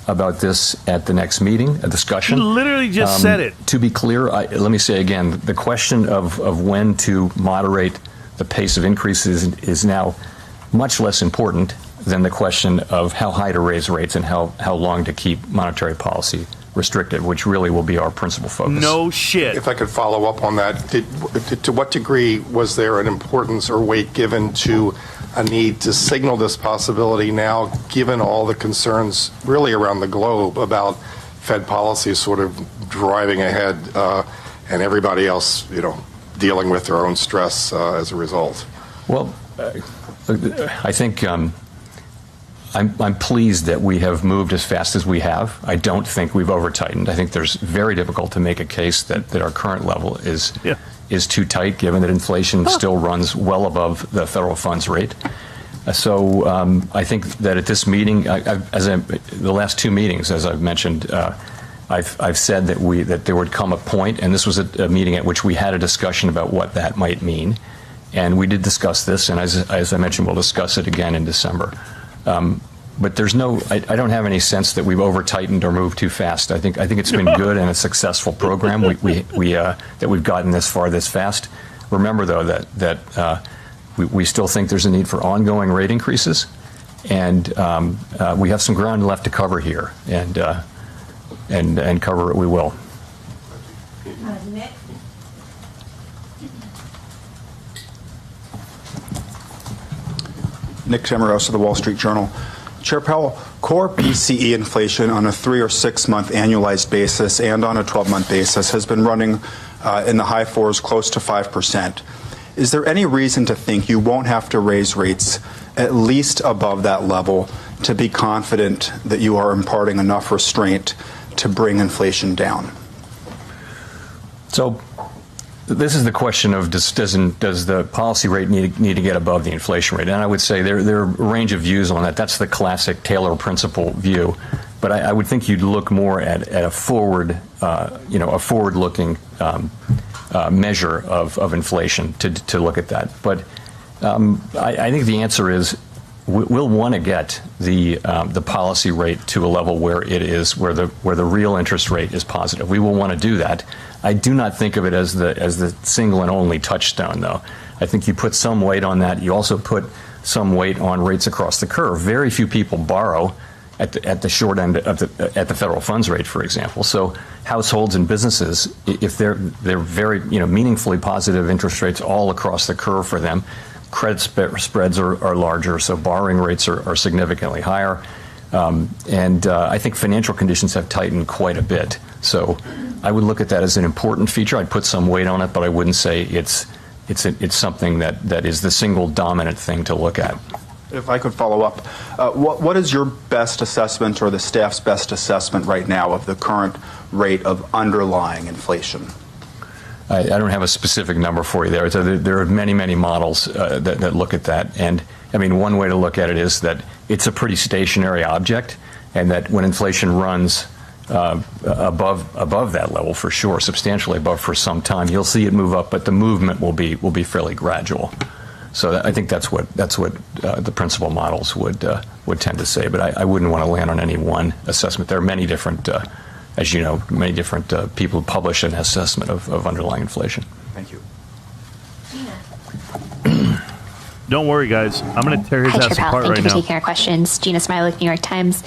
about this at the next meeting, a discussion. You literally just said it. To be clear, let me say again, the question of when to moderate the pace of increases is now much less important than the question of how high to raise rates and how long to keep monetary policy restrictive, which really will be our principal focus. No shit. If I could follow up on that, to what degree was there an importance or weight given to a need to signal this possibility now, given all the concerns really around the globe about Fed policy sort of driving ahead and everybody else, dealing with their own stress as a result? Well, I think I'm pleased that we have moved as fast as we have. I don't think we've over-tightened. I think there's very difficult to make a case that our current level is too tight, given that inflation still runs well above the federal funds rate. So I think that at this meeting, the last two meetings, as I've mentioned, I've said that there would come a point, and this was a meeting at which we had a discussion about what that might mean, and we did discuss this, and as I mentioned, we'll discuss it again in December. but there's no, I don't have any sense that we've over-tightened or moved too fast. I think it's been good and a successful program. That we've gotten this far this fast. Remember, though, that we still think there's a need for ongoing rate increases, and we have some ground left to cover here, and cover it we will. Nick? Nick Tamarosa, The Wall Street Journal. Chair Powell, core PCE inflation on a 3 or 6 month annualized basis and on a 12-month basis has been running in the high 4s, close to 5%. Is there any reason to think you won't have to raise rates at least above that level to be confident that you are imparting enough restraint to bring inflation down? So this is the question of does the policy rate need to get above the inflation rate? And I would say there are a range of views on that. That's the classic Taylor principle view. But I would think you'd look more at a forward, a forward-looking measure of inflation to look at that. But I think the answer is we'll want to get the policy rate to a level where it is where the real interest rate is positive. We will want to do that. I do not think of it as the single and only touchstone, though. I think you put some weight on that. You also put some weight on rates across the curve. Very few people borrow at the short end of at the federal funds rate, for example. So households and businesses, if they're very meaningfully positive interest rates all across the curve for them, credit spreads are larger, so borrowing rates are significantly higher. I think financial conditions have tightened quite a bit. So I would look at that as an important feature. I'd put some weight on it, but I wouldn't say it's something that is the single dominant thing to look at. If I could follow up, what is your best assessment or the staff's best assessment right now of the current rate of underlying inflation? I don't have a specific number for you there. There are many, many models that look at that. And I mean, one way to look at it is that it's a pretty stationary object, and that when inflation runs above that level, for sure, substantially above for some time, you'll see it move up, but the movement will be fairly gradual. So I think that's what the principal models would tend to say. But I wouldn't want to land on any one assessment. There are many different, as you know, people who publish an assessment of underlying inflation. Thank you. Don't worry, guys. I'm going to tear his ass apart right now. Thank you for taking our questions. Gina Smilek, New York Times.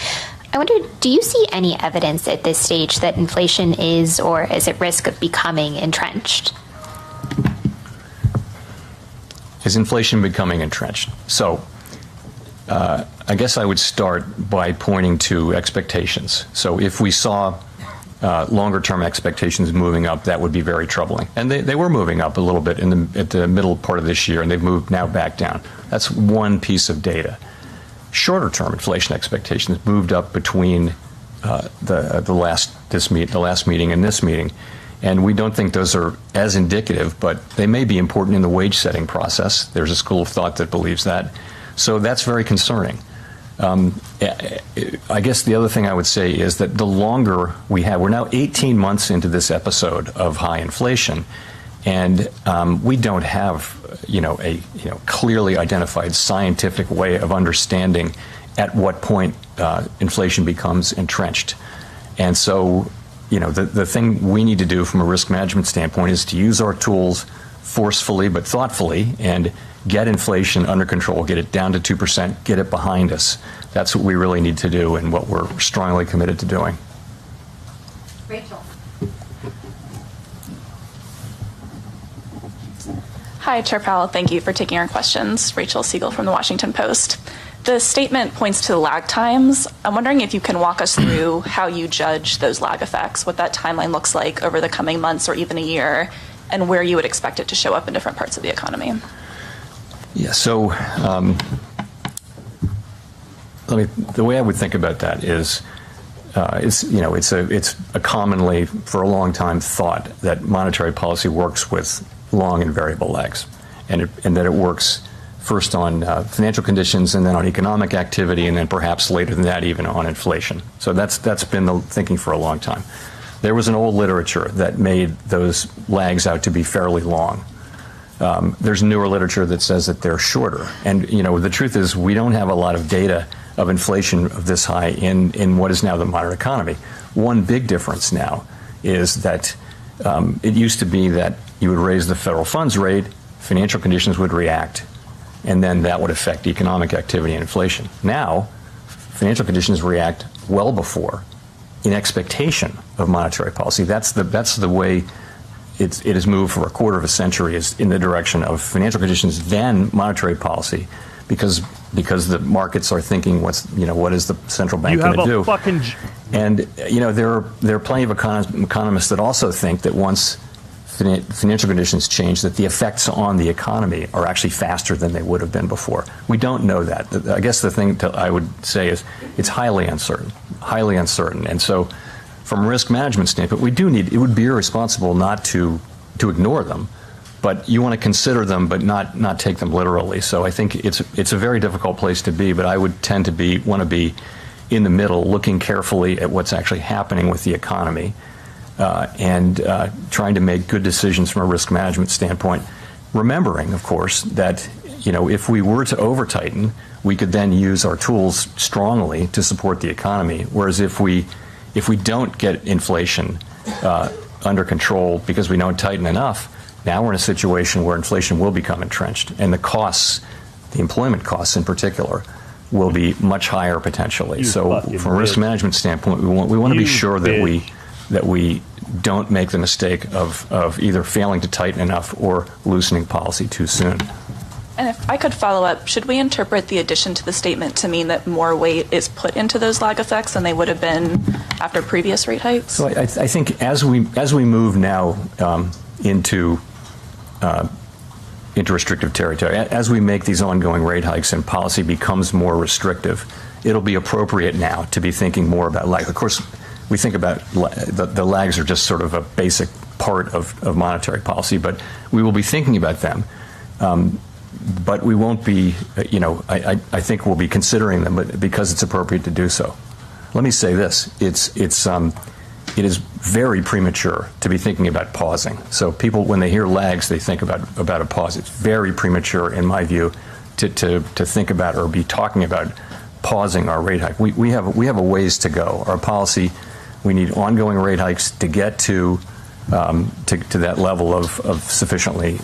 I wonder, do you see any evidence at this stage that inflation is or is at risk of becoming entrenched? Is inflation becoming entrenched? So I guess I would start by pointing to expectations. So if we saw longer-term expectations moving up, that would be very troubling. And they were moving up a little bit at the middle part of this year, and they've moved now back down. That's one piece of data. Shorter-term inflation expectations moved up between the last meeting and this meeting, and we don't think those are as indicative, but they may be important in the wage-setting process. There's a school of thought that believes that. So that's very concerning. I guess the other thing I would say is that the longer we're now 18 months into this episode of high inflation, and we don't have a clearly identified scientific way of understanding at what point inflation becomes entrenched. And so the thing we need to do from a risk management standpoint is to use our tools forcefully but thoughtfully and get inflation under control, get it down to 2%, get it behind us. That's what we really need to do and what we're strongly committed to doing. Rachel. Hi, Chair Powell. Thank you for taking our questions. Rachel Siegel from The Washington Post. The statement points to lag times. I'm wondering if you can walk us through how you judge those lag effects, what that timeline looks like over the coming months or even a year, and where you would expect it to show up in different parts of the economy. Yeah, so the way I would think about that is, it's a commonly, for a long time, thought that monetary policy works with long and variable lags, and that it works first on financial conditions and then on economic activity, and then perhaps later than that even on inflation. So that's been the thinking for a long time. There was an old literature that made those lags out to be fairly long. There's newer literature that says that they're shorter. And the truth is we don't have a lot of data of inflation of this high in what is now the modern economy. One big difference now is that it used to be that you would raise the federal funds rate, financial conditions would react, and then that would affect economic activity and inflation. Now, financial conditions react well before, in expectation of monetary policy. That's the way it has moved for a quarter of a century, is in the direction of financial conditions, then monetary policy, because the markets are thinking, what is the central bank going to do? And there are plenty of economists that also think that once financial conditions change, that the effects on the economy are actually faster than they would have been before. We don't know that. I guess the thing I would say is it's highly uncertain. And so from a risk management standpoint, it would be irresponsible not to ignore them, but you want to consider them, but not take them literally. So I think it's a very difficult place to be, but I would tend to want to be in the middle, looking carefully at what's actually happening with the economy, and trying to make good decisions from a risk management standpoint, remembering, of course, that if we were to over-tighten, we could then use our tools strongly to support the economy, whereas if we don't get inflation under control because we don't tighten enough, now we're in a situation where inflation will become entrenched, and the costs, the employment costs in particular, will be much higher potentially. So from a risk management standpoint, we want to be sure that we don't make the mistake of either failing to tighten enough or loosening policy too soon. And if I could follow up, should we interpret the addition to the statement to mean that more weight is put into those lag effects than they would have been after previous rate hikes? So I think as we move now into restrictive territory, as we make these ongoing rate hikes and policy becomes more restrictive, it'll be appropriate now to be thinking more about lag. Of course, we think about the lags are just sort of a basic part of monetary policy, but we will be thinking about them. But we won't be, I think we'll be considering them, but because it's appropriate to do so. Let me say this: it is very premature to be thinking about pausing. So people, when they hear lags, they think about a pause. It's very premature, in my view, to think about or be talking about pausing our rate hike. We have a ways to go. Our policy, we need ongoing rate hikes to get to that level of sufficiently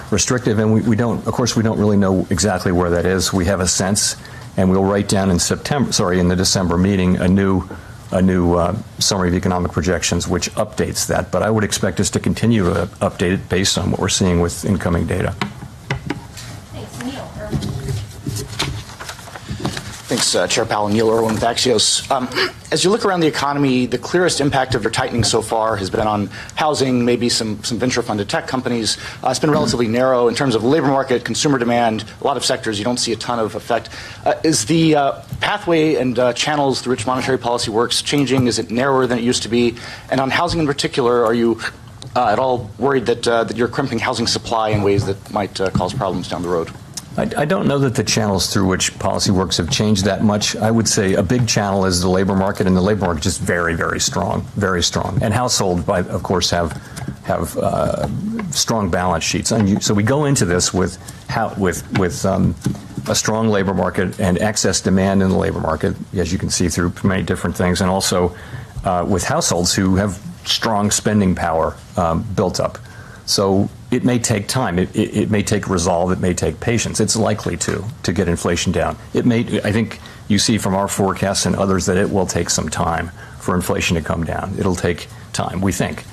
restrictive, and we don't really know exactly where that is. We have a sense, and we'll write down in the December meeting a new summary of economic projections which updates that. But I would expect us to continue to update it based on what we're seeing with incoming data. Thanks, Chair Powell. Neil Irwin with Axios. As you look around the economy, the clearest impact of your tightening so far has been on housing, maybe some venture-funded tech companies. It's been relatively narrow in terms of labor market, consumer demand. A lot of sectors you don't see a ton of effect. Is the pathway and channels through which monetary policy works changing? Is it narrower than it used to be? And on housing in particular, are you at all worried that you're crimping housing supply in ways that might cause problems down the road? I don't know that the channels through which policy works have changed that much. I would say a big channel is the labor market, and the labor market is very, very strong, very strong. And households, of course, have strong balance sheets. And so we go into this with a strong labor market and excess demand in the labor market, as you can see through many different things, and also with households who have strong spending power built up. So it may take time. It may take resolve. It may take patience. It's likely to get inflation down. I think you see from our forecasts and others that it will take some time for inflation to come down. It'll take time, we think.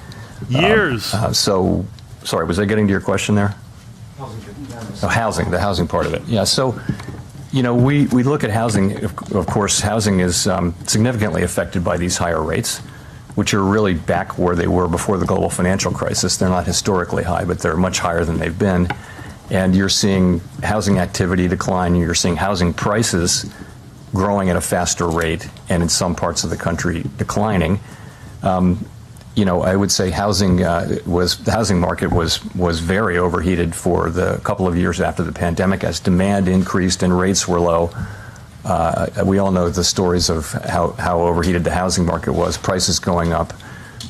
Years. Sorry, was I getting to your question there? Housing, the housing part of it. Yeah, so, we look at housing. Of course, housing is significantly affected by these higher rates, which are really back where they were before the global financial crisis. They're not historically high, but they're much higher than they've been. And you're seeing housing activity decline. You're seeing housing prices growing at a faster rate, and in some parts of the country declining. I would say the housing market was very overheated for the couple of years after the pandemic as demand increased and rates were low. We all know the stories of how overheated the housing market was, prices going up,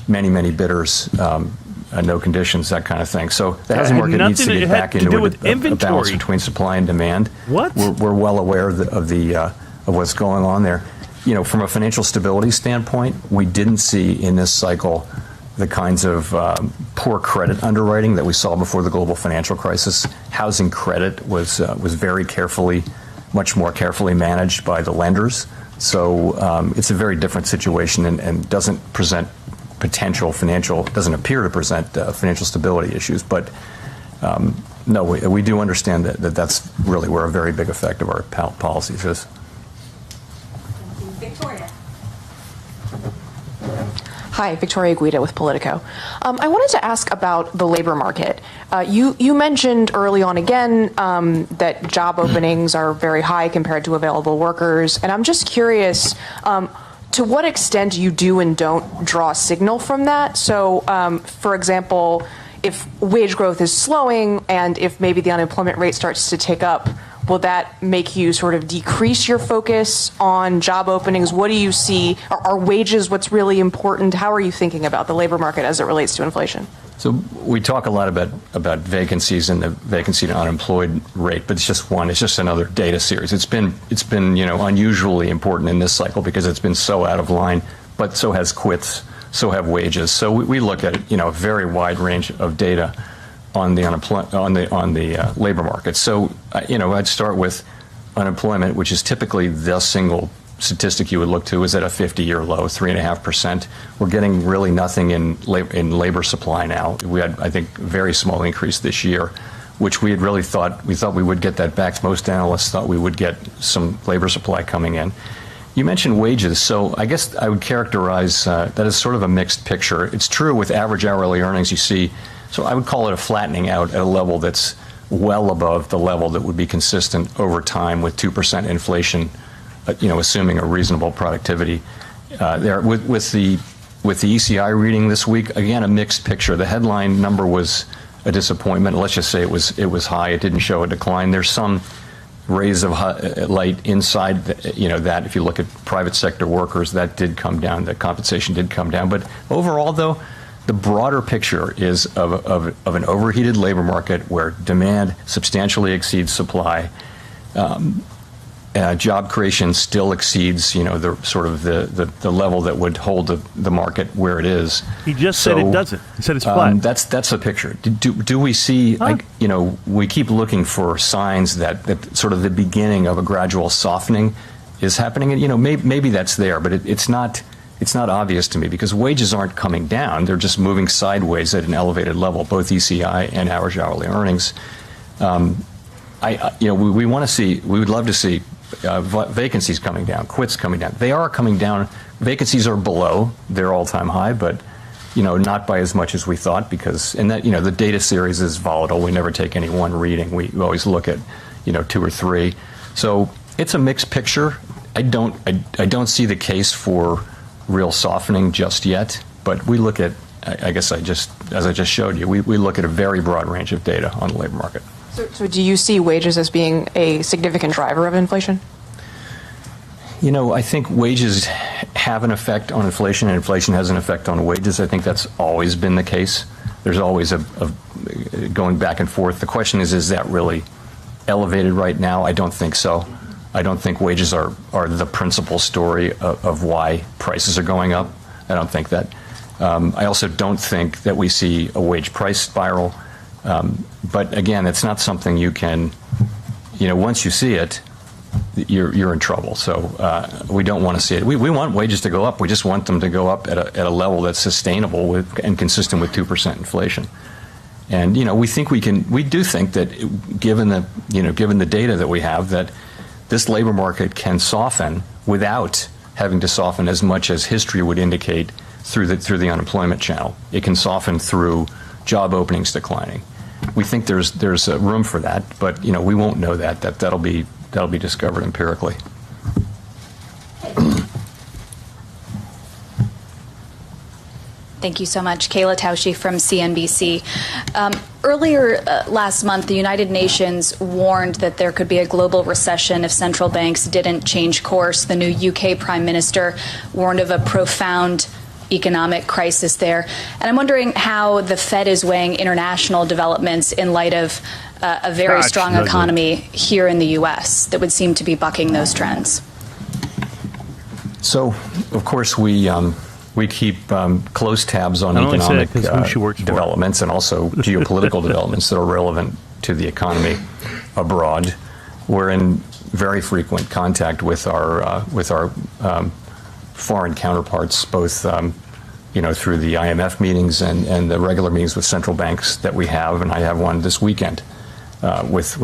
many bidders, no conditions, that kind of thing. So the housing market needs to get back into a balance between supply and demand. What? We're well aware of of what's going on there. From a financial stability standpoint, we didn't see in this cycle the kinds of poor credit underwriting that we saw before the global financial crisis. Housing credit was very much more carefully managed by the lenders. So it's a very different situation and doesn't appear to present financial stability issues. But no, we do understand that that's really where a very big effect of our policies is. Victoria. Hi, Victoria Guida with Politico. I wanted to ask about the labor market. You mentioned early on again that job openings are very high compared to available workers, and I'm just curious to what extent you do and don't draw a signal from that. So, for example, if wage growth is slowing and if maybe the unemployment rate starts to tick up, will that make you sort of decrease your focus on job openings? What do you see? Are wages what's really important? How are you thinking about the labor market as it relates to inflation? So we talk a lot about vacancies and the vacancy to unemployed rate, but it's just one. It's just another data series. It's been unusually important in this cycle because it's been so out of line. But so has quits, so have wages. So we look at a very wide range of data on the labor market. So I'd start with unemployment, which is typically the single statistic you would look to, is at a 50-year low, 3.5%. We're getting really nothing in labor supply now. We had, I think, a very small increase this year, which we had really thought we would get that back. Most analysts thought we would get some labor supply coming in. You mentioned wages, so I guess I would characterize that as sort of a mixed picture. It's true with average hourly earnings you see. So I would call it a flattening out at a level that's well above the level that would be consistent over time with 2% inflation, assuming a reasonable productivity. There with the ECI reading this week, again, a mixed picture. The headline number was a disappointment. Let's just say it was high. It didn't show a decline. There's some rays of light inside, that if you look at private sector workers, that did come down. The compensation did come down. But overall, though, the broader picture is of an overheated labor market where demand substantially exceeds supply. Job creation still exceeds, the sort of the level that would hold the market where it is. He just said it doesn't. He said it's flat. That's a picture. Do we see? We keep looking for signs that sort of the beginning of a gradual softening is happening, and maybe that's there, but it's not. It's not obvious to me because wages aren't coming down; they're just moving sideways at an elevated level, both ECI and average hourly earnings. We want to see. We would love to see vacancies coming down, quits coming down. They are coming down. Vacancies are below their all-time high, but not by as much as we thought because the data series is volatile. We never take any one reading. We always look at 2 or 3. So it's a mixed picture. I don't see the case for real softening just yet, but we look at, as I just showed you, we look at a very broad range of data on the labor market. So do you see wages as being a significant driver of inflation? I think wages have an effect on inflation and inflation has an effect on wages. I think that's always been the case. There's always a going back and forth. The question is that really elevated right now? I don't think so. I don't think wages are the principal story of why prices are going up. I don't think that. I also don't think that we see a wage price spiral. But again, it's not something you can, once you see it, you're in trouble. So we don't want to see it. We want wages to go up. We just want them to go up at a level that's sustainable and consistent with 2% inflation. And we do think that given the data that we have, that this labor market can soften without having to soften as much as history would indicate through the unemployment channel. It can soften through job openings declining. We think there's room for that, but we won't know that. That'll be discovered empirically. Thank you so much. Kayla Tausche from CNBC. Earlier last month, the United Nations warned that there could be a global recession if central banks didn't change course. The new UK Prime Minister warned of a profound economic crisis there. And I'm wondering how the Fed is weighing international developments in light of a very strong economy here in the U.S. that would seem to be bucking those trends. So, of course, we keep close tabs on economic developments and also geopolitical developments that are relevant to the economy abroad. We're in very frequent contact with our foreign counterparts, both through the IMF meetings and the regular meetings with central banks that we have, and I have one this weekend with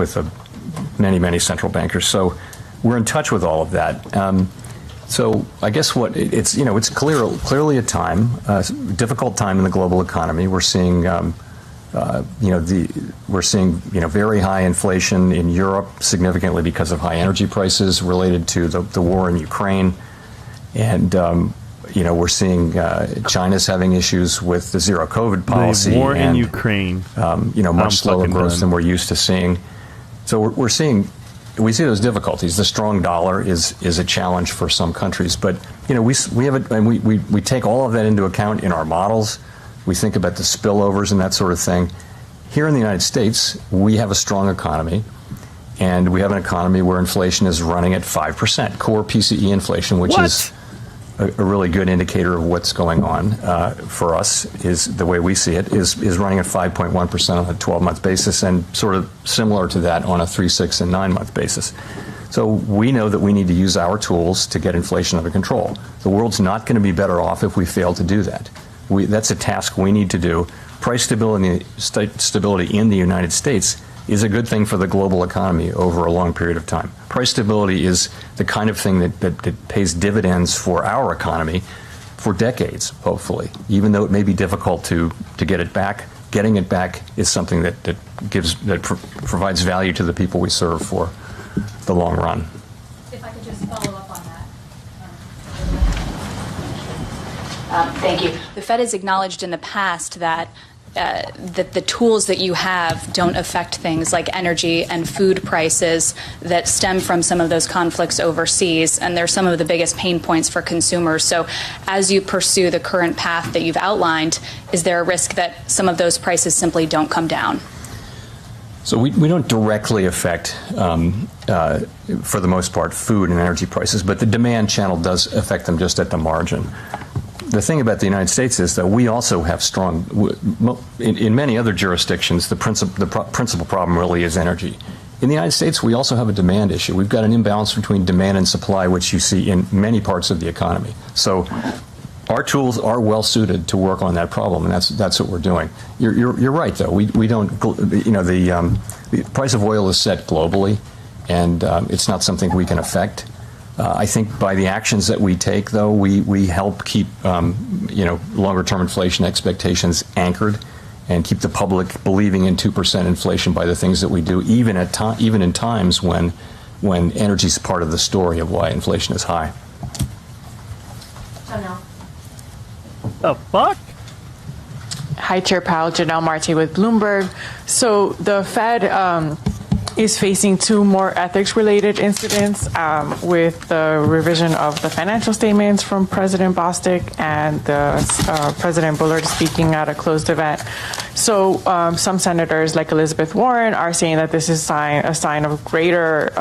many central bankers. So we're in touch with all of that. So I guess it's clearly a difficult time in the global economy. We're seeing very high inflation in Europe, significantly because of high energy prices related to the war in Ukraine, and we're seeing China's having issues with the zero COVID policy. The war in Ukraine, much slower growth than we're used to seeing. So we see those difficulties. The strong dollar is a challenge for some countries, but we take all of that into account in our models. We think about the spillovers and that sort of thing. Here in the United States, we have a strong economy, and we have an economy where inflation is running at 5%, core PCE inflation, which is a really good indicator of what's going on for us. Is the way we see it is running at 5.1% on a 12-month basis, and sort of similar to that on a 3, 6, and 9-month basis. So we know that we need to use our tools to get inflation under control. The world's not going to be better off if we fail to do that. That's a task we need to do. Price stability in the United States is a good thing for the global economy over a long period of time. Price stability is the kind of thing that pays dividends for our economy for decades, hopefully. Even though it may be difficult to get it back, getting it back is something that provides value to the people we serve for the long run. If I could just follow up on that. Thank you. The Fed has acknowledged in the past that the tools that you have don't affect things like energy and food prices that stem from some of those conflicts overseas, and they're some of the biggest pain points for consumers. So as you pursue the current path that you've outlined, is there a risk that some of those prices simply don't come down? So we don't directly affect, for the most part, food and energy prices, but the demand channel does affect them just at the margin. The thing about the United States is that we also have strong, in many other jurisdictions, the principal problem really is energy. In the United States, we also have a demand issue. We've got an imbalance between demand and supply, which you see in many parts of the economy. So our tools are well suited to work on that problem, and that's what we're doing. You're right, though. We don't, the price of oil is set globally, and it's not something we can affect. I think by the actions that we take, though, we help keep longer-term inflation expectations anchored, and keep the public believing in 2% inflation by the things that we do, even in times when energy is part of the story of why inflation is high. The fuck? Hi, Chair Powell. Janelle Marte with Bloomberg. So the Fed is facing 2 more ethics-related incidents with the revision of the financial statements from President Bostic and President Bullard speaking at a closed event. So some senators, like Elizabeth Warren, are saying that this is a sign of greater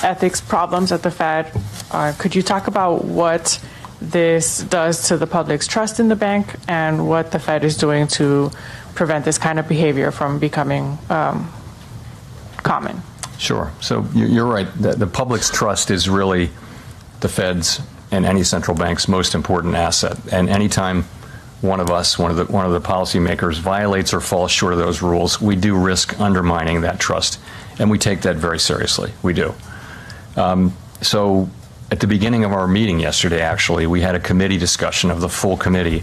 ethics problems at the Fed. Could you talk about what this does to the public's trust in the bank and what the Fed is doing to prevent this kind of behavior from becoming common? Sure. So you're right. The public's trust is really the Fed's and any central bank's most important asset. And anytime one of the policymakers violates or falls short of those rules, we do risk undermining that trust, and we take that very seriously. We do. So at the beginning of our meeting yesterday, actually, we had a committee discussion of the full committee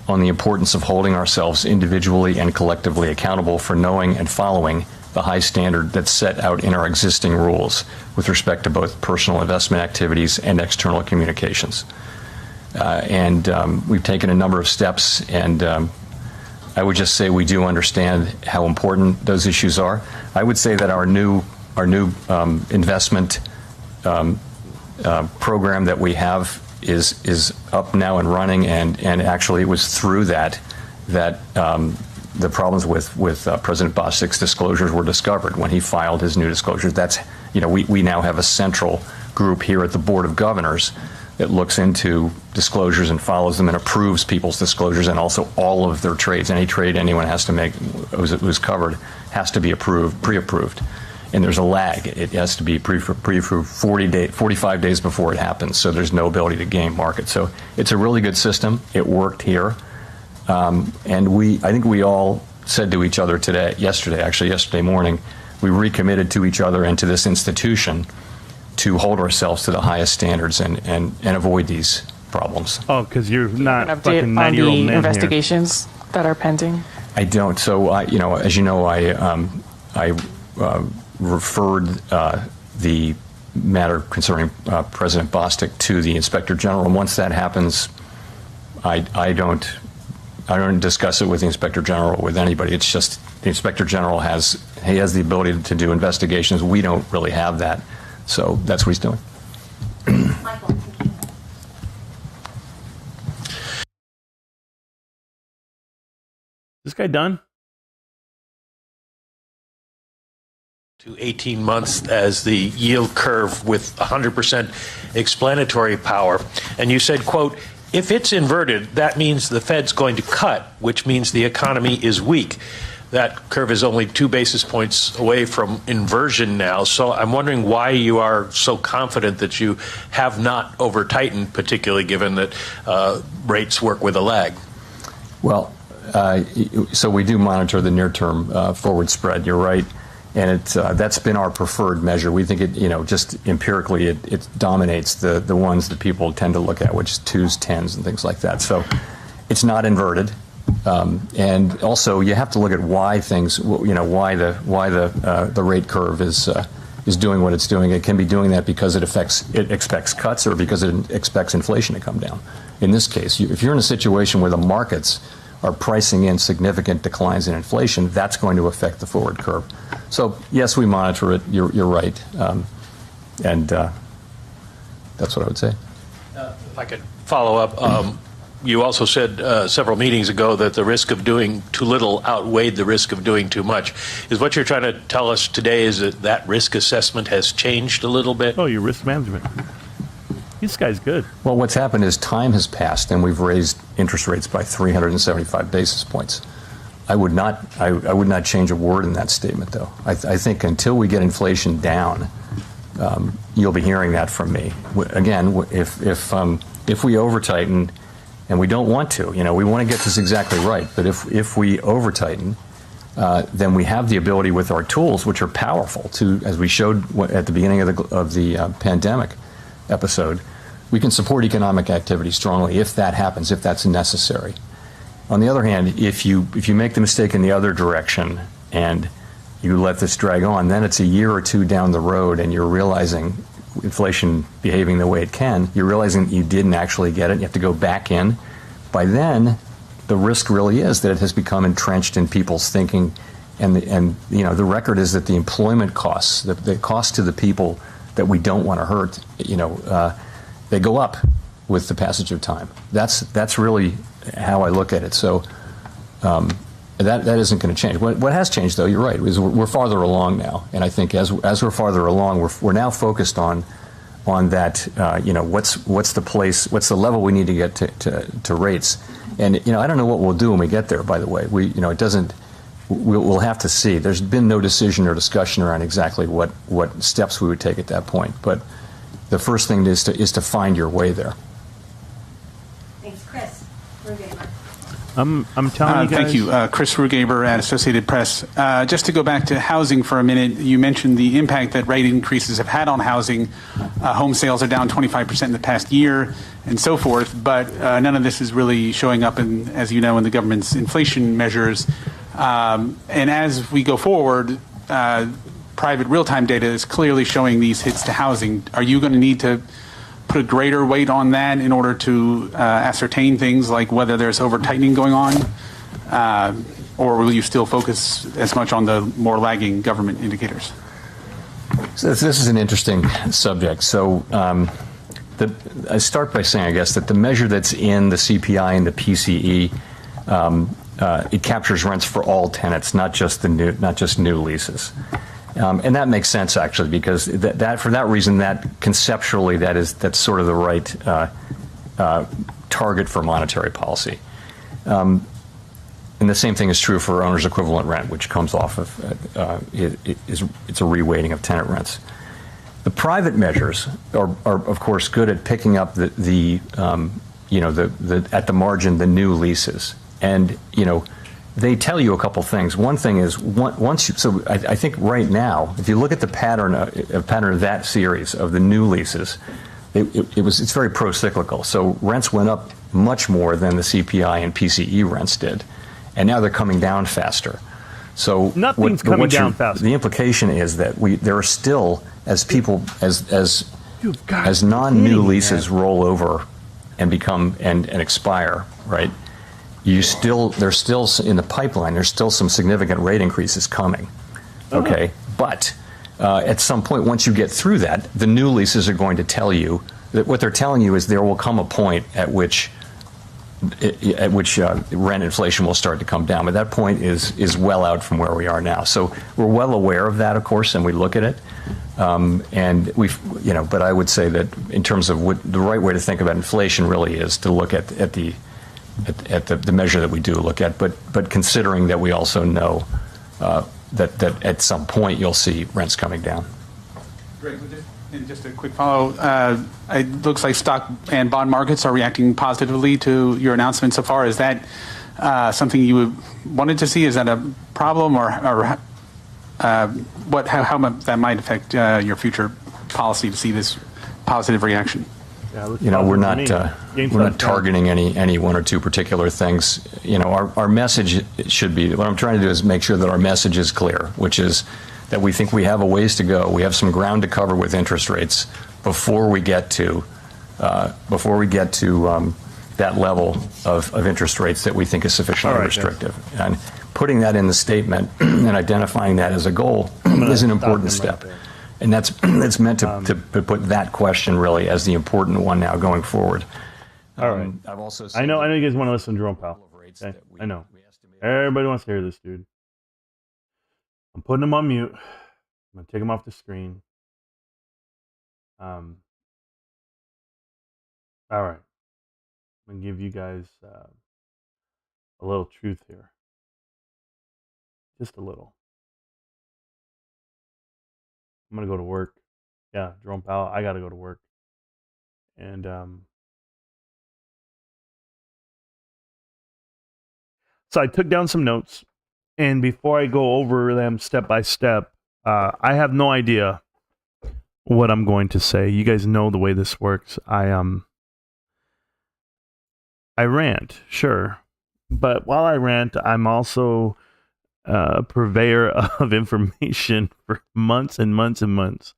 on the importance of holding ourselves individually and collectively accountable for knowing and following the high standard that's set out in our existing rules with respect to both personal investment activities and external communications. And we've taken a number of steps, and I would just say we do understand how important those issues are. I would say that our new investment program that we have is up now and running, and actually it was through that the problems with President Bostic's disclosures were discovered when he filed his new disclosures. That's, we now have a central group here at the Board of Governors that looks into disclosures and follows them and approves people's disclosures and also all of their trades. Any trade anyone has to make who's covered has to be pre-approved. And there's a lag. It has to be pre-approved 45 days before it happens, so there's no ability to game market. So it's a really good system. It worked here. And I think we all said to each other yesterday morning, we recommitted to each other and to this institution to hold ourselves to the highest standards and avoid these problems. Oh, because you're not An fucking update on 90-year-old the men investigations that are pending? I don't. So, as you know, I referred the matter concerning President Bostic to the Inspector General. And once that happens, I don't discuss it with the Inspector General or with anybody. It's just the Inspector General has the ability to do investigations. We don't really have that. So that's what he's doing. Is this guy done? To 18 months as the yield curve with 100% explanatory power. And you said, quote, if it's inverted, that means the Fed's going to cut, which means the economy is weak. That curve is only 2 basis points away from inversion now. So I'm wondering why you are so confident that you have not over-tightened, particularly given that rates work with a lag. Well, so we do monitor the near-term forward spread. You're right. And that's been our preferred measure. We think it, just empirically, it dominates the ones that people tend to look at, which is 2s, 10s, and things like that. So it's not inverted. And also, you have to look at why things, why the rate curve is doing what it's doing. It can be doing that because it expects cuts or because it expects inflation to come down. In this case, if you're in a situation where the markets are pricing in significant declines in inflation, that's going to affect the forward curve. So yes, we monitor it. You're right, and that's what I would say. If I could follow up. You also said several meetings ago that the risk of doing too little outweighed the risk of doing too much. Is what you're trying to tell us today is that risk assessment has changed a little bit? Oh, your risk management. This guy's good. Well, what's happened is time has passed and we've raised interest rates by 375 basis points. I would not change a word in that statement, though. I think until we get inflation down, you'll be hearing that from me. Again, if we over-tighten, and we don't want to, we want to get this exactly right. But if we over-tighten, then we have the ability with our tools, which are powerful, to, as we showed at the beginning of the pandemic episode, we can support economic activity strongly if that happens, if that's necessary. On the other hand, if you make the mistake in the other direction and you let this drag on, then it's a year or two down the road and you're realizing inflation behaving the way it can, you're realizing that you didn't actually get it, you have to go back in. By then, the risk really is that it has become entrenched in people's thinking, and the record is that the employment costs, the cost to the people that we don't want to hurt, they go up with the passage of time. That's really how I look at it. So that isn't going to change. What has changed, though, you're right, is we're farther along now, and I think as we're farther along, we're now focused on that. What's the level we need to get to rates, and I don't know what we'll do when we get there. By the way, we'll have to see. There's been no decision or discussion around exactly what steps we would take at that point, but the first thing is to find your way there. Thanks, Chris. I'm telling you guys. Thank you. Chris Rugaber at Associated Press. Just to go back to housing for a minute, you mentioned the impact that rate increases have had on housing. Home sales are down 25% in the past year and so forth, but none of this is really showing up, as you know, in the government's inflation measures. And as we go forward, private real-time data is clearly showing these hits to housing. Are you going to need to put a greater weight on that in order to ascertain things like whether there's over-tightening going on? Or will you still focus as much on the more lagging government indicators? So this is an interesting subject. So I start by saying, I guess, that the measure that's in the CPI and the PCE, it captures rents for all tenants, not just new leases. And that makes sense, actually, because that for that reason, that conceptually, that's sort of the right target for monetary policy. And the same thing is true for owner's equivalent rent, which comes off of it's a reweighting of tenant rents. The private measures are of course good at picking up the at the margin the new leases, and they tell you a couple things. One thing is I think right now, if you look at the pattern of that series of the new leases, it's very pro-cyclical. So rents went up much more than the CPI and PCE rents did, and now they're coming down faster. So nothing's coming down faster. The implication is that there are still, as non-new leases roll over and become and expire, right? There's still in the pipeline. There's still some significant rate increases coming. Okay, but at some point, once you get through that, the new leases are going to tell you that what they're telling you is there will come a point at which rent inflation will start to come down. But that point is well out from where we are now. So we're well aware of that, of course, and we look at it. And but I would say that in terms of what the right way to think about inflation really is to look at the measure that we do look at, but considering that we also know that at some point you'll see rents coming down. Great. And just a quick follow. It looks like stock and bond markets are reacting positively to your announcement so far. Is that something you wanted to see? Is that a problem, or how that might affect your future policy to see this positive reaction? We're not targeting any one or two particular things. Our message should be, what I'm trying to do is make sure that our message is clear, which is that we think we have a ways to go. We have some ground to cover with interest rates before we get to that level of interest rates that we think is sufficiently restrictive. Yes. And putting that in the statement and identifying that as a goal is an important step. And that's meant to put that question really as the important one now going forward. All right. I've also I know you guys want to listen to Jerome Powell. Okay? I know. Everybody wants to hear this, dude. I'm putting him on mute. I'm going to take him off the screen. All right. I'm going to give you guys a little truth here. Just a little. I'm going to go to work. Yeah, Jerome Powell, I got to go to work. And so I took down some notes. And before I go over them step by step, I have no idea what I'm going to say. You guys know the way this works. I rant, sure. But while I rant, I'm also a purveyor of information for months and months and months.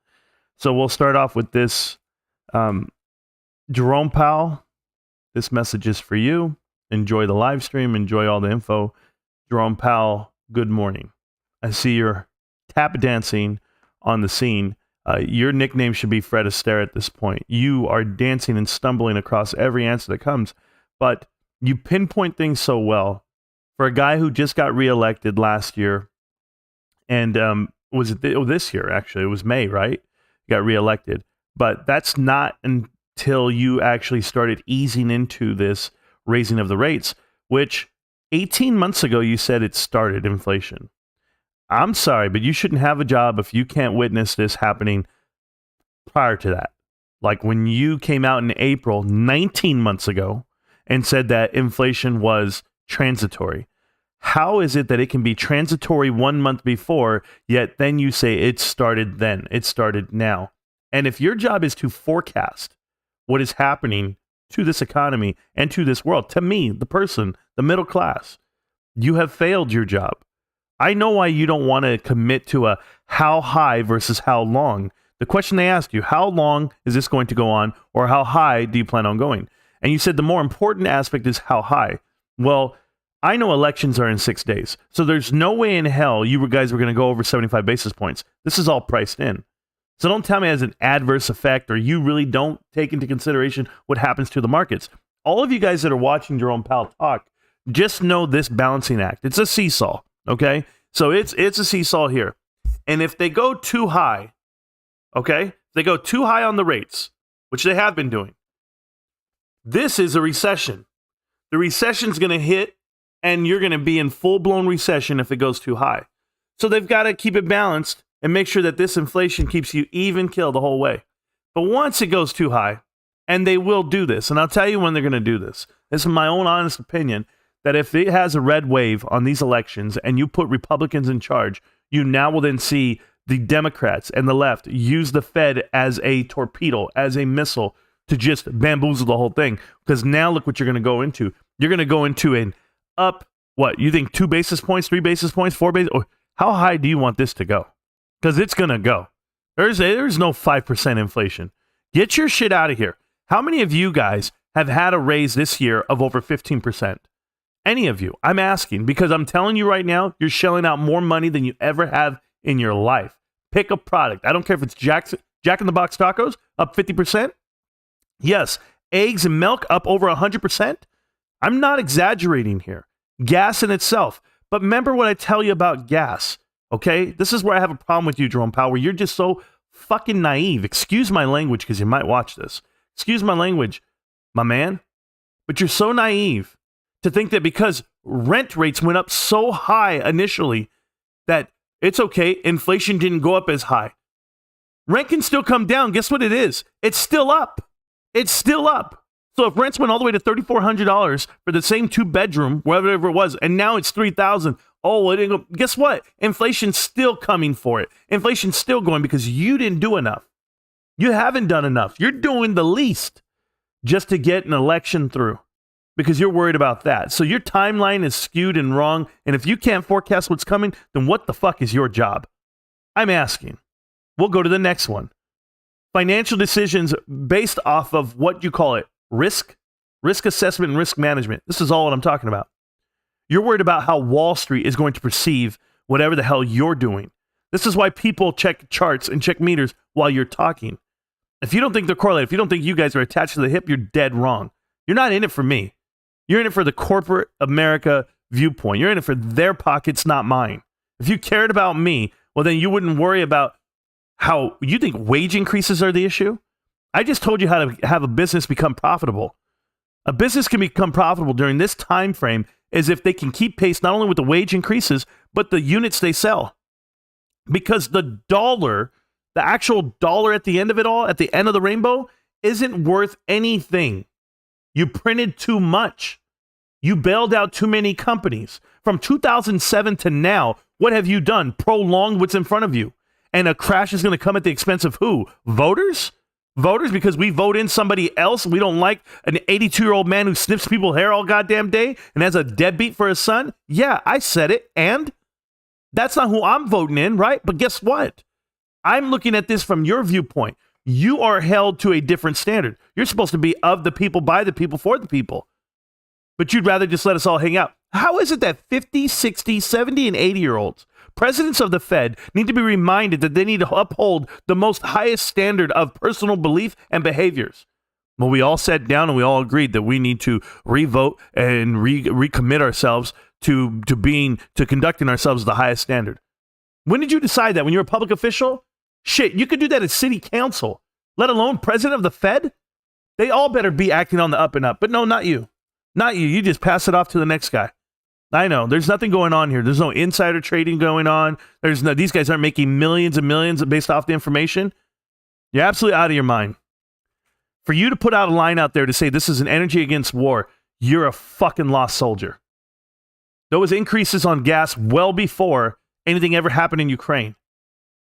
So we'll start off with this. Jerome Powell, this message is for you. Enjoy the live stream. Enjoy all the info. Jerome Powell, good morning. I see you're tap dancing on the scene. Your nickname should be Fred Astaire at this point. You are dancing and stumbling across every answer that comes, but you pinpoint things so well. For a guy who just got reelected last year, and was it this year, actually? It was May, right? Got reelected. But that's not until you actually started easing into this raising of the rates, which 18 months ago, you said it started inflation. I'm sorry, but you shouldn't have a job if you can't witness this happening prior to that. Like when you came out in April, 19 months ago, and said that inflation was transitory. How is it that it can be transitory 1 month before, yet then you say it started then, it started now? And if your job is to forecast what is happening to this economy and to this world, to me, the person, the middle class, you have failed your job. I know why you don't want to commit to a how high versus how long. The question they asked you, how long is this going to go on, or how high do you plan on going? And you said the more important aspect is how high. Well, I know elections are in 6 days, so there's no way in hell you guys were going to go over 75 basis points. This is all priced in. So don't tell me as an adverse effect, or you really don't take into consideration what happens to the markets. All of you guys that are watching Jerome Powell talk, just know this balancing act. It's a seesaw, okay? So it's a seesaw here. And if they go too high, okay, if they go too high on the rates, which they have been doing, this is a recession. The recession's going to hit, and you're going to be in full-blown recession if it goes too high. So they've got to keep it balanced and make sure that this inflation keeps you even keel the whole way. But once it goes too high, and they will do this, and I'll tell you when they're going to do this. This is my own honest opinion, that if it has a red wave on these elections and you put Republicans in charge, you now will then see the Democrats and the left use the Fed as a torpedo, as a missile, to just bamboozle the whole thing. Because now look what you're going to go into. You're going to go into an up, what, you think 2 basis points, 3 basis points, 4 basis points? How high do you want this to go? Because it's going to go. There's no 5% inflation. Get your shit out of here. How many of you guys have had a raise this year of over 15%? Any of you? I'm asking because I'm telling you right now, you're shelling out more money than you ever have in your life. Pick a product. I don't care if it's Jack in the Box tacos, up 50%. Yes, eggs and milk up over 100%. I'm not exaggerating here. Gas in itself. But remember what I tell you about gas, okay? This is where I have a problem with you, Jerome Powell, where you're just so fucking naive. Excuse my language because you might watch this. Excuse my language, my man. But you're so naive to think that because rent rates went up so high initially that it's okay, inflation didn't go up as high. Rent can still come down. Guess what it is? It's still up. It's still up. So if rents went all the way to $3,400 for the same 2-bedroom, whatever it was, and now it's $3,000, oh, it didn't go. Guess what? Inflation's still coming for it. Inflation's still going because you didn't do enough. You haven't done enough. You're doing the least just to get an election through because you're worried about that. So your timeline is skewed and wrong. And if you can't forecast what's coming, then what the fuck is your job? I'm asking. We'll go to the next one. Financial decisions based off of what you call it, risk assessment and risk management. This is all what I'm talking about. You're worried about how Wall Street is going to perceive whatever the hell you're doing. This is why people check charts and check meters while you're talking. If you don't think they're correlated, if you don't think you guys are attached to the hip, you're dead wrong. You're not in it for me. You're in it for the corporate America viewpoint. You're in it for their pockets, not mine. If you cared about me, well, then you wouldn't worry about how you think wage increases are the issue. I just told you how to have a business become profitable. A business can become profitable during this time frame as if they can keep pace not only with the wage increases, but the units they sell. Because the dollar, the actual dollar at the end of it all, at the end of the rainbow, isn't worth anything. You printed too much. You bailed out too many companies. From 2007 to now, what have you done? Prolonged what's in front of you. And a crash is going to come at the expense of who? Voters? Voters because we vote in somebody else. We don't like an 82-year-old man who sniffs people's hair all goddamn day and has a deadbeat for his son. Yeah, I said it. And that's not who I'm voting in, right? But guess what? I'm looking at this from your viewpoint. You are held to a different standard. You're supposed to be of the people, by the people, for the people. But you'd rather just let us all hang out. How is it that 50, 60, 70, and 80-year-olds, presidents of the Fed, need to be reminded that they need to uphold the most highest standard of personal belief and behaviors? Well, we all sat down and we all agreed that we need to revote and recommit ourselves to conducting ourselves to the highest standard. When did you decide that? When you're a public official? Shit, you could do that at city council, let alone president of the Fed. They all better be acting on the up and up. But no, not you. Not you. You just pass it off to the next guy. I know. There's nothing going on here. There's no insider trading going on. These guys aren't making millions and millions based off the information. You're absolutely out of your mind. For you to put out a line out there to say this is an energy against war, you're a fucking lost soldier. There was increases on gas well before anything ever happened in Ukraine.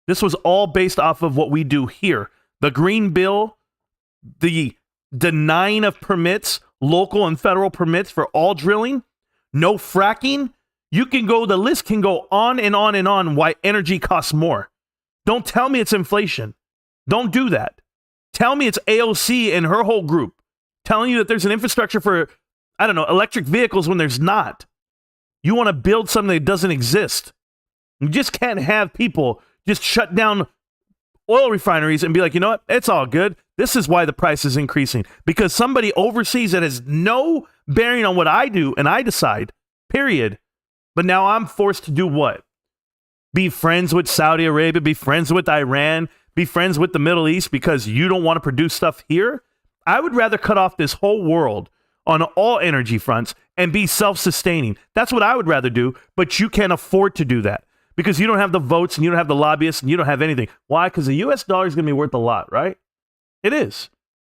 This was all based off of what we do here. The Green Bill, the denying of permits, local and federal permits for all drilling, no fracking. You can go, the list can go on and on and on why energy costs more. Don't tell me it's inflation. Don't do that. Tell me it's AOC and her whole group telling you that there's an infrastructure for, I don't know, electric vehicles when there's not. You want to build something that doesn't exist. You just can't have people just shut down oil refineries and be like, you know what? It's all good. This is why the price is increasing. Because somebody overseas that has no bearing on what I do and I decide, period. But now I'm forced to do what? be friends with Saudi Arabia, be friends with Iran, be friends with the Middle East because you don't want to produce stuff here. I would rather cut off this whole world on all energy fronts and be self-sustaining. That's what I would rather do, but you can't afford to do that because you don't have the votes and you don't have the lobbyists and you don't have anything. Why? Because the U.S. dollar is going to be worth a lot, right? It is.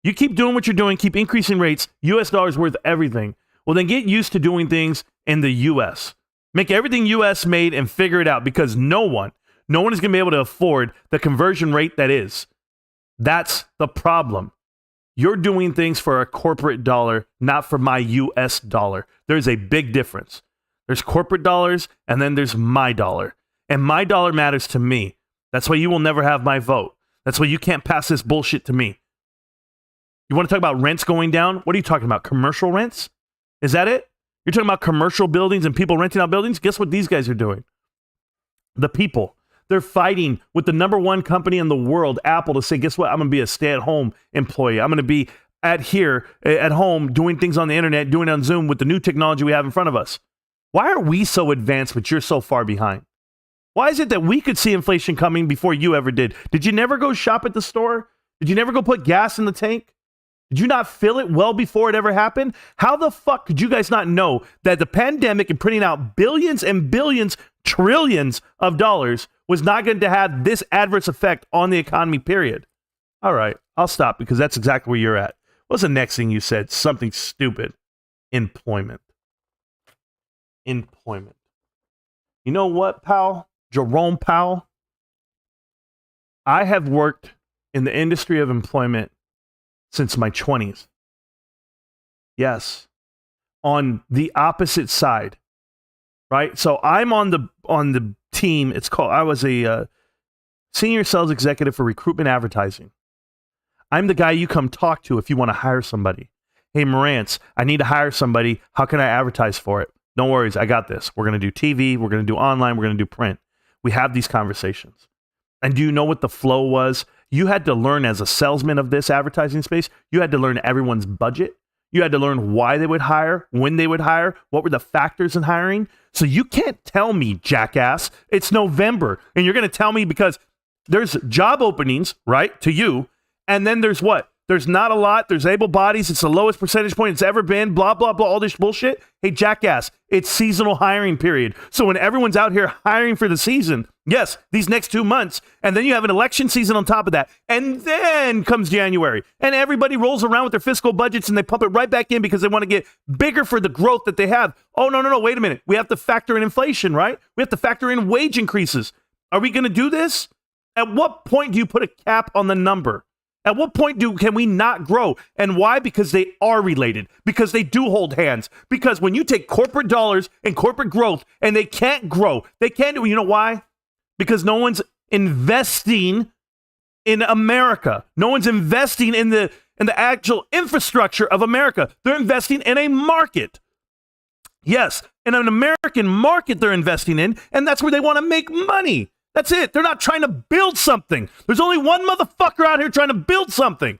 You keep doing what you're doing, keep increasing rates, U.S. dollar is worth everything. Well, then get used to doing things in the U.S. Make everything U.S. made and figure it out because no one is going to be able to afford the conversion rate that is. That's the problem. You're doing things for a corporate dollar, not for my U.S. dollar. There's a big difference. There's corporate dollars, and then there's my dollar. And my dollar matters to me. That's why you will never have my vote. That's why you can't pass this bullshit to me. You want to talk about rents going down? What are you talking about? Commercial rents? Is that it? You're talking about commercial buildings and people renting out buildings? Guess what these guys are doing? The people. They're fighting with the number one company in the world, Apple, to say, guess what? I'm going to be a stay-at-home employee. I'm going to be at home, doing things on the internet, doing it on Zoom with the new technology we have in front of us. Why are we so advanced, but you're so far behind? Why is it that we could see inflation coming before you ever did? Did you never go shop at the store? Did you never go put gas in the tank? Did you not feel it well before it ever happened? How the fuck could you guys not know that the pandemic and printing out billions and billions, trillions of dollars was not going to have this adverse effect on the economy, period? All right, I'll stop because that's exactly where you're at. What's the next thing you said? Something stupid. Employment. Employment. You know what, pal? Jerome Powell? I have worked in the industry of employment since my 20s. Yes. On the opposite side. Right? So I'm on the team. I was a senior sales executive for recruitment advertising. I'm the guy you come talk to if you want to hire somebody. Hey, Marantz, I need to hire somebody. How can I advertise for it? No worries, I got this. We're going to do TV. We're going to do online. We're going to do print. We have these conversations. And do you know what the flow was? You had to learn as a salesman of this advertising space. You had to learn everyone's budget. You had to learn why they would hire, when they would hire, what were the factors in hiring. So you can't tell me, jackass, it's November. And you're going to tell me because there's job openings, right, to you. And then there's what? There's not a lot. There's able bodies. It's the lowest percentage point it's ever been. Blah, blah, blah, all this bullshit. Hey, jackass, it's seasonal hiring period. So when everyone's out here hiring for the season, yes, these next 2 months, and then you have an election season on top of that. And then comes January. And everybody rolls around with their fiscal budgets and they pump it right back in because they want to get bigger for the growth that they have. Oh, no, wait a minute. We have to factor in inflation, right? We have to factor in wage increases. Are we going to do this? At what point do you put a cap on the number? At what point can we not grow? And why? Because they are related. Because they do hold hands. Because when you take corporate dollars and corporate growth and they can't grow, they can't do it. You know why? Because no one's investing in America. No one's investing in the actual infrastructure of America. They're investing in a market. Yes, in an American market they're investing in, and that's where they want to make money. That's it. They're not trying to build something. There's only one motherfucker out here trying to build something.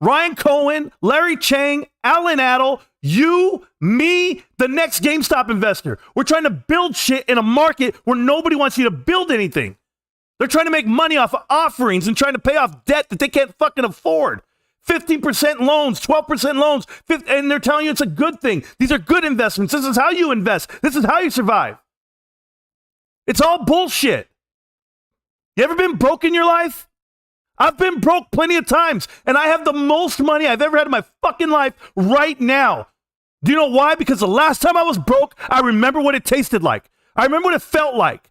Ryan Cohen, Larry Chang, Alan Adel, you, me, the next GameStop investor. We're trying to build shit in a market where nobody wants you to build anything. They're trying to make money off of offerings and trying to pay off debt that they can't fucking afford. 15% loans, 12% loans, and they're telling you it's a good thing. These are good investments. This is how you invest. This is how you survive. It's all bullshit. You ever been broke in your life? I've been broke plenty of times, and I have the most money I've ever had in my fucking life right now. Do you know why? Because the last time I was broke, I remember what it tasted like. I remember what it felt like,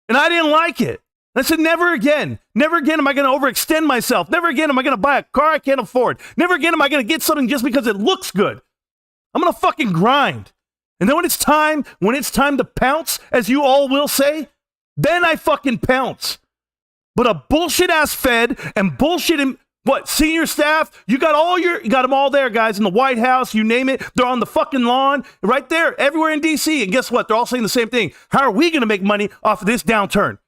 and I didn't like it. I said, never again. Never again am I going to overextend myself. Never again am I going to buy a car I can't afford. Never again am I going to get something just because it looks good. I'm going to fucking grind. And then when it's time to pounce, as you all will say, then I fucking pounce. But a bullshit ass Fed and bullshit in senior staff, you got them all there, guys, in the White House, you name it. They're on the fucking lawn, right there, everywhere in DC. And guess what? They're all saying the same thing. How are we going to make money off of this downturn?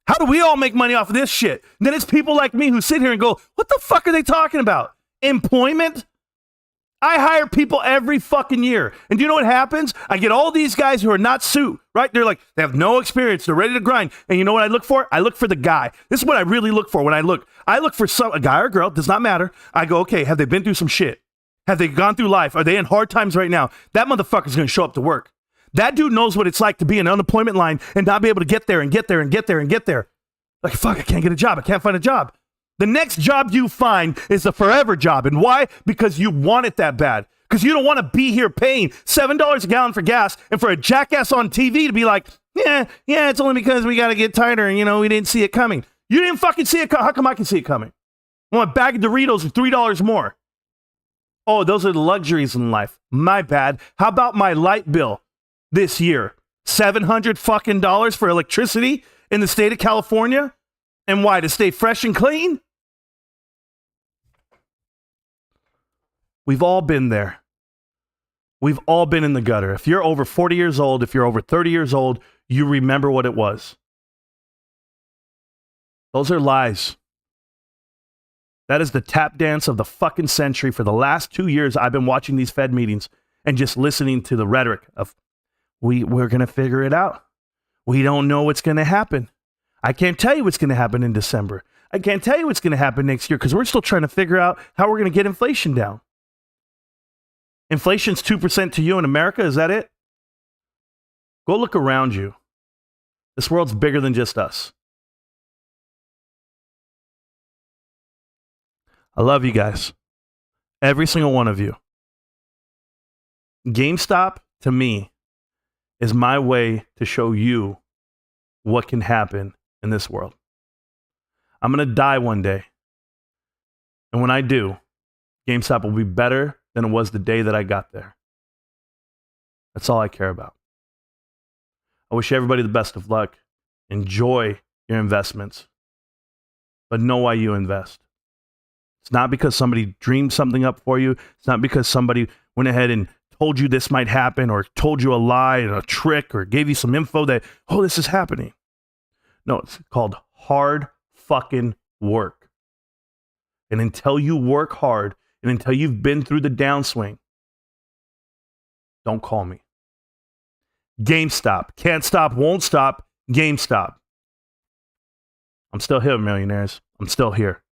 How do we all make money off of this shit? And then it's people like me who sit here and go, what the fuck are they talking about? Employment? I hire people every fucking year. And do you know what happens? I get all these guys who are not suit, right? They're like, they have no experience. They're ready to grind. And you know what I look for? I look for the guy. This is what I really look for when I look. I look for a guy or girl, does not matter. I go, okay, have they been through some shit? Have they gone through life? Are they in hard times right now? That motherfucker's going to show up to work. That dude knows what it's like to be in an unemployment line and not be able to get there and get there and get there and get there. Like, fuck, I can't get a job. I can't find a job. The next job you find is a forever job. And why? Because you want it that bad. Because you don't want to be here paying $7 a gallon for gas and for a jackass on TV to be like, yeah, it's only because we got to get tighter and, we didn't see it coming. You didn't fucking see it coming. How come I can see it coming? I want a bag of Doritos for $3 more. Oh, those are the luxuries in life. My bad. How about my light bill this year? $700 fucking dollars for electricity in the state of California? And why? To stay fresh and clean? We've all been there. We've all been in the gutter. If you're over 40 years old, if you're over 30 years old, you remember what it was. Those are lies. That is the tap dance of the fucking century. For the last 2 years, I've been watching these Fed meetings and just listening to the rhetoric of, we're going to figure it out. We don't know what's going to happen. I can't tell you what's going to happen in December. I can't tell you what's going to happen next year because we're still trying to figure out how we're going to get inflation down. Inflation's 2% to you in America. Is that it? Go look around you. This world's bigger than just us. I love you guys. Every single one of you. GameStop, to me, is my way to show you what can happen in this world. I'm going to die one day. And when I do, GameStop will be better than it was the day that I got there. That's all I care about. I wish everybody the best of luck. Enjoy your investments. But know why you invest. It's not because somebody dreamed something up for you. It's not because somebody went ahead and told you this might happen or told you a lie or a trick or gave you some info that, oh, this is happening. No, it's called hard fucking work. And until you work hard and until you've been through the downswing, don't call me. GameStop. Can't stop, won't stop. GameStop. I'm still here, millionaires. I'm still here.